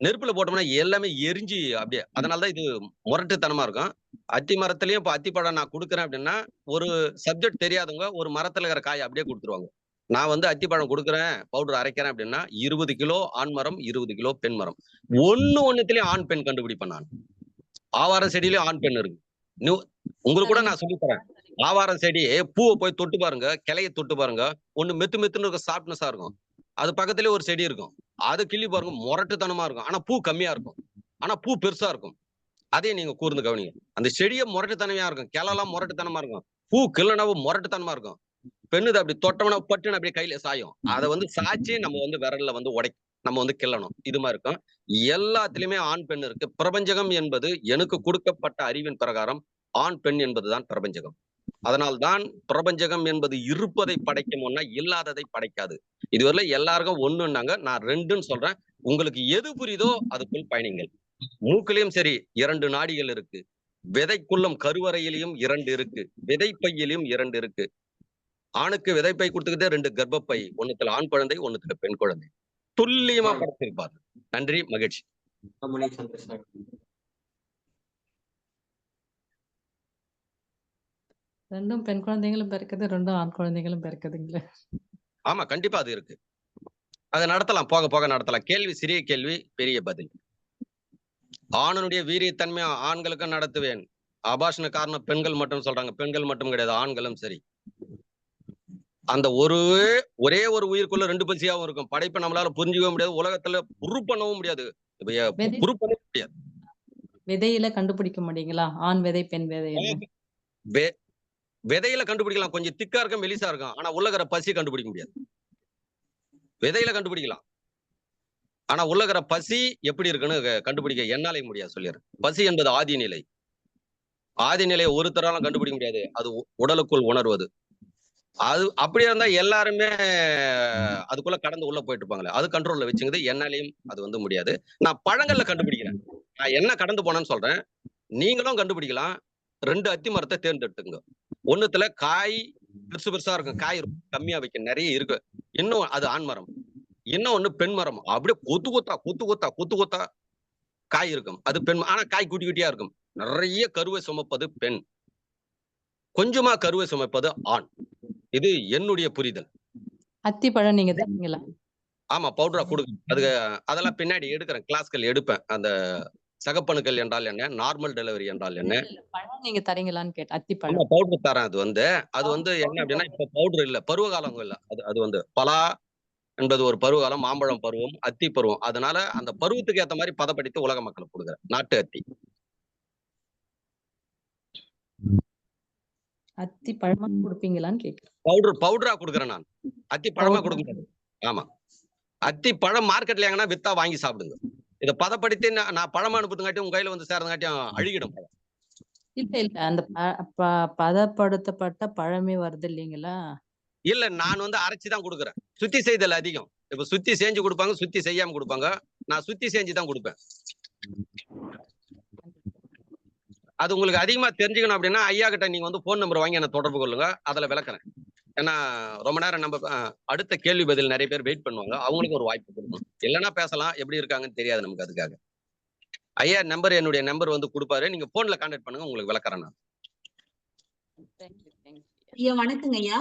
நெருப்புல போட்டோம்னா எல்லாமே எரிஞ்சு அப்படியே. அதனாலதான் இது முரட்டுத்தனமா இருக்கும். அத்தி மரத்திலயும் இப்ப அத்திப்பழம் நான் கொடுக்குறேன் அப்படின்னா, ஒரு சப்ஜெக்ட் தெரியாதவங்க ஒரு மரத்துல இருக்கிற காயை அப்படியே கொடுத்துருவாங்க. நான் அத்திப்பழம் கொடுக்குறேன், பவுடர் அரைக்கிறேன் அப்படின்னா 20 கிலோ ஆண் மரம், 20 கிலோ பெண் மரம். ஒண்ணுத்திலயும் ஆண் பெண் கண்டுபிடிப்பேன் நான். ஆவாரம் செடியிலயும் ஆண் பெண் இருக்கு. உங்களுக்கு கூட நான் சொல்லி தரேன். ஆவாரம் செடி பூவை போய் தொட்டு பாருங்க, கிளைய தொட்டு பாருங்க, ஒண்ணு மெத்து மெத்துன்னு இருக்கும், சாப்ட்னஸா இருக்கும். அது பக்கத்திலே ஒரு செடி இருக்கும், அது கிள்ளி பாருங்க, முரட்டுத்தனமா இருக்கும். ஆனா பூ கம்மியா இருக்கும், ஆனா பூ பெருசா இருக்கும். அதையும் நீங்க கூர்ந்து கவனிங்க. அந்த செடியை முரட்டுத்தனமா இருக்கும், கிளெல்லாம் முரட்டுத்தனமா இருக்கும், பூ கிள்ளனாவும் முரட்டுத்தனமா இருக்கும். பெண்ணுது அப்படி தொட்டோம்னா பட்டுன்னு அப்படியே கையில சாயும். அதை சாய்ச்சி நம்ம விரல்ல உடைக்கும், நம்ம கிள்ளணும். இது மாதிரி இருக்கும். எல்லாத்திலுமே ஆண் பெண் இருக்கு. பிரபஞ்சகம் என்பது எனக்கு கொடுக்கப்பட்ட அறிவின் பிரகாரம் ஆண் பெண் என்பதுதான் பிரபஞ்சகம். அதனால்தான் பிரபஞ்சகம் என்பது இருப்பதை படைக்கும்னா இல்லாததை படைக்காது. இதுவரை எல்லாருக்கும் ஒண்ணுன்னாங்க, நான் 2ன்னு சொல்றேன். உங்களுக்கு எது புரியுதோ அதுக்குள் பயணிங்கள். மூக்கிலையும் சரி 2 நாடிகள் இருக்கு, விதைக்குள்ளும் கருவறையிலையும் 2 இருக்கு, விதைப்பையிலையும் 2 இருக்கு. ஆணுக்கு விதைப்பை கொடுத்துக்கிட்டே 2 கர்ப்பப்பை, ஒண்ணுத்துல ஆண் குழந்தை, ஒண்ணுத்துல பெண் குழந்தை. துல்லியமா படைச்சிருப்பார். நன்றி, மகிழ்ச்சி.
ரெண்டும் பெண் குழந்தைகளும் பிறக்குது, ரெண்டும் ஆண் குழந்தைகளும் பிறக்குதுங்களே.
ஆமா, கண்டிப்பா அது இருக்கு. அதை நடத்தலாம், போக போக நடத்தலாம். கேள்வி சிறிய கேள்வி, பெரிய பதில். ஆணுடைய வீரியத்தன்மை ஆண்களுக்கும் நடத்துவேன். அபாஷன காரணம் பெண்கள் மட்டும் சொல்றாங்க. பெண்கள் மட்டும் கிடையாது, ஆண்களும் சரி. அந்த ஒரே ஒரு உயிருக்குள்ள 2 பசியாவும் இருக்கும். படைப்பை நம்மளால புரிஞ்சுக்கவே முடியாது. உலகத்துல ப்ரூவ் பண்ணவும் முடியாது.
விதை
ப்ரூவ் பண்ண முடியாது.
விதையில கண்டுபிடிக்க முடியுங்களா? ஆண் விதை, பெண் விதைன்னு.
விதையில கண்டுபிடிக்கலாம். கொஞ்சம் திக்கா இருக்கும், மெலிசா இருக்கும். ஆனா உள்ளகிற பசி கண்டுபிடிக்க முடியாது. விதையில கண்டுபிடிக்கலாம். ஆனா உள்ளகிற பசி எப்படி இருக்குன்னு கண்டுபிடிக்க என்னாலே முடியாது, சொல்லிடுறேன். பசி என்பது ஆதி நிலை. ஆதி நிலையை ஒருத்தராலும் கண்டுபிடிக்க முடியாது. அது உடலுக்குள் உணர்வது. அது அப்படியே இருந்தா எல்லாருமே அதுக்குள்ள கடந்து உள்ள போயிட்டு இருப்பாங்களே. அது கண்ட்ரோல்ல வச்சுங்குது. என்னாலையும் அது வந்து முடியாது. நான் பழங்கள்ல கண்டுபிடிக்கிறேன். நான் என்ன கடந்து போனேன்னு சொல்றேன். நீங்களும் கண்டுபிடிக்கலாம். 2 அத்தி மரத்தை தேர்ந்தெடுத்துங்க. ஒண்ணுத்துல காய் பெருசு பெருசா இருக்கும். காய் கம்மியா வைக்கும். நிறைய இருக்கு. இன்னும் அது ஆண் மரம். இன்னும் ஒண்ணு பெண் மரம். அப்படியே கொத்து கொத்தா காய் இருக்கும். அது பெண். ஆனா காய் குட்டி குட்டியா இருக்கும். நிறைய கருவை சுமப்பது பெண். கொஞ்சமா கருவை சுமப்பது ஆண். இது என்னுடைய புரிதல்.
அத்தி பழம் நீங்க தரீங்களா?
ஆமா, பவுடரா கொடுக்க. அதெல்லாம் பின்னாடி எடுக்கிறேன். கிளாஸ்கள் எடுப்பேன். அந்த சகப்பணுக்கள் என்றால் என்ன, நார்மல் டெலிவரி என்றால் என்ன.
பழம் நீங்க தரீங்களான்னு கேட்டேன். அத்தி
ஆமா,
பழம்.
பவுடர் தரேன். அது வந்து என்ன அப்படின்னா, இப்ப பவுடர் இல்ல, பருவ காலம் இல்ல. அது வந்து பலா என்பது ஒரு பருவகாலம், மாம்பழம் பருவம், அத்தி பருவம். அதனால அந்த பருவத்துக்கு ஏத்த மாதிரி பதப்படுத்தி உலக மக்களுக்கு கொடுக்குறேன். நாட்டு அத்தி.
அத்தி பழமா கொடுப்பீங்களான்னு கேக்குறேன்.
பவுடரா கொடுக்குறேன் நான். அத்தி பழமா கொடுக்க முடியாது. ஆமா, அத்தி பழம் மார்க்கெட்ல எங்கன்னா வித்தா வாங்கி சாப்பிடுங்க. இதை பதப்படுத்தி நான் பழமா அனுப்புறதுங்காட்டியும் உங்க கையில வந்து சேர்றதுங்காட்டியும் அழுகிடும் பழம்.
இல்ல அந்த பதப்படுத்தப்பட்ட பழமே வருது இல்லைங்களா?
இல்ல, நான் வந்து அரைச்சுதான் கொடுக்குறேன். சுத்தி செய்தல் அதிகம். இப்ப சுத்தி செஞ்சு கொடுப்பாங்க, சுத்தி செய்யாம கொடுப்பாங்க. நான் சுத்தி செஞ்சுதான் கொடுப்பேன். அது உங்களுக்கு அதிகமா தெரிஞ்சுக்கணும் அப்படின்னா ஐயா கிட்ட நீங்க வந்து போன் நம்பர் வாங்கி என்ன தொடர்பு கொள்ளுங்க. அதுல விளக்குறேன். ஏன்னா ரொம்ப நேரம் நம்ம அடுத்த கேள்வி பதில் நிறைய பேர் வெயிட் பண்ணுவாங்க. அவங்களுக்கு ஒரு வாய்ப்பு கொடுக்கணும். இல்லைன்னா பேசலாம், எப்படி இருக்காங்கன்னு தெரியாது நமக்கு. அதுக்காக ஐயா என்னுடைய நம்பர் வந்து கொடுப்பாரு. நீங்க போன்ல கான்டாக்ட் பண்ணுங்க, உங்களுக்கு விளக்குறேன் நான்.
ஐயா வணக்கங்க ஐயா.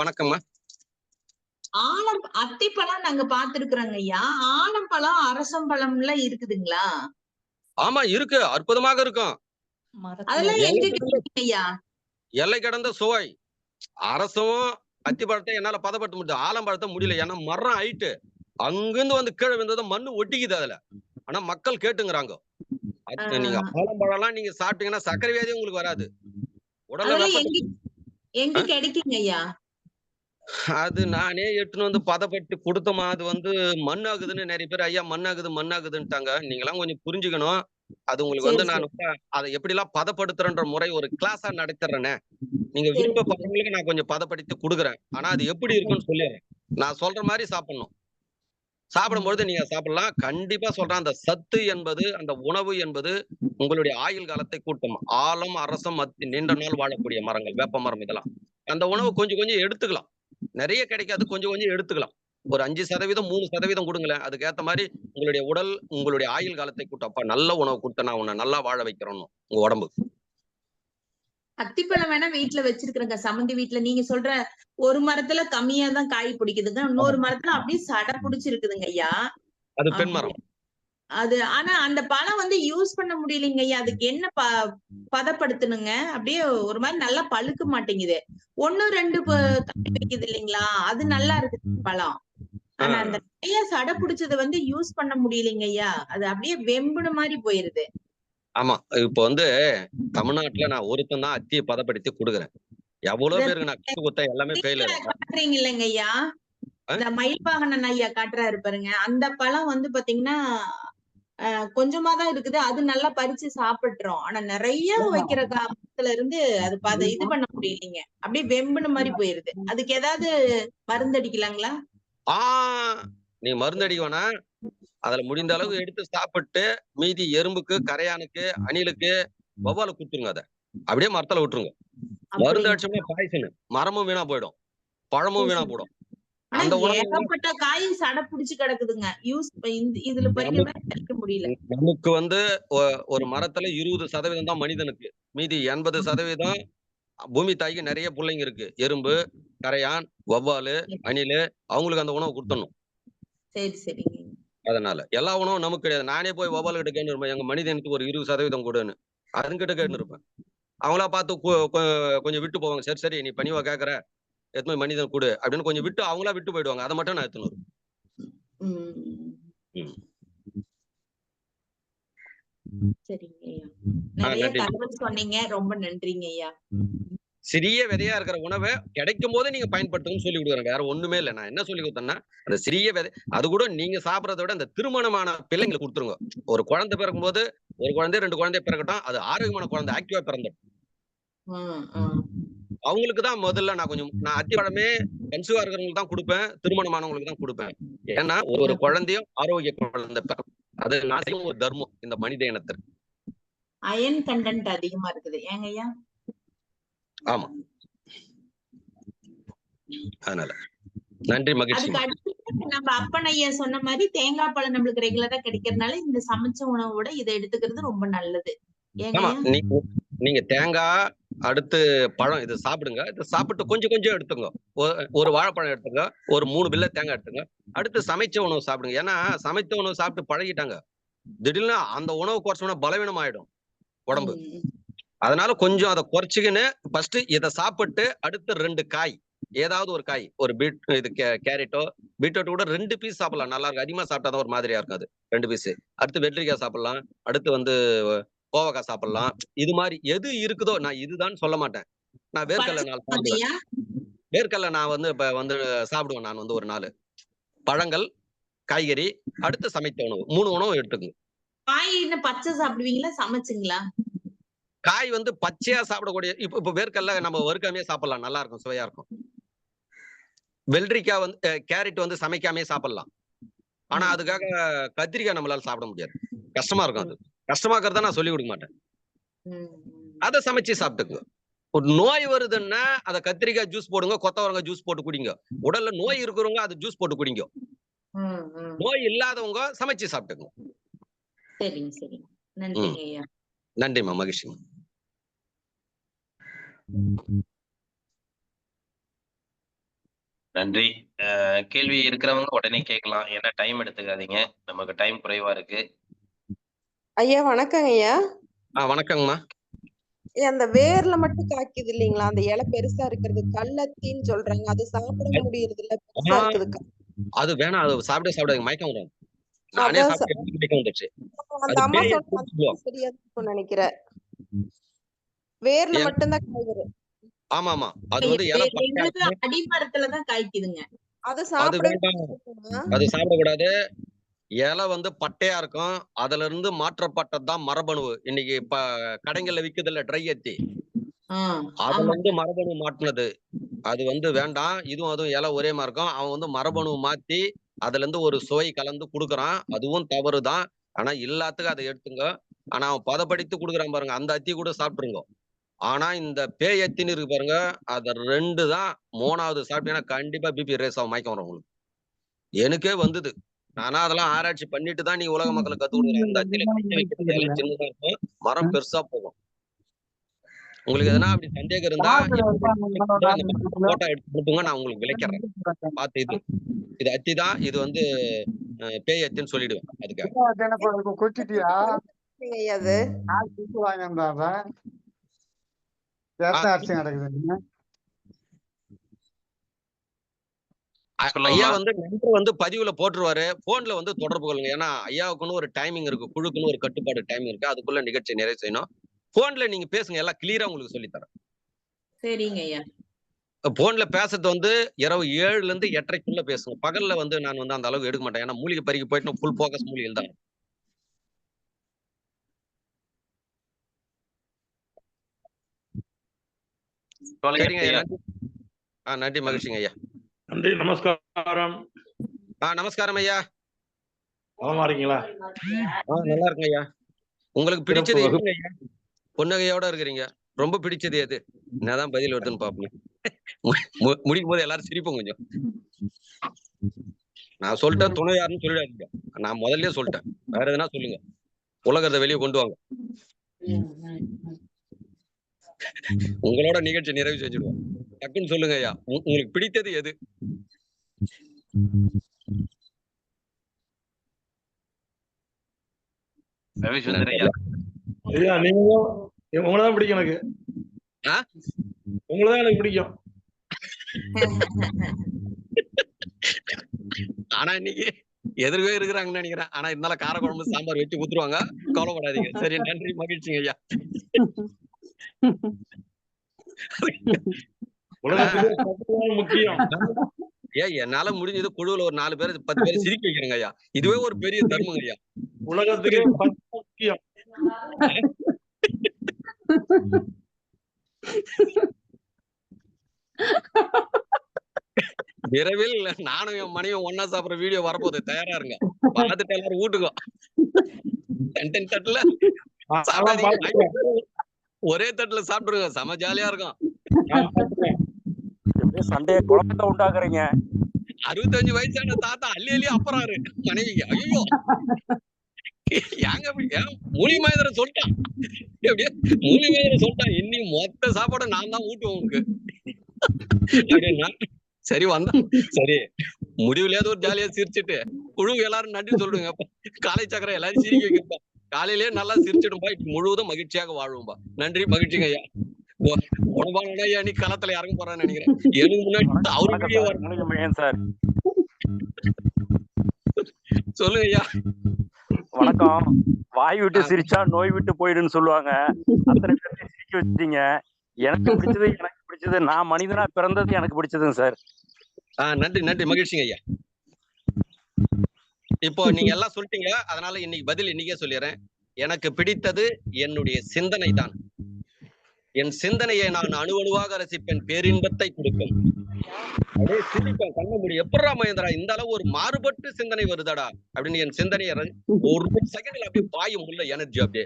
வணக்கம்மா.
அத்திப்பழம் நாங்க பாத்துருக்குறோங்க ஐயா. ஆலம்பழம், அரசம்பழம்ல இருக்குதுங்களா?
ஆமா இருக்கு, அற்புதமாக இருக்கும்.
அதெல்லாம் எங்க கிடைக்குங்க ஐயா?
எல்லை கடந்த சுவை. அரசும் அத்திப்பழத்தை என்னால பதப்படுத்த முடியாது. ஆலம்பழத்தை முடியல. ஏன்னா மரம் ஆயிட்டு அங்கிருந்து வந்து கீழே விழுந்தது மண்ணு ஒட்டிக்குது அதுல. ஆனா மக்கள் கேட்டுங்கிறாங்க. நீங்க ஆலம்பழம் எல்லாம் நீங்க சாப்பிட்டீங்கன்னா சர்க்கரை வியாதி உங்களுக்கு வராது. உடல்ல
எங்க கிடைக்குங்க ஐயா?
அது நானே எட்டுன்னு வந்து பதப்பட்டு கொடுத்தோமா. அது வந்து மண்ணாகுதுன்னு நிறைய பேர் ஐயா மண்ணாகுதுன்னுட்டாங்க. நீங்களாம் கொஞ்சம் புரிஞ்சுக்கணும். அது உங்களுக்கு வந்து நான் அதை எப்படி எல்லாம் பதப்படுத்துறன்ற முறை ஒரு கிளாஸா நடத்துறேனே. நீங்க விருப்பப்படுறவங்களுக்கு நான் கொஞ்சம் பதப்படுத்தி கொடுக்குறேன். ஆனா அது எப்படி இருக்குன்னு சொல்லிடுறேன். நான் சொல்ற மாதிரி சாப்பிடணும். சாப்பிடும்பொழுது நீங்க சாப்பிடலாம். கண்டிப்பா சொல்றேன். அந்த சத்து என்பது, அந்த உணவு என்பது உங்களுடைய ஆயுள் காலத்தை கூட்டும். ஆலம், அரசம், அத்தி, நீண்ட நாள் வாழக்கூடிய மரங்கள், வேப்ப மரம், இதெல்லாம். அந்த உணவு கொஞ்சம் கொஞ்சம் எடுத்துக்கலாம். நிறைய கிடைக்காது, கொஞ்சம் கொஞ்சம் எடுத்துக்கலாம். ஒரு 5% 3% கொடுங்களேன். அதுக்கு ஏத்த மாதிரி உங்களுடைய உடல், உங்களுடைய ஆயுள் காலத்தை கூட்டப்பா. நல்ல உணவு கொடுத்த நான் உன்னை நல்லா வாழ வைக்கிறோம் உங்க உடம்பு.
அத்திப்பழம் வேணா வீட்டுல வச்சிருக்கிறேங்க. சம்மந்தி வீட்டுல நீங்க சொல்ற ஒரு மரத்துல கம்மியா தான் காய் பிடிக்குதுங்க. இன்னொரு மரத்துல அப்படியே சடை பிடிச்சிருக்குதுங்க ஐயா.
அது பெண் மரம்.
அது ஆனா அந்த பழம் வந்து யூஸ் பண்ண முடியலைங்க ஐயா. அதுக்கு என்ன பதப்படுத்தணுங்க? அப்படியே ஒரு மாதிரி நல்லா பழுக்க மாட்டேங்குது. 1 2 காய் வைக்குது இல்லைங்களா? அது நல்லா இருக்கு பழம். ஆனா அந்த நிறைய சடை பிடிச்சதை வந்து யூஸ் பண்ண முடியலைங்க ஐயா. அது அப்படியே வெம்புன மாதிரி போயிருது.
ஆமா, இப்ப வந்து தமிழ்நாட்டுல நான் ஒருத்தன் தான் அத்தியை பதப்படுத்தி கொடுக்குறேன். எவ்வளவு பேருக்கு நான் கத்து கொடுத்தேன், எல்லாமே ஃபெயிலியர்.
காட்டுறீங்க இல்லைங்க ஐயா? இந்த மயில்வாகனன் ஐயா காட்டுறாரு பாருங்க. அந்த பழம் வந்து பாத்தீங்கன்னா கொஞ்சமா தான் இருக்குது. அது நல்லா பறிச்சு சாப்பிட்டுறோம். ஆனா நிறைய வைக்கிற காலத்துல இருந்து அது இது பண்ண முடியலைங்க. அப்படியே வெம்புன மாதிரி போயிருது. அதுக்கு ஏதாவது மருந்து அடிக்கலாங்களா?
நீ மருந்து அடிக்க வேணா. அதுல முடிந்த அளவு எடுத்து சாப்பிட்டு மீதி எறும்புக்கு, கரையானுக்கு, அணிலுக்கு, வௌவால குடுத்துருங்க. அதை அப்படியே மரத்துல விட்டுருங்க. மருந்து அடிச்சோம்னா பாய்சன், மரமும் வீணா போயிடும். பழமும் வீணா போடும்.
ஆனா
அந்த உணவு
ஏகப்பட்ட காய் சடை பிடிச்சு கிடக்குதுங்க. இதுல பறிக்கிறதா பறிக்க முடியல.
நமக்கு வந்து ஒரு மரத்துல 20% தான் மனிதனுக்கு, மீதி 80% பூமி தாய்க்கு நிறைய பிள்ளைங்க இருக்கு. எறும்பு, கரையான், வௌவாலு, அணிலு, அவங்களுக்கு அந்த உணவு கொடுத்துடணும்.
சரி சரிங்க.
அதனால எல்லா உணவும் நமக்கு கிடையாது. நானே போய் வௌவால் கிட்ட கேட்டு இருப்பேன், எங்க மனிதனுக்கு ஒரு 20% கொடுன்னு. அதுங்கிட்ட கேட்டு இருப்பேன். அவங்களா பார்த்து கொஞ்சம் விட்டு போவாங்க. சரி சரி நீ பணிவா கேட்கற, எத்தனை மனிதன் கொடு அப்படின்னு கொஞ்சம் விட்டு அவங்களா விட்டு போயிடுவாங்க. அதை மட்டும் நான் எடுத்துன்னு வருவேன்.
சரிங்க ஐயா. நிறைய தகவல் சொன்னீங்க. ரொம்ப நன்றிங்க ஐயா.
சிறிய விதையா இருக்கிற உணவை கிடைக்கும் போது நீங்க பயன்படுத்துங்கன்னு சொல்லி கொடுக்குறேன். வேற ஒண்ணுமே இல்லை. நான் என்ன சொல்லி கொடுத்தேன்னா, அந்த சிறிய விதை அது கூட நீங்க சாப்பிடறத விட அந்த திருமணமான பிள்ளைங்களுக்கு கொடுத்துருங்க. ஒரு குழந்தை பிறக்கும் போது ஒரு குழந்தை 2 குழந்தை பிறக்கட்டும், அது ஆரோக்கியமான குழந்தை ஆக்டிவா பிறந்துடும். அவங்களுக்கு தான் முதல்ல நான் அத்திப்பழமே கன்சீவா இருக்கிறவங்களுக்கு தான் கொடுப்பேன், திருமணமானவங்களுக்கு தான் கொடுப்பேன். ஏன்னா ஒரு குழந்தையும் ஆரோக்கிய குழந்தை பிறக்கும். அது நான் செய்யும் ஒரு தர்மம் இந்த மனித இனத்திற்கு.
அயன் கண்டென்ட் அதிகமா இருக்குது ஏங்க ஐயா?
ஆமா, அதனால நன்றி, மகிழ்ச்சி.
அதுக்கு அடுத்து நம்ம அப்பன் ஐயா சொன்ன மாதிரி தேங்காய் பழம் நம்மளுக்கு ரெகுலரா கிடைக்கிறதுனால இந்த சமைச்ச உணவோட இதை எடுத்துக்கிறது ரொம்ப நல்லது.
ஆமா, நீங்க தேங்காய் அடுத்து பழம் இது சாப்பிடுங்க. இது சாப்பிட்டு கொஞ்சம் கொஞ்சம் எடுத்துங்க. ஒரு வாழைப்பழம் எடுத்துங்க, ஒரு 3 பில்ல தேங்காய் எடுத்துங்க. அடுத்து சமைச்ச உணவு சாப்பிடுங்க. ஏன்னா சமைத்த உணவு சாப்பிட்டு பழகிட்டாங்க. திடீர்னு அந்த உணவு குறைச்சோம்னா பலவீனம் ஆயிடும் உடம்பு. அதனால கொஞ்சம் அதை குறைச்சிக்கின்னு ஃபர்ஸ்ட் இதை சாப்பிட்டு அடுத்து 2 காய், ஏதாவது ஒரு காய், ஒரு கேரட்டோ பீட்ரூட் கூட 2 பீஸ் சாப்பிடலாம். நல்லா இருக்கும். அதிகமா சாப்பிட்டாதான் ஒரு மாதிரியா இருக்கும். அது 2 பீஸ். அடுத்து வெள்ளரிக்காய் சாப்பிடலாம். அடுத்து வந்து கோவக்காய் சாப்பிடலாம். இது மாதிரி எது இருக்குதோ, நான் இதுதான் சொல்ல மாட்டேன். நான் வேர்க்கடலை நான் வந்து இப்ப வந்து சாப்பிடுவேன். நான் வந்து ஒரு நாள் பழங்கள், காய்கறி, அடுத்து சமைத்த உணவு 3 உணவு எடுத்துக்கணும்.
காய் பச்சை சாப்பிடுவீங்களா சமைச்சுங்களா?
காய் வந்து பச்சையா சாப்பிடக்கூடிய இப்ப வேர்க்கடலை நம்ம வறுக்காமே சாப்பிடலாம். நல்லா இருக்கும், சுவையா இருக்கும். வெள்ளரிக்காய் வந்து கேரட் வந்து சமைக்காமே சாப்பிடலாம். ஆனா அதுக்காக கத்திரிக்காய் நம்மளால சாப்பிட முடியாது. கஷ்டமா இருக்கும். அது கஷ்டமாக்குறத நான் சொல்லி கொடுக்க மாட்டேன். அதை சமைச்சு சாப்பிட்டுங்க. ஒரு நோய் வருதுன்னா அதை கத்திரிக்காய் ஜூஸ் போடுங்க, கொத்தவரங்காய் ஜூஸ் போட்டு குடிங்க. உடல்ல நோய் இருக்கிறவங்க அது ஜூஸ் போட்டு குடிங்க. நோய் இல்லாதவங்க சமைச்சு சாப்பிட்டுங்க.
சரிங்க சரிங்க. நன்றிங்க ஐயா.
நன்றிம்மா, மகிழ்ச்சி.
நன்றி. கேள்வி இருக்கிறவங்க உடனே கேட்கலாம். ஏன்னா டைம் எடுத்துக்காதீங்க. நமக்கு டைம் குறைவா இருக்கு.
ஐயா வணக்கங்க ஐயா.
வணக்கங்கம்மா.
அந்த வேர்ல மட்டும் காய்க்குது இல்லீங்களா, அந்த இலை பெருசா இருக்கிறது கள்ளத்தின்னு சொல்றாங்க. அது சாப்பிட முடியறது இல்ல, பெருசா இருக்குது.
அது வேணாம், அது சாப்பிடாதீங்க, மயக்கம் வரும். நானே சாப்பிட்டு மயக்கம் வந்துச்சு.
அந்த அம்மா சொன்னாங்க, சரியா இருக்கும்னு நினைக்கிறேன். வேர்ல மட்டும் தான் காய்குது.
ஆமா ஆமா, அது வந்து இலை
அடிமரத்துல தான் காய்க்குதுங்க.
அது
சாப்பிடக்கூடாது. இலை வந்து பட்டையா இருக்கும். அதுல இருந்து மாற்றப்பட்டதுதான் மரபணு. இன்னைக்கு இப்ப கடைகள்ல விக்குது இல்ல ட்ரை எத்தி, அதுல இருந்து மரபணு மாற்றினது. அது வந்து வேண்டாம். இதுவும் அதுவும் இலை ஒரே மாதிரி இருக்கும். அவன் வந்து மரபணு மாத்தி அதுல இருந்து ஒரு சுவை கலந்து கொடுக்குறான். அதுவும் தவறுதான். ஆனா எல்லாத்துக்கும் அதை எடுத்துங்க. ஆனா அவன் பதப்படுத்தி கொடுக்குறான் பாருங்க, அந்த அத்தி கூட சாப்பிட்டுருங்க. ஆனா இந்த பேய் எத்தின்னு இருக்கு பாருங்க, அத 2 தான். 3வது சாப்பிட்டீங்கன்னா கண்டிப்பா பிபி ரேஸ் ஆகும், மயக்கம் வரும் உங்களுக்கு. எனக்கே வந்தது. ஆனா அதெல்லாம் ஆராய்ச்சி பண்ணிட்டு தான் நீ உலக மக்களுக்கு கத்து கொடுக்குறேன். அந்த அத்தியில சின்னதா இருக்கும், மரம் பெருசா போகும். உங்களுக்கு எதனா அப்படி சந்தேகம் இருந்தா போட்டோ எடுத்து கொடுத்துங்க, நான் உங்களுக்கு விளக்கிறேன். பார்த்து இது அத்தி தான், இது வந்து பேய் அத்தின்னு சொல்லிடுவேன். அதுக்காக ஐயா வந்து நம்பர் வந்து பதிவுல போட்டுருவாரு. போன்ல வந்து தொடர்பு கொள்ளுங்க. ஏன்னா ஐயாவுக்குன்னு ஒரு டைமிங் இருக்கு, குழுக்குன்னு ஒரு கட்டுப்பாடு டைமிங் இருக்கு. அதுக்குள்ள நிகழ்ச்சி நிறைவு செய்யணும். போன்ல நீங்க பேசுங்க, எல்லாம் கிளியரா உங்களுக்கு சொல்லி தரேன்.
சரிங்க ஐயா.
போன்ல பேசுறது வந்து இரவு 7ல இருந்து 8:30க்குள்ள பேசுங்க. பகல்ல வந்து நான் வந்து அந்த அளவுக்கு எடுக்க மாட்டேன். ஏன்னா மூலிகை பறிக்க போயிட்டு ஃபுல் போக்கஸ் மூலிகையில் தான். சரிங்க ஐயா. நன்றி, மகிழ்ச்சிங்க ஐயா.
நன்றி, நமஸ்காரம்.
நமஸ்காரம் ஐயா.
நலமா இருக்கீங்களா?
நல்லா இருக்குங்க ஐயா. உங்களுக்கு பிடிச்சது என்னங்க ஐயா? புன்னகையோட இருக்கிறீங்க. ரொம்ப பிடிச்சது எது? என்னதான் பதில் வருதுன்னு பாப்போம். முடிக்கும் போது எல்லாரும் சிரிப்போம் கொஞ்சம். நான் சொல்லிட்டேன் துணை யாருன்னு சொல்லிடாதீங்க. நான் முதல்லயே சொல்லிட்டேன். வேற எதுனா சொல்லுங்க. உலகத்தை வெளியே கொண்டு வாங்க. உங்களோட நிகழ்ச்சி நிறைவு செஞ்சிடுவோம். டக்குன்னு சொல்லுங்க ஐயா. உங்களுக்கு பிடித்தது எது?
ரவிசுந்தர் ஐயா.
ஐயா உங்களதான் பிடிக்கும் எனக்கு. உங்களதான் எனக்கு பிடிக்கும்.
ஆனா இன்னைக்கு எதிர்வே இருக்கிறாங்கன்னு நினைக்கிறேன். ஆனா இருந்தாலும் கார குழம்பு சாம்பார் வச்சு ஊத்துருவாங்க. கவலைப்படாதீங்க. சரி, நன்றி, மகிழ்ச்சிங்க ஐயா.
முக்கியம்.
என்னால முடிஞ்சது குழுவுல ஒரு 4 பேர் 10 பேர் சிரிக்க வைக்கிறேங்க ஐயா. இதுவே ஒரு பெரிய தர்மங்க ஐயா.
உலகத்துக்கு முக்கியம்.
விரைவில் நானும் என் மனைவியும் ஒன்னா சாப்பிடுற வீடியோ வரப்போகுது. தயாரா இருங்க. பார்த்துட்டு எல்லாரும் வீட்டுக்கும் தட்டுல ஒரே தட்டுல சாப்பிட்டுருங்க. செம ஜாலியா இருக்கும்.
சண்டைய குழப்பத்தை உண்டாக்குறீங்க.
65 வயசான தாத்தா அள்ளி அள்ளி அப்புறாரு மனைவிக்கு. ஐயோ மூலி மகேந்திரன் சொல்லிட்டான். மூலி மகேந்திரன் சொல்லிட்டான். இன்னும் மொத்த சாப்பாடு நான் தான் ஊட்டுவேன் உனக்கு. சரி வந்தா சரி, முடிவுலயாவது ஒரு ஜாலியா சிரிச்சுட்டு குழு எல்லாரும் நன்றி சொல்லுங்க. காலை சக்கரை எல்லாரும் சிரிக்க வைக்கப்பா. காலையிலேயே நல்லா சிரிச்சிடும்பா. இப்ப முழுவதும் மகிழ்ச்சியாக வாழ்வோம்பா. நன்றி, மகிழ்ச்சிங்க ஐயா. உணவான ஐயா நீ களத்துல இறங்க போறான்னு நினைக்கிறேன். எனக்கு முன்னாடி அவரு
சார்
சொல்லுங்க ஐயா.
வணக்கம். வாய் விட்டு சிரிச்சா நோய் விட்டு போயிடுன்னு சொல்லுவாங்க. அத்தனை பேர்த்தையும் சிரிக்க வச்சிட்டீங்க. எனக்கு பிடிச்சது நான் மனிதனா பிறந்தது எனக்கு பிடிச்சதுங்க சார்.
நன்றி நன்றி, மகிழ்ச்சிங்க ஐயா. இப்போ நீங்க எல்லாம் சொல்லிட்டீங்க. அதனால இன்னைக்கு பதில் இன்னைக்கே சொல்லிடுறேன். எனக்கு பிடித்தது என்னுடைய சிந்தனை தான். என் சிந்தனையை நான் அணுவணுவாக ரசிப்பேன். பேரின்பத்தை கொடுக்கும். அப்படியே சிரிப்பேன். கண்ண முடியும். எப்படா மகேந்திரா இந்த அளவு ஒரு மாறுபட்டு சிந்தனை வருதாடா அப்படின்னு என் சிந்தனையை ஒரு செகண்ட்ல அப்படியே பாயும் உள்ள எனர்ஜி. அப்படியே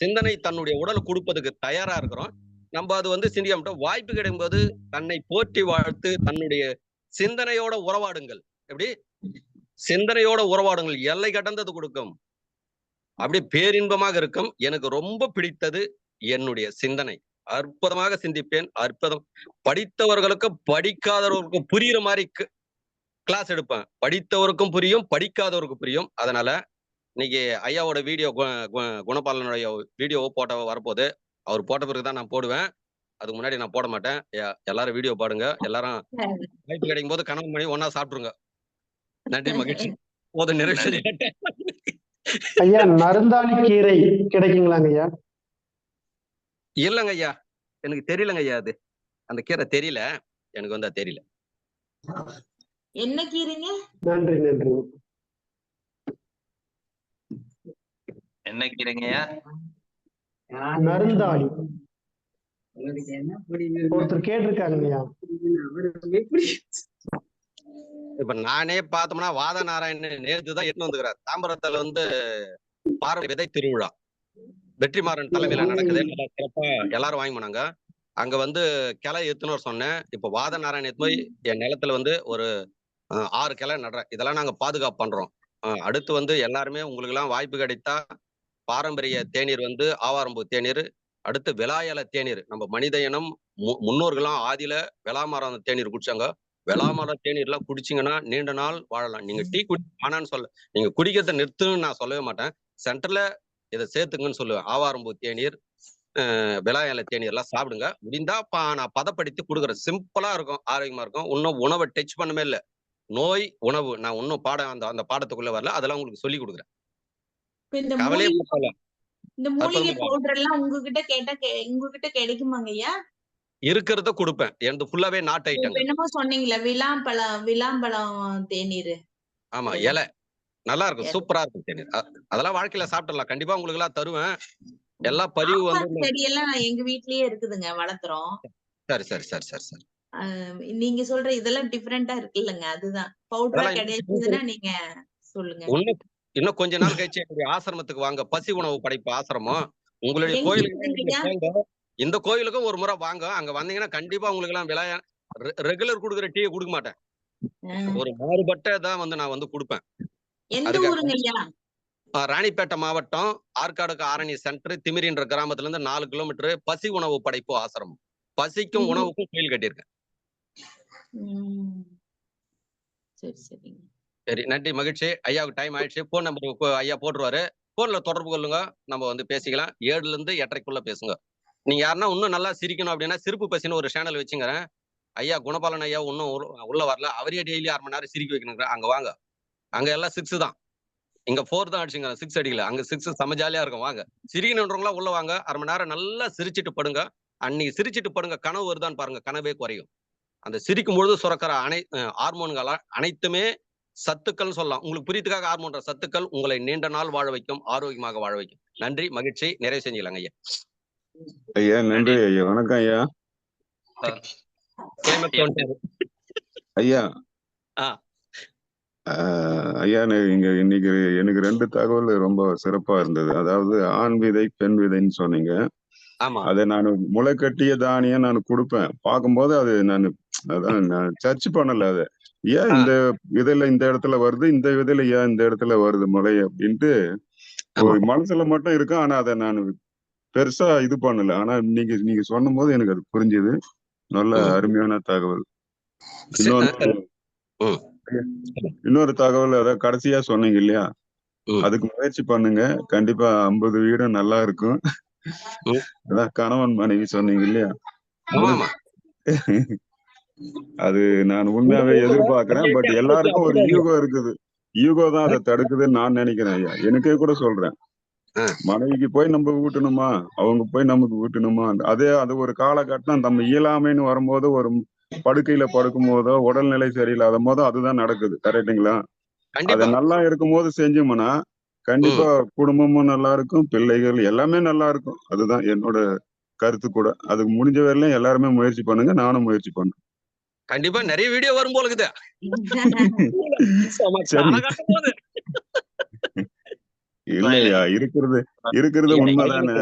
சிந்தனை தன்னுடைய உடலை கொடுப்பதுக்கு தயாரா இருக்கிறோம். நம்ம அது சிந்திக்க வாய்ப்பு கிடைக்கும் போது தன்னை போற்றி வாழ்த்து தன்னுடைய சிந்தனையோட உறவாடுங்கள். எப்படி சிந்தனையோட உறவாடுங்கள். எல்லை கடந்தது கொடுக்கும். அப்படியே பேரின்பமாக இருக்கும். எனக்கு ரொம்ப பிடித்தது என்னுடைய சிந்தனை. அற்புதமாக சிந்திப்பேன். அற்புதம். படித்தவர்களுக்கு படிக்காதவர்களுக்கும் புரியுற மாதிரி கிளாஸ் எடுப்பேன். படித்தவருக்கும் புரியும், படிக்காதவருக்கும் புரியும். அதனால இன்னைக்கு ஐயாவோட வீடியோ குணபாலனுடைய வீடியோ போட்ட வரப்போகுது. அவர் போட்ட பிறகுதான் நான் போடுவேன். அதுக்கு முன்னாடி நான் போட மாட்டேன். எல்லாரும் வீடியோ பாடுங்க. எல்லாரும் வாய்ப்பு கிடைக்கும் போது கணவன் மணி ஒன்னா சாப்பிட்டுருங்க. நன்றி, மகிழ்ச்சி. போத நிறைவு.
ஐயா நருந்தாளி கீரை கிடைக்குங்களாங்க ஐயா?
இல்லங்க ஐயா, எனக்கு தெரியலங்க ஐயா. அது அந்த கீரை தெரியல எனக்கு. தெரியல
என்ன கீரைங்க?
நன்றி நன்றி.
என்ன கீரைங்கய்யா?
நருந்தாளி. ஒருத்தர் கேட்டிருக்காங்கய்யா.
இப்ப நானே பார்த்தோம்னா வாத நாராயணன் நேற்றுதான் எட்டு வந்துக்கிறார். தாம்பரத்துல பாரம்பரிய விதை திருவிழா வெற்றிமாறன் தலைமையில நடக்குது. சிறப்பா எல்லாரும் வாங்கி போனாங்க. அங்க கிளை எத்துன்னு சொன்னேன். இப்ப வாத நாராயணன் எத்து போய் என் நிலத்துல ஒரு 6 கிளை நடுறேன். இதெல்லாம் நாங்க பாதுகாப்பு பண்றோம். அடுத்து எல்லாருமே உங்களுக்கு எல்லாம் வாய்ப்பு கிடைத்தா பாரம்பரிய தேநீர் ஆவாரம்பூ தேநீர், அடுத்து விலாயல தேநீர். நம்ம மனித இனம் முன்னோர்கள்லாம் ஆதியில விளாமரம் தேநீர் குடிச்சாங்க. விளாமரம் தேநீர் எல்லாம் குடிச்சிங்கன்னா நீண்ட நாள் வாழலாம். நீங்க டீ ஆனான்னு சொல்ல, நீங்க குடிக்கிறத நிறுத்துன்னு நான் சொல்லவே மாட்டேன். சென்டர்ல இதை சேர்த்துங்கன்னு சொல்லுவேன். ஆவாரம்பூ தேநீர், விலாயல தேநீர் எல்லாம் சாப்பிடுங்க. முடிந்தா நான் பதப்படுத்தி கொடுக்குறேன். சிம்பிளா இருக்கும், ஆரோக்கியமா இருக்கும். இன்னும் உணவை டச் பண்ணவே இல்லை. நோய் உணவு நான் இன்னும் அந்த பாடத்துக்குள்ள வரல. அதெல்லாம் உங்களுக்கு சொல்லி கொடுக்குறேன். கவலையே பரவாயில்ல.
இந்த மூலிகை பவுடர் எல்லாம் உங்ககிட்ட கேட்டா உங்ககிட்ட கிடைக்குமாங்க ஐயா?
இருக்கிறத கொடுப்பேன். எனக்கு ஃபுல்லாவே நாட்டு ஐட்டம்.
என்னமோ சொன்னீங்களா விளாம்பழம் தேநீர்?
ஆமா, இலை நல்லா இருக்கும், சூப்பரா இருக்கும் தேநீர். அதெல்லாம் வாழ்க்கையில சாப்பிடலாம். கண்டிப்பா உங்களுக்கு எல்லாம் தருவேன். எல்லா பதிவு
செடியெல்லாம் எங்க வீட்லயே இருக்குதுங்க, வளர்த்துறோம்.
சரி சரி சரி சரி சரி.
நீங்க சொல்ற இதெல்லாம் டிஃபரெண்டா இருக்குல்லங்க. அதுதான் பவுடரா கிடைச்சதுன்னா நீங்க சொல்லுங்க.
இன்னும் கொஞ்ச நாள் கழிச்சு என்னுடைய ஆசிரமத்துக்கு வாங்க. பசி உணவு படைப்பு ஆசிரமம் உங்களுடைய கோயிலுக்கு இந்த கோயிலுக்கும் ஒரு முறை வாங்க. அங்க வந்தீங்கன்னா கண்டிப்பா உங்களுக்கு எல்லாம் ரெகுலர் கொடுக்குற டீ கொடுக்க மாட்டேன். ஒரு மாறுபட்டதான் வந்து நான் வந்து கொடுப்பேன்.
எந்த
அதுக்காக
ஊருங்க ஐயா?
ராணிப்பேட்டை மாவட்டம் ஆற்காடுக்கு ஆரணி சென்டர் திமிரின்ற கிராமத்துல இருந்து 4 கிலோமீட்டர் பசி உணவு படைப்பு ஆசிரமம். பசிக்கும் உணவுக்கும் கோயில் கட்டியிருக்கேன்.
சரி சரிங்க.
சரி, நன்றி, மகிழ்ச்சி. ஐயாவுக்கு டைம் ஆயிடுச்சு. போன் நம்பர் ஐயா போட்டுருவாரு. போன்ல தொடர்பு கொள்ளுங்க, நம்ம வந்து பேசிக்கலாம். 7ல இருந்து 8:30க்குள்ள பேசுங்க. நீங்க யாருன்னா இன்னும் நல்லா சிரிக்கணும் அப்படின்னா சிரிப்பு பசின்னு ஒரு சேனல் வச்சுங்கிறேன். ஐயா குணபாலன் ஐயா இன்னும் உள்ள வரல. அவரே டெய்லி 1/2 மணி நேரம் சிரிக்க வைக்கணுங்க. அங்க வாங்க. அங்க எல்லாம் 6 தான். இங்க 4 தான் அடிச்சுங்க, 6 அடிக்கல. அங்க 6 செம ஜாலியா இருக்கும். வாங்க, சிரிக்கணுன்றவங்களா உள்ள வாங்க. 1/2 மணி நேரம் நல்லா சிரிச்சிட்டு படுங்க. அன்னைக்கு சிரிச்சிட்டு படுங்க, கனவு வருதான்னு பாருங்க. கனவே குறையும். அந்த சிரிக்கும் பொழுது சுரக்கிற ஹார்மோன்கள் அனைத்துமே சத்துக்கள் சொல்லலாம். உங்களுக்கு புரியத்துக்காக ஹார்மோன்ற சத்துக்கள் உங்களை நீண்ட நாள் வாழ வைக்கும், ஆரோக்கியமாக வாழ வைக்கும். நன்றி, மகிழ்ச்சி. நிறைவு செஞ்சுக்கலாங்க ஐயா.
ஐயா நன்றி ஐயா. வணக்கம் ஐயா. ஐயா ஐயா இங்க இன்னைக்கு எனக்கு 2 தகவல் ரொம்ப சிறப்பா இருந்தது. அதாவது ஆண் விதை பெண் விதைன்னு சொன்னீங்க. அதை நான் முளை கட்டிய தானியம் நான் கொடுப்பேன். பார்க்கும்போது அது நான் சர்ச் பண்ணல. அதை ஏன் இந்த விதையில இந்த இடத்துல வருது, இந்த விதையில ஏன் இந்த இடத்துல வருது முளை அப்படின்ட்டு ஒரு மனசுல மட்டும் இருக்கும். ஆனா அதை நான் பெருசா இது பண்ணல. ஆனா நீங்க சொன்னும் போது எனக்கு அது புரிஞ்சுது. நல்ல அருமையான தகவல். இன்னொரு தகவல், அதாவது கடைசியா சொன்னீங்க இல்லையா, அதுக்கு முயற்சி பண்ணுங்க. கண்டிப்பா 50 வீடும் நல்லா இருக்கும். அதான் கணவன் மனைவி சொன்னீங்க இல்லையா, அது நான் உண்மையாவே எதிர்பார்க்கிறேன். பட் எல்லாருக்கும் ஒரு ஈகோ இருக்குது. ஈகோ தான் அதை தடுக்குதுன்னு நான் நினைக்கிறேன் ஐயா. எனக்கே கூட சொல்றேன், மனைவிக்கு போய் நம்ம ஊட்டணுமா, அவங்க போய் நமக்கு ஊட்டணுமா, அது ஒரு காலகட்டம் நம்ம இயலாமைன்னு வரும்போது, ஒரு படுக்கையில படுக்கும் போதோ உடல்நிலை சரியில்லாத போதோ அதுதான் நடக்குது. கரெக்டுங்களா? அது நல்லா இருக்கும் போது செஞ்சோம்னா கண்டிப்பா குடும்பமும் நல்லா இருக்கும், பிள்ளைகள் எல்லாமே நல்லா இருக்கும். அதுதான் என்னோட கருத்து கூட. அதுக்கு முடிஞ்ச வரையிலும் எல்லாருமே முயற்சி பண்ணுங்க, நானும் முயற்சி பண்றேன்.
கண்டிப்பா நிறைய வீடியோ வரும் போல இருக்குது.
இல்லையா, இருக்கிறது உண்மைதானே.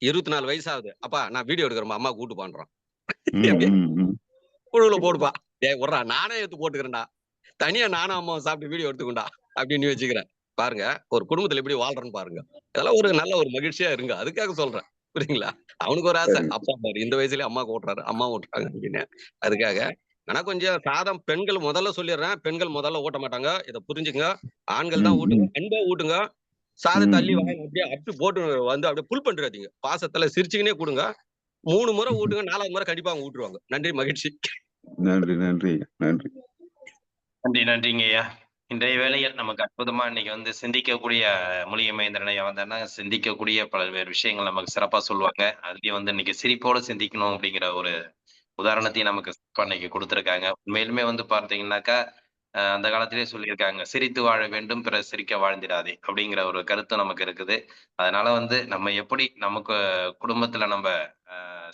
24 வயசு ஆகுது. அப்பா நான் வீடியோ எடுக்கிறேன், அம்மா கூட்டு பண்றோம். குழுவுல போடுப்பா. விட்றா, நானே எடுத்து போட்டுக்கிறேன்டா. தனியா நானும் அம்மா சாப்பிட்டு வீடியோ எடுத்துக்கொண்டா அப்படின்னு வச்சுக்கிறேன். பாருங்க, ஒரு குடும்பத்துல எப்படி வாழ்றேன்னு பாருங்க. இதெல்லாம் ஒரு நல்ல ஒரு மகிழ்ச்சியா இருங்க. அதுக்காக சொல்றேன், புரியுங்களா? அவனுக்கு ஒரு ஆசை, அப்பா பாரு இந்த வயசுலயே அம்மா ஓட்டுறாரு, அம்மா ஓட்டுறாங்க அப்படின்னு. அதுக்காக ஆனா கொஞ்சம் சாதம் பெண்கள் முதல்ல சொல்லிடுறேன், பெண்கள் முதல்ல ஊட்ட மாட்டாங்க. இதை புரிஞ்சுங்க. ஆண்கள் தான் ஊட்டுங்க, அன்பா ஊட்டுங்க. சாதம் தள்ளி வாங்க அப்படியே அப்படி போட்டு வந்து அப்படியே புல் பண்றாதீங்க. பாசத்துல சிரிச்சுக்கினே கொடுங்க. 3 முறை ஊட்டுங்க, 4வது முறை கண்டிப்பா அவங்க ஊட்டுருவாங்க. நன்றி, மகிழ்ச்சி.
நன்றி நன்றி நன்றி
நன்றி. நன்றிங்க ஐயா. இன்றைய வேளையில் நமக்கு அற்புதமா இன்னைக்கு வந்து சிந்திக்கக்கூடிய மூலிகை மகேந்திரன் ஐயா வந்தாருன்னா சிந்திக்கக்கூடிய பல்வேறு விஷயங்கள் நமக்கு சிறப்பா சொல்லுவாங்க. அதுலயும் வந்து இன்னைக்கு சிரிப்போட சிந்திக்கணும் அப்படிங்கிற ஒரு உதாரணத்தையும் நமக்கு இன்னைக்கு கொடுத்திருக்காங்க. உண்மையிலுமே வந்து பார்த்தீங்கன்னாக்கா அந்த காலத்திலேயே சொல்லியிருக்காங்க, சிரித்து வாழ வேண்டும் பிற சிரிக்க வாழ்ந்திடாதே அப்படிங்கிற ஒரு கருத்து நமக்கு இருக்குது. அதனால வந்து நம்ம எப்படி நமக்கு குடும்பத்துல நம்ம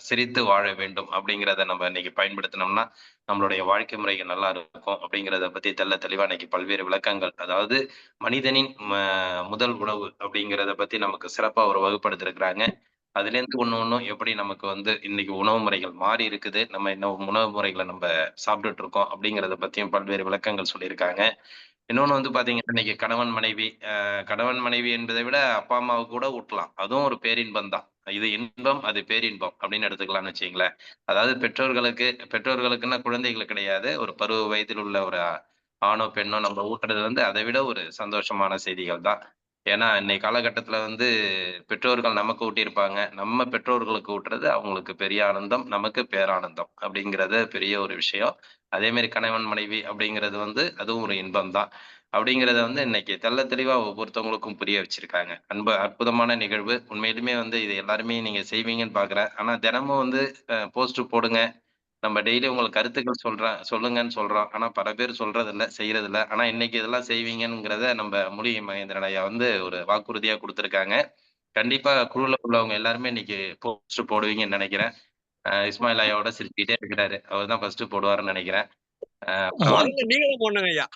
சிரித்து வாழ வேண்டும் அப்படிங்கிறத நம்ம இன்னைக்கு பயன்படுத்தினோம்னா நம்மளுடைய வாழ்க்கை முறைகள் நல்லா இருக்கும் அப்படிங்கிறத பத்தி தெளிவா இன்னைக்கு பல்வேறு விளக்கங்கள், அதாவது மனிதனின் முதல் உணவு அப்படிங்கிறத பத்தி நமக்கு சிறப்பா ஒரு வகுப்படுத்திருக்கிறாங்க. அதுல இருந்து ஒண்ணும் எப்படி நமக்கு வந்து இன்னைக்கு உணவு முறைகள் மாறி இருக்குது, நம்ம என்ன உணவு முறைகளை நம்ம சாப்பிட்டுட்டு இருக்கோம் அப்படிங்கிறத பத்தியும் பல்வேறு விளக்கங்கள் சொல்லியிருக்காங்க. இன்னொன்னு வந்து பாத்தீங்கன்னா இன்னைக்கு கணவன் மனைவி என்பதை விட அப்பா அம்மாவுக்கு கூட ஊட்டலாம். அதுவும் ஒரு பேரின்பம் தான். இது இன்பம், அது பேரின்பம் அப்படின்னு எடுத்துக்கலாம்னு வச்சுங்களேன். அதாவது பெற்றோர்களுக்குன்னா குழந்தைகள் கிடையாது, ஒரு பருவ வயதில் உள்ள ஒரு ஆணோ பெண்ணோ நம்ம ஊட்டுறது வந்து அதை விட ஒரு சந்தோஷமான செய்திகள் தான். ஏன்னா இன்னைக்கு காலகட்டத்துல வந்து பெற்றோர்கள் நமக்கு ஊட்டியிருப்பாங்க, நம்ம பெற்றோர்களுக்கு ஊட்டுறது அவங்களுக்கு பெரிய ஆனந்தம், நமக்கு பேரானந்தம் அப்படிங்கிறது பெரிய ஒரு விஷயம். அதே மாதிரி கணவன் மனைவி அப்படிங்கிறது வந்து அதுவும் ஒரு இன்பம் தான் அப்படிங்கிறத வந்து இன்னைக்கு தெளிவா ஒவ்வொருத்தவங்களுக்கும் புரிய வச்சிருக்காங்க. அற்புதமான நிகழ்வு. உண்மையிலுமே வந்து இது எல்லாருமே நீங்க செய்வீங்கன்னு பாக்குறேன். ஆனா தினமும் வந்து போஸ்ட் போடுங்க, நம்ம டெய்லி உங்களுக்கு கருத்துக்கள் சொல்லுங்கன்னு சொல்றோம். ஆனா பல பேர் சொல்றது இல்ல, செய்யறது இல்ல. ஆனா இன்னைக்கு இதெல்லாம் செய்வீங்கங்கிறத நம்ம மூலிகை மகேந்திரன் ஐயா வந்து ஒரு வாக்குறுதியா கொடுத்திருக்காங்க. கண்டிப்பா குழுல உள்ளவங்க எல்லாருமே இன்னைக்கு போஸ்ட் போடுவீங்கன்னு நினைக்கிறேன். இஸ்மாயில் ஐயாவோட சிரிச்சுக்கிட்டே இருக்கிறாரு, அவர் தான் ஃபர்ஸ்ட் போடுவாருன்னு நினைக்கிறேன்.
நீங்க தான் போடணுங்க ஐயா.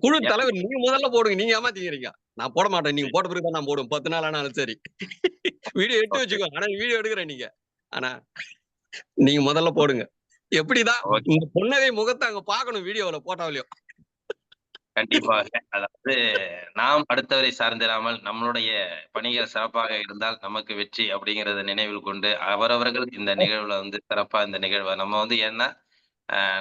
குழு தலைவர் நீங்க முதல்ல போடுங்க. நீங்க ஏமாத்தீங்க. நான் போட மாட்டேன், நீங்க போட்ட பிறகு தான் நான் போடுவேன். 10 நாள் ஆனாலும் சரி. வீடியோ எடுத்து வச்சுக்கோ. ஆனா வீடியோ எடுக்கிற நீங்க. ஆனா நீங்க முதல்ல போடுங்க. எப்படிதான்
ஓகே.
இந்த புன்னகை முகத்தை அங்க பாக்கணும் வீடியோல போட்டாவிலையும்.
கண்டிப்பாக. அதாவது நாம் அடுத்தவரை சார்ந்திராமல் நம்மளுடைய பணிகள் சிறப்பாக இருந்தால் நமக்கு வெற்றி அப்படிங்கிறத நினைவில் கொண்டு அவரவர்கள் இந்த நிகழ்வுல வந்து சிறப்பா இந்த நிகழ்வை நம்ம வந்து ஏன்னா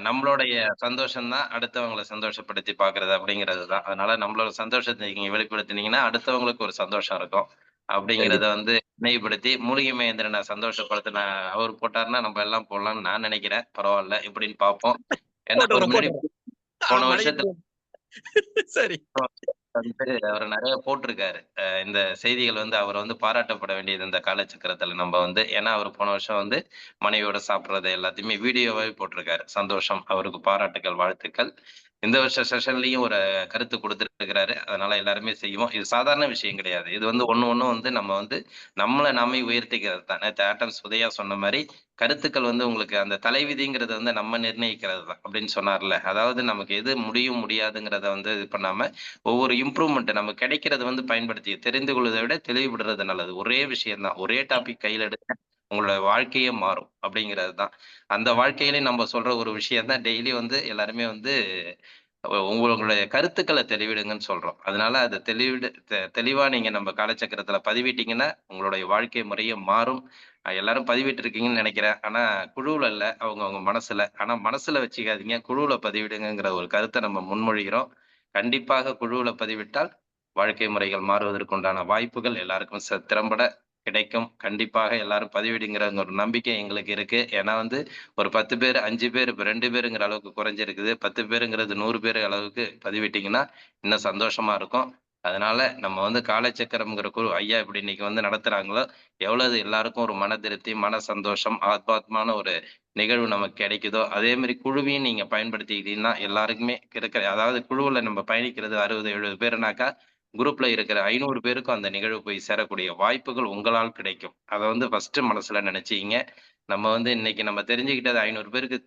நம்மளுடைய சந்தோஷம் தான் அடுத்தவங்களை சந்தோஷப்படுத்தி பார்க்கிறது அப்படிங்கிறது தான். அதனால நம்மளோட சந்தோஷத்தை நீங்க வெளிப்படுத்தினீங்கன்னா அடுத்தவங்களுக்கு ஒரு சந்தோஷம் இருக்கும். அப்படிங்கிறத
கண்டிப்பா.
வந்து நினைவுபடுத்தி மூலிகை மகேந்திரனை சந்தோஷப்படுத்தின அவர் போட்டாருன்னா நம்ம எல்லாம் போடலாம்னு நான் நினைக்கிறேன். பரவாயில்ல எப்படின்னு பார்ப்போம். ஏன்னா அவர்
போட்டுறோம்
முன்னாடி
போட்டுறோம்.
போன
மனைவி
வருஷத்துல
சரி.
வந்து அவர் நிறைய போட்டிருக்காரு. இந்த செய்திகள் வந்து அவர் வந்து பாராட்டப்பட வேண்டியது இந்த காலச்சக்கரத்துல நம்ம வந்து ஏன்னா அவர் போன வருஷம் வந்து மனைவியோட சாப்பிடுறது எல்லாத்தையுமே வீடியோவாவே போட்டிருக்காரு. சந்தோஷம். அவருக்கு பாராட்டுக்கள், வாழ்த்துக்கள். இந்த வருஷ செஷன்லயும் ஒரு கருத்து கொடுத்திருக்கிறாரு. அதனால எல்லாருமே செய்வோம். இது சாதாரண விஷயம் கிடையாது. இது வந்து ஒண்ணும் வந்து நம்ம வந்து நம்மள நாமே உயர்த்திக்கிறது தான். நேத்து ஆட்டம்ஸ் உதயா சொன்ன மாரி கருத்துக்கள் வந்து உங்களுக்கு அந்த தலைவிதிங்கிறது வந்து நம்ம நிர்ணயிக்கிறது தான் அப்படின்னு சொன்னார்ல. அதாவது நமக்கு எது முடியும், முடியாதுங்கிறத வந்து இது பண்ணாம ஒவ்வொரு இம்ப்ரூவ்மெண்ட் நமக்கு கிடைக்கிறத வந்து பயன்படுத்தி தெரிந்து கொள்வதை விட தெளிவுபடுறது நல்லது. ஒரே விஷயம் தான். ஒரே டாபிக் கையில எடுங்க. உங்களோட வாழ்க்கையே மாறும் அப்படிங்கிறது தான். அந்த வாழ்க்கையிலே நம்ம சொல்ற ஒரு விஷயம் தான் டெய்லி வந்து எல்லாருமே வந்து உங்களுடைய கருத்துக்கள தெளிவிடுங்கன்னு சொல்றோம். அதனால அத தெளிவா நீங்க நம்ம காலச்சக்கரத்துல பதிவிட்டீங்கன்னா, உங்களுடைய வாழ்க்கை முறையும் மாறும். எல்லாரும் பதிவிட்டிருக்கீங்கன்னு நெனைக்கிறேன். ஆனா குழுவுல இல்ல. அவங்கவங்க மனசுல. ஆனா மனசுல வச்சுக்காதீங்க. குழுவுல பதிவிடுங்கங்கிற ஒரு கருத்த நம்ம முன்மொழிகிறோம். கண்டிப்பாக குழுவுல பதிவிட்டால், வாழ்க்கை முறைகள் மாறுவதற்கு உண்டான வாய்ப்புகள் எல்லாருக்கும் திறம்பட கிடைக்கும். கண்டிப்பாக எல்லாரும் பதிவிடுங்கிற ஒரு நம்பிக்கை எங்களுக்கு இருக்கு. ஏன்னா வந்து ஒரு 10 பேர், 5 பேர், இப்ப 2 பேருங்கிற அளவுக்கு குறைஞ்சிருக்குது. 10 பேருங்கிறது 100 பேர் அளவுக்கு பதிவிட்டீங்கன்னா, இன்னும் சந்தோஷமா இருக்கும். அதனால நம்ம வந்து காலச்சக்கரம்ங்கிற குழு ஐயா இப்படி இன்னைக்கு வந்து நடத்துறாங்களோ, எவ்வளவு எல்லாருக்கும் ஒரு மன திருப்தி, மன சந்தோஷம், ஆத்மார்த்தமான ஒரு நிகழ்வு நமக்கு கிடைக்குதோ, அதே மாரி குழுவையும் நீங்க பயன்படுத்திக்கிட்டீங்கன்னா, எல்லாருக்குமே இருக்கிற அதாவது குழுவுல நம்ம பயணிக்கிறது 60, 70 பேருனாக்கா, குரூப்ல இருக்கிற 500 பேருக்கும் அந்த நிகழ்வு போய் சேரக்கூடிய வாய்ப்புகள் உங்களால் கிடைக்கும். அத வந்து ஃபர்ஸ்ட்டு மனசுல நெனச்சுக்கிங்க. நம்ம வந்து இன்னைக்கு நம்ம தெரிஞ்சுக்கிட்டத 500 பேருக்கு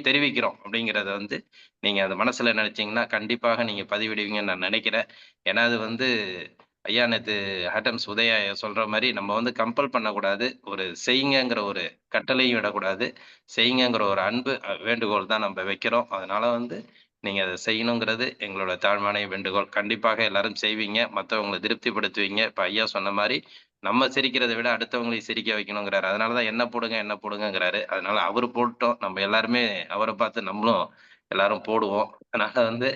தெரிவிக்கிறோம் அப்படிங்கிறத வந்து நீங்க அத மனசுல நெனச்சீங்கன்னா, கண்டிப்பாக நீங்க பதிவிடுவீங்கன்னு நான் நெனைக்கிறேன். ஏன்னா அது வந்து ஐயா நேத்து ஆட்டம்ஸ் உதயா சொல்ற மாரி நம்ம வந்து கம்பல் பண்ணக்கூடாது. ஒரு செய்யுங்கங்கிற ஒரு கட்டளையும் விடக்கூடாது. செய்யுங்கங்கிற ஒரு அன்பு வேண்டுகோள் தான் நம்ம வைக்கிறோம். அதனால வந்து நீங்க அத செய்யணுங்கிறது எங்களோட தாழ்மையான வேண்டுகோள். கண்டிப்பாக எல்லாரும் செய்வீங்க. மத்தவங்கள திருப்திப்படுத்துவீங்க. இப்ப ஐயா சொன்ன மாரி நம்ம சிரிக்கிறத விட அடுத்தவங்களையும் சிரிக்க வைக்கணுங்கிறாரு. அதனால தான் என்ன போடுங்க, என்ன போடுங்கங்கிறாரு. அதனால அவரு போடட்டும். நம்ம எல்லாருமே அவர பார்த்து நம்மளும் எல்லாரும் போடுவோம். அதனால வந்து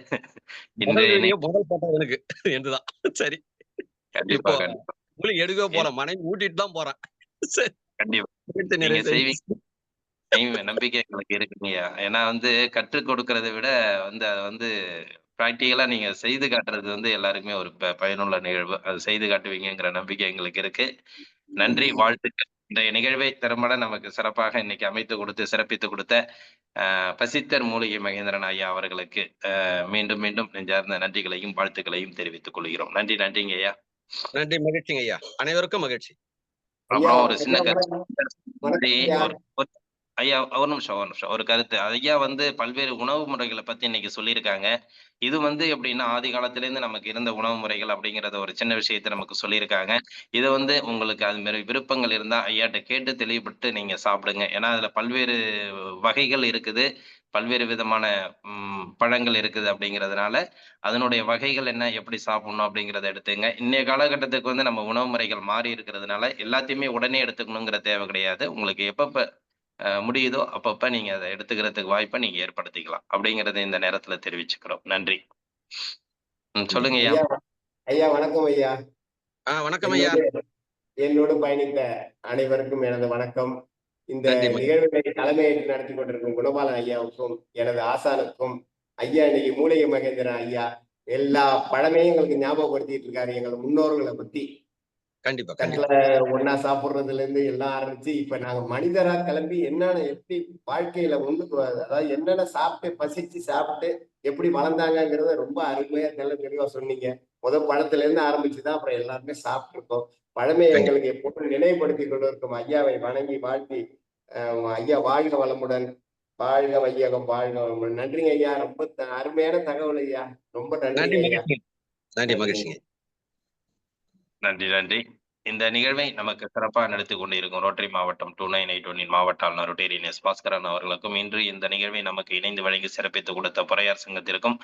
முதல்
இன்றைய
வீடியோ முதல் போட்டோ எனக்கு என்றுதான். சரி.
கண்டிப்பா,
இப்போ
கண்டிப்பா.
உங்களுக்கு எடுக்கவே போல. மனைவி ஊட்டிட்டு தான் போறேன். சரி.
கண்டிப்பா.
வீட்டு
நீங்க
நிறைவு செய்யுங்க.
செய்வீங்க. நம்பிக்கை எங்களுக்கு இருக்குங்கய்யா. ஏன்னா வந்து கற்றுக் கொடுக்கிறத விட வந்து அத வந்து பிராக்டிகலா நீங்க செய்து காட்டுறது வந்து எல்லாருக்குமே ஒரு பயனுள்ள நிகழ்வு. அது செய்து காட்டுவீங்கங்கிற நம்பிக்கை எங்களுக்கு இருக்கு. நன்றி, வாழ்த்துக்கள். இன்றைய நிகழ்வை திறம்பட நமக்கு சிறப்பாக இன்னைக்கு அமைத்து கொடுத்து, சிறப்பித்து கொடுத்த பசித்தர் மூலிகை மகேந்திரன் ஐயா அவர்களுக்கு மீண்டும் மீண்டும் நெஞ்சார்ந்த நன்றிகளையும், வாழ்த்துக்களையும் தெரிவித்துக் கொள்கிறோம். நன்றி, நன்றிங்க ஐயா.
நன்றி, மகிழ்ச்சிங்க ஐயா. அனைவருக்கும் மகிழ்ச்சி.
அப்புறம் ஒரு சின்ன கருத்து ஐயா ஒரு நிமிஷம், ஒரு நிமிஷம். ஒரு கருத்து. ஐயா வந்து பல்வேறு உணவு முறைகள பத்தி இன்னைக்கு சொல்லியிருக்காங்க. இது வந்து எப்படின்னா, ஆதி காலத்திலேருந்து நமக்கு இருந்த உணவு முறைகள் அப்படிங்கிறத ஒரு சின்ன விஷயத்த நமக்கு சொல்லியிருக்காங்க. இத வந்து உங்களுக்கு அது மாரி விருப்பங்கள் இருந்தா ஐயாட்ட கேட்டு தெளிவுபட்டு நீங்க சாப்பிடுங்க. ஏன்னா, அதுல பல்வேறு வகைகள் இருக்குது. பல்வேறு விதமான பழங்கள் இருக்குது அப்படிங்கிறதுனால, அதனுடைய வகைகள் என்ன? எப்படி சாப்பிடணும்? அப்படிங்கிறத எடுத்துங்க. இன்னைய காலகட்டத்துக்கு வந்து நம்ம உணவு முறைகள் மாறி இருக்கிறதுனால, எல்லாத்தையுமே உடனே எடுத்துக்கணுங்கிற தேவை கிடையாது. உங்களுக்கு எப்பப்ப முடியுதோ அப்பப்ப நீங்க அத எடுத்துக்கிறதுக்கு வாய்ப்ப நீங்க ஏற்படுத்திக்கலாம். அப்படிங்கிறத இந்த நேரத்துல தெரிவிச்சுக்கிறோம். நன்றி. சொல்லுங்கய்யா.
ஐயா ஐயா வணக்கம் ஐயா.
வணக்கம் ஐயா.
என்னோடு பயணித்த அனைவருக்கும் எனது வணக்கம். இந்த நிகழ்வை தலைமையேற்று நடத்தி கொண்டிருக்கும் குணபாலன் ஐயாவுக்கும் எனது ஆசானுக்கும் ஐயா இன்னைக்கு மூலிகை மகேந்திரன் ஐயா எல்லா பழமையும் எங்களுக்கு ஞாபகப்படுத்திட்டு இருக்காரு எங்கள் முன்னோர்களை பத்தி.
கண்டிப்பா
கட்டில ஒன்னா சாப்பிடுறதுல இருந்து எல்லாம் ஆரம்பிச்சு இப்ப நாங்க மனிதரா கிளம்பி என்னென்ன எப்படி வாழ்க்கையில முன்னுக்கு அதாவது என்னென்ன சாப்பிட்டு பசிச்சு சாப்பிட்டு எப்படி வளர்ந்தாங்கிறத ரொம்ப அருமையா தெளிவா சொன்னீங்க. பழத்துல இருந்து ஆரம்பிச்சுதான் அப்புறம் எல்லாருமே சாப்பிட்டு இருக்கோம். பழமையை எங்களுக்கு எப்போதும் நினைவுபடுத்தி கொண்டு இருக்கும் ஐயாவை வணங்கி வாழ்த்தி ஐயா வாழ்க வளமுடன், வாழ்க வையகம், வாழ்க வளமுடன். நன்றிங்க ஐயா. ரொம்ப அருமையான தகவல் ஐயா. ரொம்ப நன்றி ஐயா.
நன்றி, மகிழ்ச்சி.
நன்றி, நன்றி. இந்த நிகழ்வை நமக்கு சிறப்பாக நடத்தி கொண்டிருக்கும் ரோட்டரி மாவட்டம் 2981 மாவட்ட ஆளுநர் ரொட்டேரியன் எஸ் பாஸ்கரன் அவர்களுக்கும், இன்று இந்த நிகழ்வை நமக்கு இணைந்து வழங்கி சிறப்பித்து கொடுத்த பொறையார் சங்கத்திற்கும்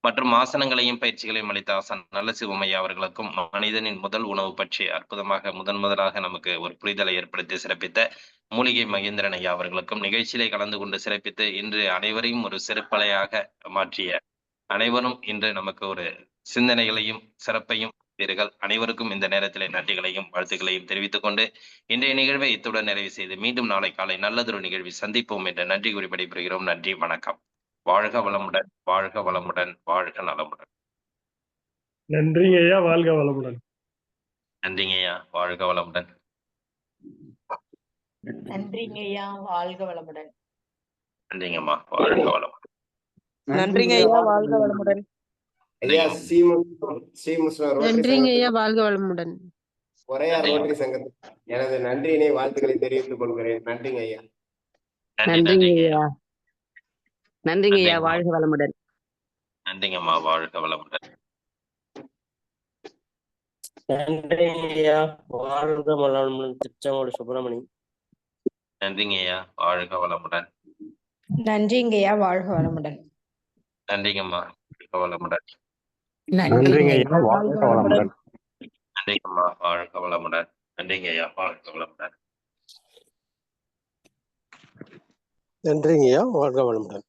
மற்றும் ஆசனங்களையும் பயிற்சிகளையும் அளித்த ஆசான் நல்ல சிவமையா அவர்களுக்கும், மனிதனின் முதல் உணவு பற்றி அற்புதமாக முதலாக நமக்கு ஒரு புரிதலை ஏற்படுத்தி சிறப்பித்த மூலிகை மகேந்திரன் ஐயா அவர்களுக்கும், நிகழ்ச்சியிலே கலந்து கொண்டு சிறப்பித்து இன்று அனைவரையும் ஒரு சிறப்பலையாக மாற்றிய அனைவரும் இன்று நமக்கு ஒரு சிந்தனைகளையும் சிறப்பையும் வீர்கள் அனைவருக்கும் இந்த நேரத்திலே நன்றிகளையும் வாழ்த்துக்களையும் தெரிவித்துக் கொண்டு இன்றைய நிகழ்வை இத்துடன் நிறைவு செய்து மீண்டும் நாளை காலை நல்லதொரு நிகழ்வில் சந்திப்போம் என்ற நன்றி கூறி விடைபெறுகிறோம். நன்றி, வணக்கம். வாழ்க வளமுடன், வாழ்க வளமுடன், வாழ்க நலமுடன்.
நன்றிங்க ஐயா, வாழ்க வளமுடன்.
நன்றிங்க ஐயா, வாழ்க வளமுடன்.
நன்றிங்க ஐயா, வாழ்க வளமுடன்.
நன்றிங்கம்மா, வாழ்க வளமுடன்.
நன்றிங்க ஐயா, வாழ்க வளமுடன்.
ஐயா ஸ்ரீமுஸ்லிம் ரோட்டரி
நன்றிங்க ஐயா, வாழ்க வளமுடன்.
பொறையார் ரோட்டரி சங்கத்துக்கு எனது நன்றியினை வாழ்த்துக்களை தெரிவித்துக் கொள்கிறேன். நன்றிங்க ஐயா.
நன்றிங்க ஐயா. நன்றிங்க ஐயா, வாழ்க வளமுடன்.
நன்றிங்கம்மா, வாழ்க வளமுடன்.
நன்றிங்க ஐயா, வாழ்க வளமுடன். திருச்செங்கோடு சுப்பிரமணி.
நன்றிங்க ஐயா, வாழ்க வளமுடன்.
நன்றிங்க ஐயா, வாழ்க வளமுடன்.
நன்றிங்கம்மா, வாழ்க வளமுடன்.
நன்றிங்க ஐயா, வாழ்க வளமுடன்.
நன்றிங்கம்மா, வாழ்க வளமுடன். நன்றிங்க ஐயா, வாழ்க வளமுடன்.
நன்றிங்க ஐயா, வாழ்க வளமுடன்.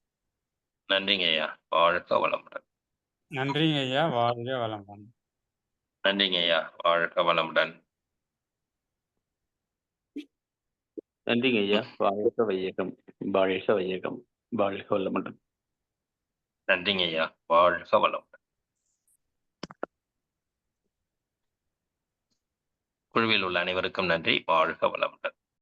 நன்றிங்க ஐயா, வாழ்க வளமுடன்.
நன்றிங்க ஐயா, வாழ்க வளமுடன்.
நன்றிங்க ஐயா, வாழ்க வளமுடன்.
நன்றிங்க ஐயா, வாழ்க வையகம், வாழ்க வையகம், வாழ்க வளமுடன்.
நன்றிங்க ஐயா, வாழ்க வளமுடன். குழுவில் உள்ள அனைவருக்கும் நன்றி, வாழ்க வளமுடன்.